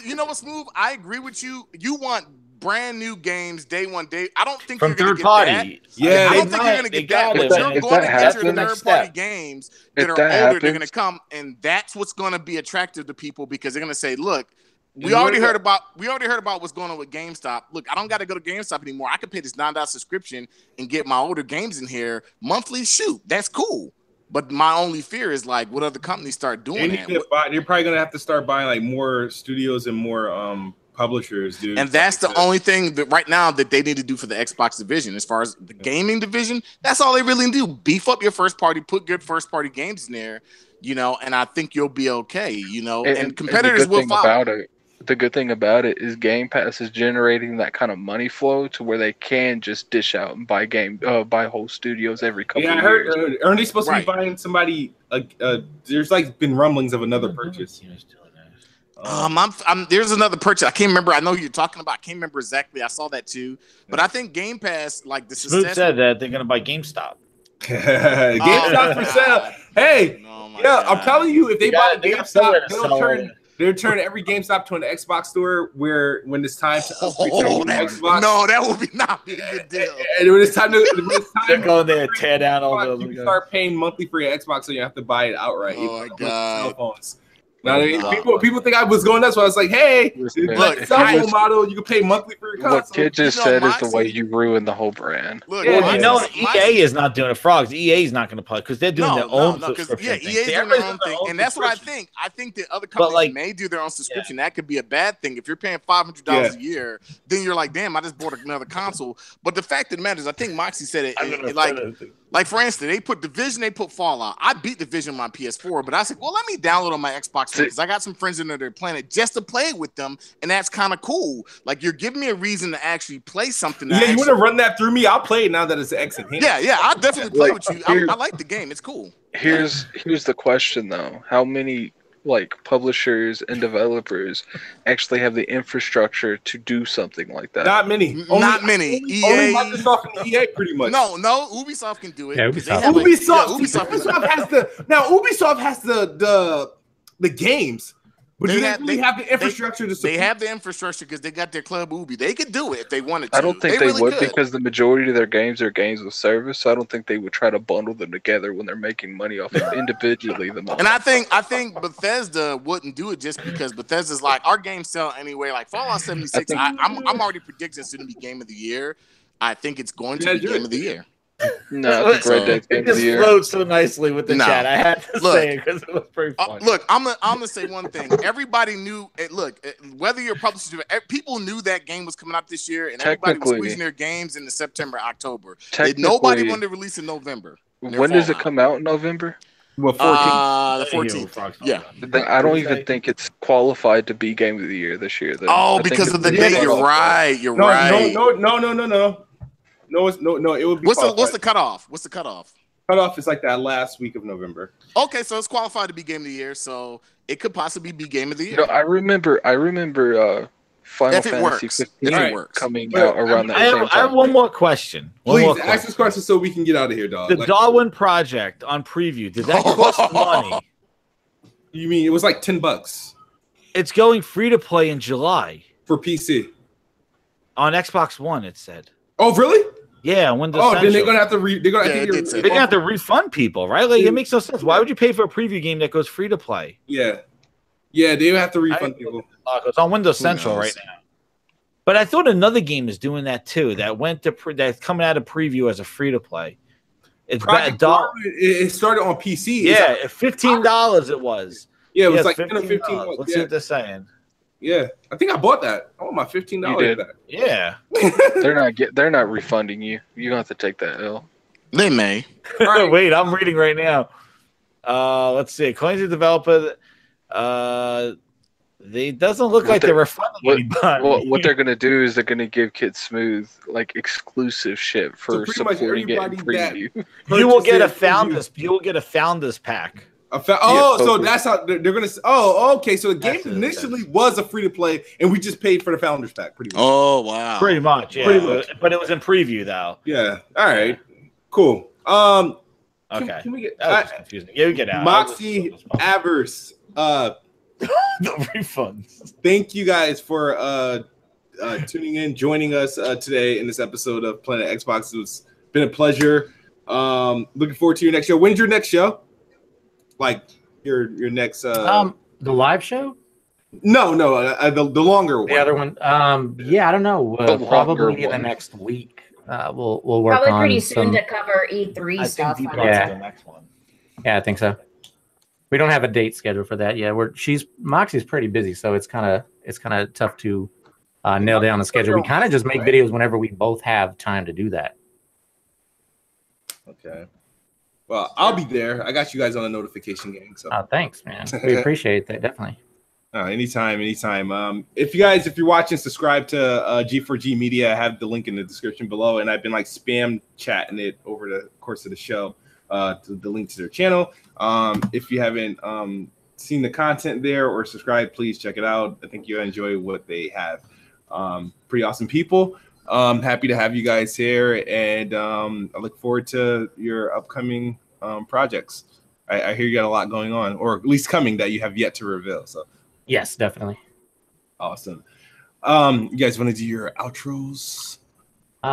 You know what's move? I agree with you. You want brand new games day one. I don't think from you're third party. That. Yeah, I don't think you're going to get that. But you're going to get your third party games that are older. They're going to come, and that's what's going to be attractive to people, because they're going to say, look. We already heard about what's going on with GameStop. Look, I don't got to go to GameStop anymore. I can pay this $9 subscription and get my older games in here monthly. Shoot, that's cool. But my only fear is like, what other companies start doing that? You're probably gonna have to start buying like more studios and more publishers, dude. And that's the only thing that right now that they need to do for the Xbox division. As far as the gaming division, that's all they really do. Beef up your first party, put good first party games in there, and I think you'll be okay. And competitors will follow. The good thing about it is Game Pass is generating that kind of money flow to where they can just dish out and buy whole studios every couple of years. Yeah, I heard. Aren't they supposed to be buying somebody? There's like been rumblings of another purchase. There's another purchase. I can't remember. I know who you're talking about. I can't remember exactly. I saw that too. But I think Game Pass, like the Smooth said that they're gonna buy GameStop. GameStop for sale. Hey, I'm telling you, if they buy GameStop, they'll turn every GameStop to an Xbox store where when it's time to upgrade Xbox. No, that would not be a good deal. And when it's time they're going there and tear down all those. You can start paying monthly for your Xbox, so you have to buy it outright. Oh my god! Cell phones. You know what I mean? People think I was going nuts, so I was like, "Hey, look, cell phone model, you can pay monthly for your console." What Kid just said is the way you ruin the whole brand. Look, EA is not doing it. Frogs. EA is not going to play because they're doing their own subscription. Yeah, EA is doing their own thing, and that's what I think. I think that other companies may do their own subscription. That could be a bad thing. If you're paying $500 a year, then you're like, "Damn, I just bought another console." But the fact of the matter is, I think Moxie said it. Like for instance, they put Division, they put Fallout. I beat Division on my PS4, but I said, well, let me download on my Xbox because I got some friends in there that are playing it just to play it with them, and that's kind of cool. Like you're giving me a reason to actually play something. Yeah, you want to run that through me? I'll play it now that it's X and hand. Yeah, I'll definitely play with you. I like the game. It's cool. Here's the question though: how many publishers and developers actually have the infrastructure to do something like that? Not many. Not many. EA, only Microsoft and EA, pretty much. No, Ubisoft can do it. Yeah, Ubisoft has Ubisoft has the games. But do they really have the infrastructure to support? They have the infrastructure because they got their Club Ubi. They could do it if they wanted to. I don't think they really would could. because the majority of their games are games with service. So I don't think they would try to bundle them together when they're making money off of individually. And I think Bethesda wouldn't do it just because Bethesda's like, our games sell anyway. Like Fallout 76, I'm already predicting it's going to be Game of the Year. I think it's going to be Game of the Year. No, I think Red Dead's Game of the Year. It just flowed so nicely with the chat. I had to say it because it was pretty funny. Look, I'm gonna say one thing. Everybody knew it. Look, whether you're a publisher, people knew that game was coming out this year, and everybody was squeezing their games into September, October. Nobody wanted to release in November. When does it come out in November? Well, 14th. The 14th. Yeah. I don't even think it's qualified to be Game of the Year this year. Oh, because of the date. You're right. You're right. No, it would be. What's the cutoff? Cutoff is like that last week of November. Okay, so it's qualified to be Game of the Year, so it could possibly be Game of the Year. I remember Final Fantasy 15 coming out around that same time. I have one more question. Please ask this question so we can get out of here, dog. The Darwin Project on preview, did that cost money? You mean it was like $10? It's going free to play in July for PC. On Xbox One, it said. Oh, really? Yeah, Windows. Oh, then they're gonna have to refund people, right? Like it makes no sense. Why would you pay for a preview game that goes free to play? Yeah, they have to refund people. It's on Windows Central right now. But I thought another game is doing that too. That's coming out of preview as a free to play. It's it started on PC. Yeah, $15 it was. Yeah, it was like 10 or 15. Let's see what they're saying. Yeah, I think I bought that. I want my $15 back. Yeah, they're not refunding you. You don't have to take that L. They may. Right. Wait, I'm reading right now. Let's see. According to the developer, they doesn't look like they're refunding anybody. What they're gonna do is they're gonna give Kids Smooth exclusive shit for supporting it in preview. You will get a founders. You will get a founders pack. So that's how they're gonna. Oh, okay. So the game initially was a free to play, and we just paid for the founders pack. Pretty much. Oh wow. Pretty much. Yeah. But it was in preview though. Yeah. All right. Cool. Okay. Can we get? That was confusing. Yeah, we get out. Moxie Avers. The refunds. Thank you guys for tuning in, joining us today in this episode of Planet Xbox. It's been a pleasure. Looking forward to your next show. When's your next show? Like your next the live show? No, the longer one. The other one. I don't know. Probably in the next week. We'll work probably on pretty soon to cover E3 stuff. The next one. Yeah, I think so. We don't have a date scheduled for that yet. Moxie's pretty busy, so it's kind of tough to nail down the schedule. We kind of just make videos whenever we both have time to do that. Okay. Well, I'll be there. I got you guys on the notification gang. So. Thanks, man. We appreciate that, definitely. Anytime. If you're watching, subscribe to G-4-G Media. I have the link in the description below, and I've been spam chatting it over the course of the show. The link to their channel. If you haven't seen the content there or subscribed, please check it out. I think you'll enjoy what they have. Pretty awesome people. Happy to have you guys here, and I look forward to your upcoming projects. I hear you got a lot going on, or at least coming that you have yet to reveal. So, yes, definitely. Awesome. You guys want to do your outros?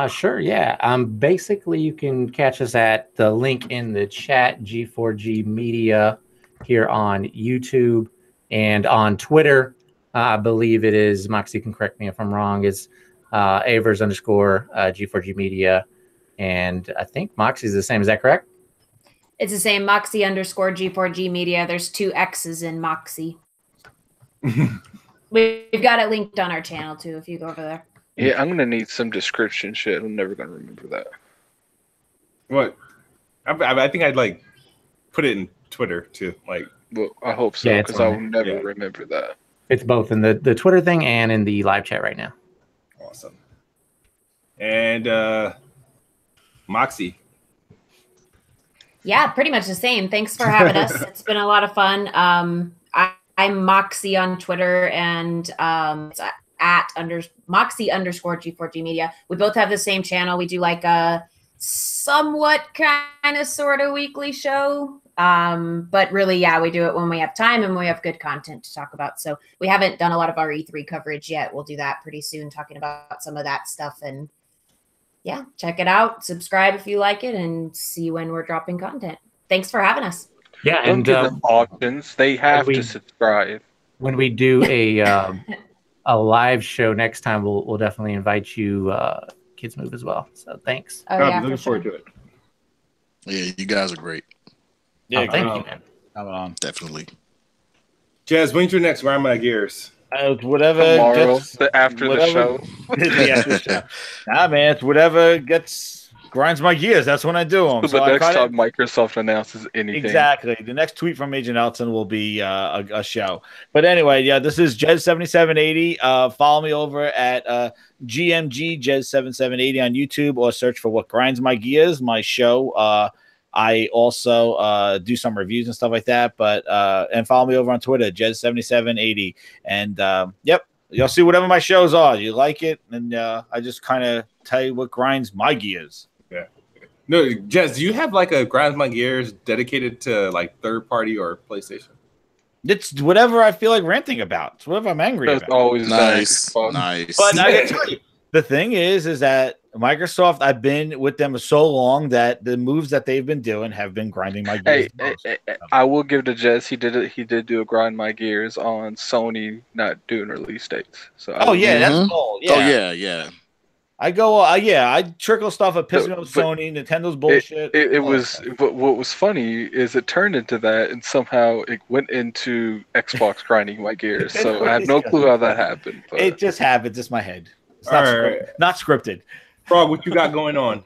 Sure. Yeah. Basically, you can catch us at the link in the chat, G4G Media, here on YouTube and on Twitter. I believe it is, Moxie can correct me if I'm wrong, is Avers _ G4G Media. And I think Moxie's the same. Is that correct? It's the same, Moxie _ G4G Media. There's 2 X's in Moxie. We've got it linked on our channel, too, if you go over there. Yeah, I'm going to need some description shit. I'm never going to remember that. What? I think I'd, like, put it in Twitter, too. Like, well, I hope so, because I will never remember that. It's both in the Twitter thing and in the live chat right now. Awesome. And Moxie. Yeah, pretty much the same. Thanks for having us. It's been a lot of fun. I'm Moxie on Twitter, and it's at Moxie _ G4G Media. We both have the same channel. We do like a somewhat kind of sort of weekly show. But really, yeah, we do it when we have time and we have good content to talk about. So we haven't done a lot of our E3 coverage yet. We'll do that pretty soon, talking about some of that stuff. And yeah, check it out. Subscribe if you like it, and see when we're dropping content. Thanks for having us. Yeah, Don't and give them options. They have to subscribe. When we do a live show next time, we'll definitely invite you, Kids Move, as well. So thanks. Oh, yeah, looking forward to it. Yeah, you guys are great. Yeah, thank you, man. Coming on. Definitely. Jazz, when's your next Grind My Gears? Whatever. Tomorrow, gets, after the show. After the show. Nah, man, it's whatever grinds my gears. That's when I do them. So the next time Microsoft announces anything. Exactly. The next tweet from Agent Elton will be a show. But anyway, yeah, this is Jez7780. Follow me over at GMG Jez7780 on YouTube, or search for What Grinds My Gears, my show. I also do some reviews and stuff like that. But and follow me over on Twitter, Jez7780. And yep, you'll see whatever my shows are. You like it, and I just kind of tell you what grinds my gears. Yeah. No, Jez, do you have like a Grind My Gears dedicated to like third party or PlayStation? It's whatever I feel like ranting about. It's whatever I'm angry about. That's always nice. Nice. But I can tell you, the thing is that Microsoft, I've been with them so long that the moves that they've been doing have been grinding my gears. Hey, I will give to Jez. He did do a grind my gears on Sony not doing release dates. So that's cool. Yeah. Oh yeah. I go, I trickle stuff at pissing on Sony, Nintendo's bullshit. It was, but what was funny is it turned into that, and somehow it went into Xbox grinding my gears. So I have no clue how that happened. But it just happened. Just my head. It's not scripted. Frog, what you got going on?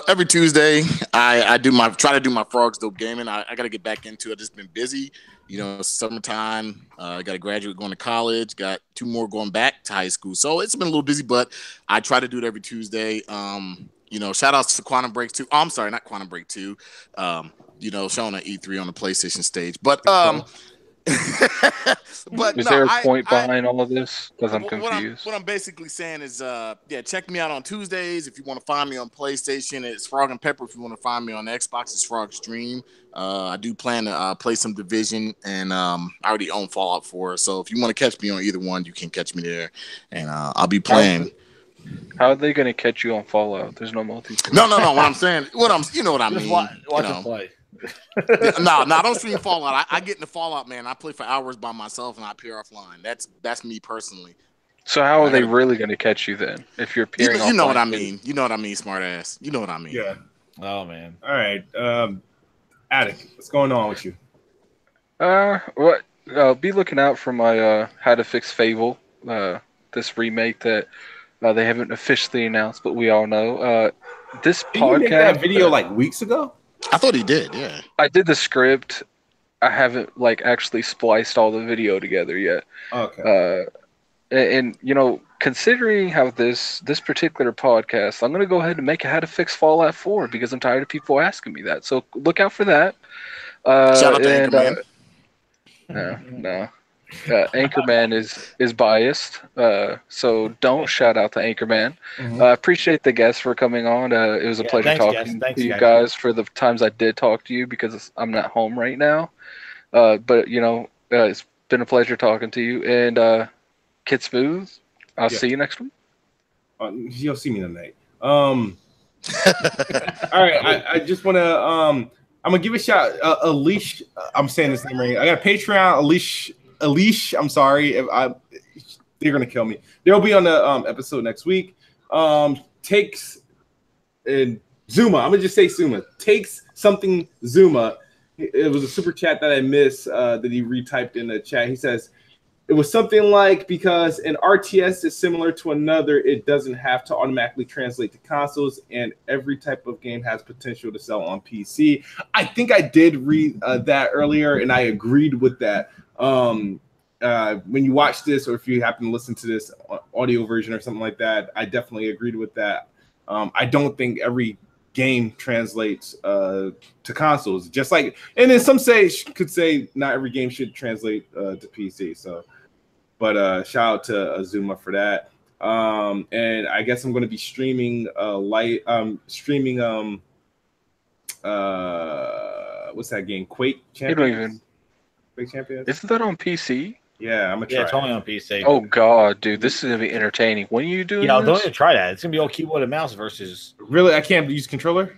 Every Tuesday, I try to do my Frog's Dope Gaming. I got to get back into it. I've just been busy. You know, summertime. I got a graduate going to college. Got 2 more going back to high school. So it's been a little busy, but I try to do it every Tuesday. You know, shout outs to Quantum Break 2. Oh, I'm sorry, not Quantum Break 2. You know, showing at E3 on the PlayStation stage. But is there a point behind all of this? Because I'm confused. What I'm basically saying is, check me out on Tuesdays. If you want to find me on PlayStation, it's Frog and Pepper. If you want to find me on Xbox, it's Frog Stream. I do plan to play some Division, and I already own Fallout 4. So if you want to catch me on either one, you can catch me there, and I'll be playing. How are they going to catch you on Fallout? There's no multiplayer. No. What I'm saying, you know what I mean. Watch it play. No, don't stream Fallout. I get into Fallout, man. I play for hours by myself and I appear offline. That's me personally. So how are they really going to catch you then? If you're appearing offline? You know what I mean. You know what I mean, smart ass. You know what I mean. Yeah. Oh man. All right. Addict, what's going on with you? Be looking out for my How to Fix Fable, this remake that they haven't officially announced, but we all know. This Did podcast you make that video like weeks ago? I thought he did, yeah. I did the script. I haven't actually spliced all the video together yet. Okay. And you know, considering how this particular podcast, I'm gonna go ahead and make a How to Fix Fallout 4 because I'm tired of people asking me that. So look out for that. Shout out to Anchorman. No. Anchorman is biased, so don't shout out to Anchorman. Appreciate the guests for coming on. It was a pleasure talking to you guys for the times I did talk to you because I'm not home right now. But you know, it's been a pleasure talking to you. And Kid Smooth, I'll see you next week. You'll see me tonight. All right, I just want to I'm gonna give a shout. Alish, I'm saying this name right. I got a Patreon. Alish, I'm sorry if they're gonna kill me. They'll be on the episode next week. Takes and Zuma. I'm gonna just say Zuma. Takes something Zuma. It was a super chat that I missed that he retyped in the chat. He says it was something like, because an RTS is similar to another, it doesn't have to automatically translate to consoles, and every type of game has potential to sell on PC. I think I did read that earlier, and I agreed with that. When you watch this, or if you happen to listen to this audio version or something like that, I definitely agreed with that. I don't think every game translates to consoles, just like, and then some could say not every game should translate to PC. So, but shout out to Azuma for that. And I guess I'm going to be streaming what's that game? Quake Champions. Quake Champions. Isn't that on PC? Yeah, I'm gonna try. Yeah, it's only on PC. Oh god, dude, this is gonna be entertaining. When are you doing this? Don't even try that. It's gonna be all keyboard and mouse versus. Really, I can't use controller.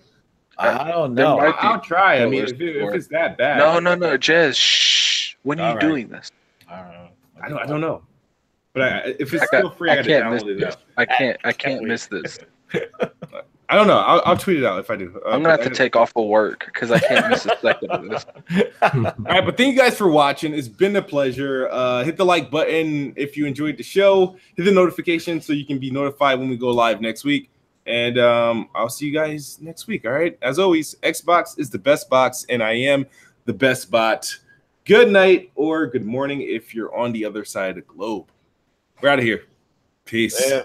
I don't know. I'll try. I mean, if it's that bad. No, Jez. Shh. When are you doing this? I don't know. But if it's still free, I gotta download it. I can't miss this. I don't know. I'll tweet it out if I do. I'm gonna have to take off of work because I can't miss a second of this. All right, but thank you guys for watching. It's been a pleasure. Hit the like button if you enjoyed the show. Hit the notification so you can be notified when we go live next week. And I'll see you guys next week. All right. As always, Xbox is the best box, and I am the best bot. Good night or good morning if you're on the other side of the globe. We're out of here. Peace. Yeah.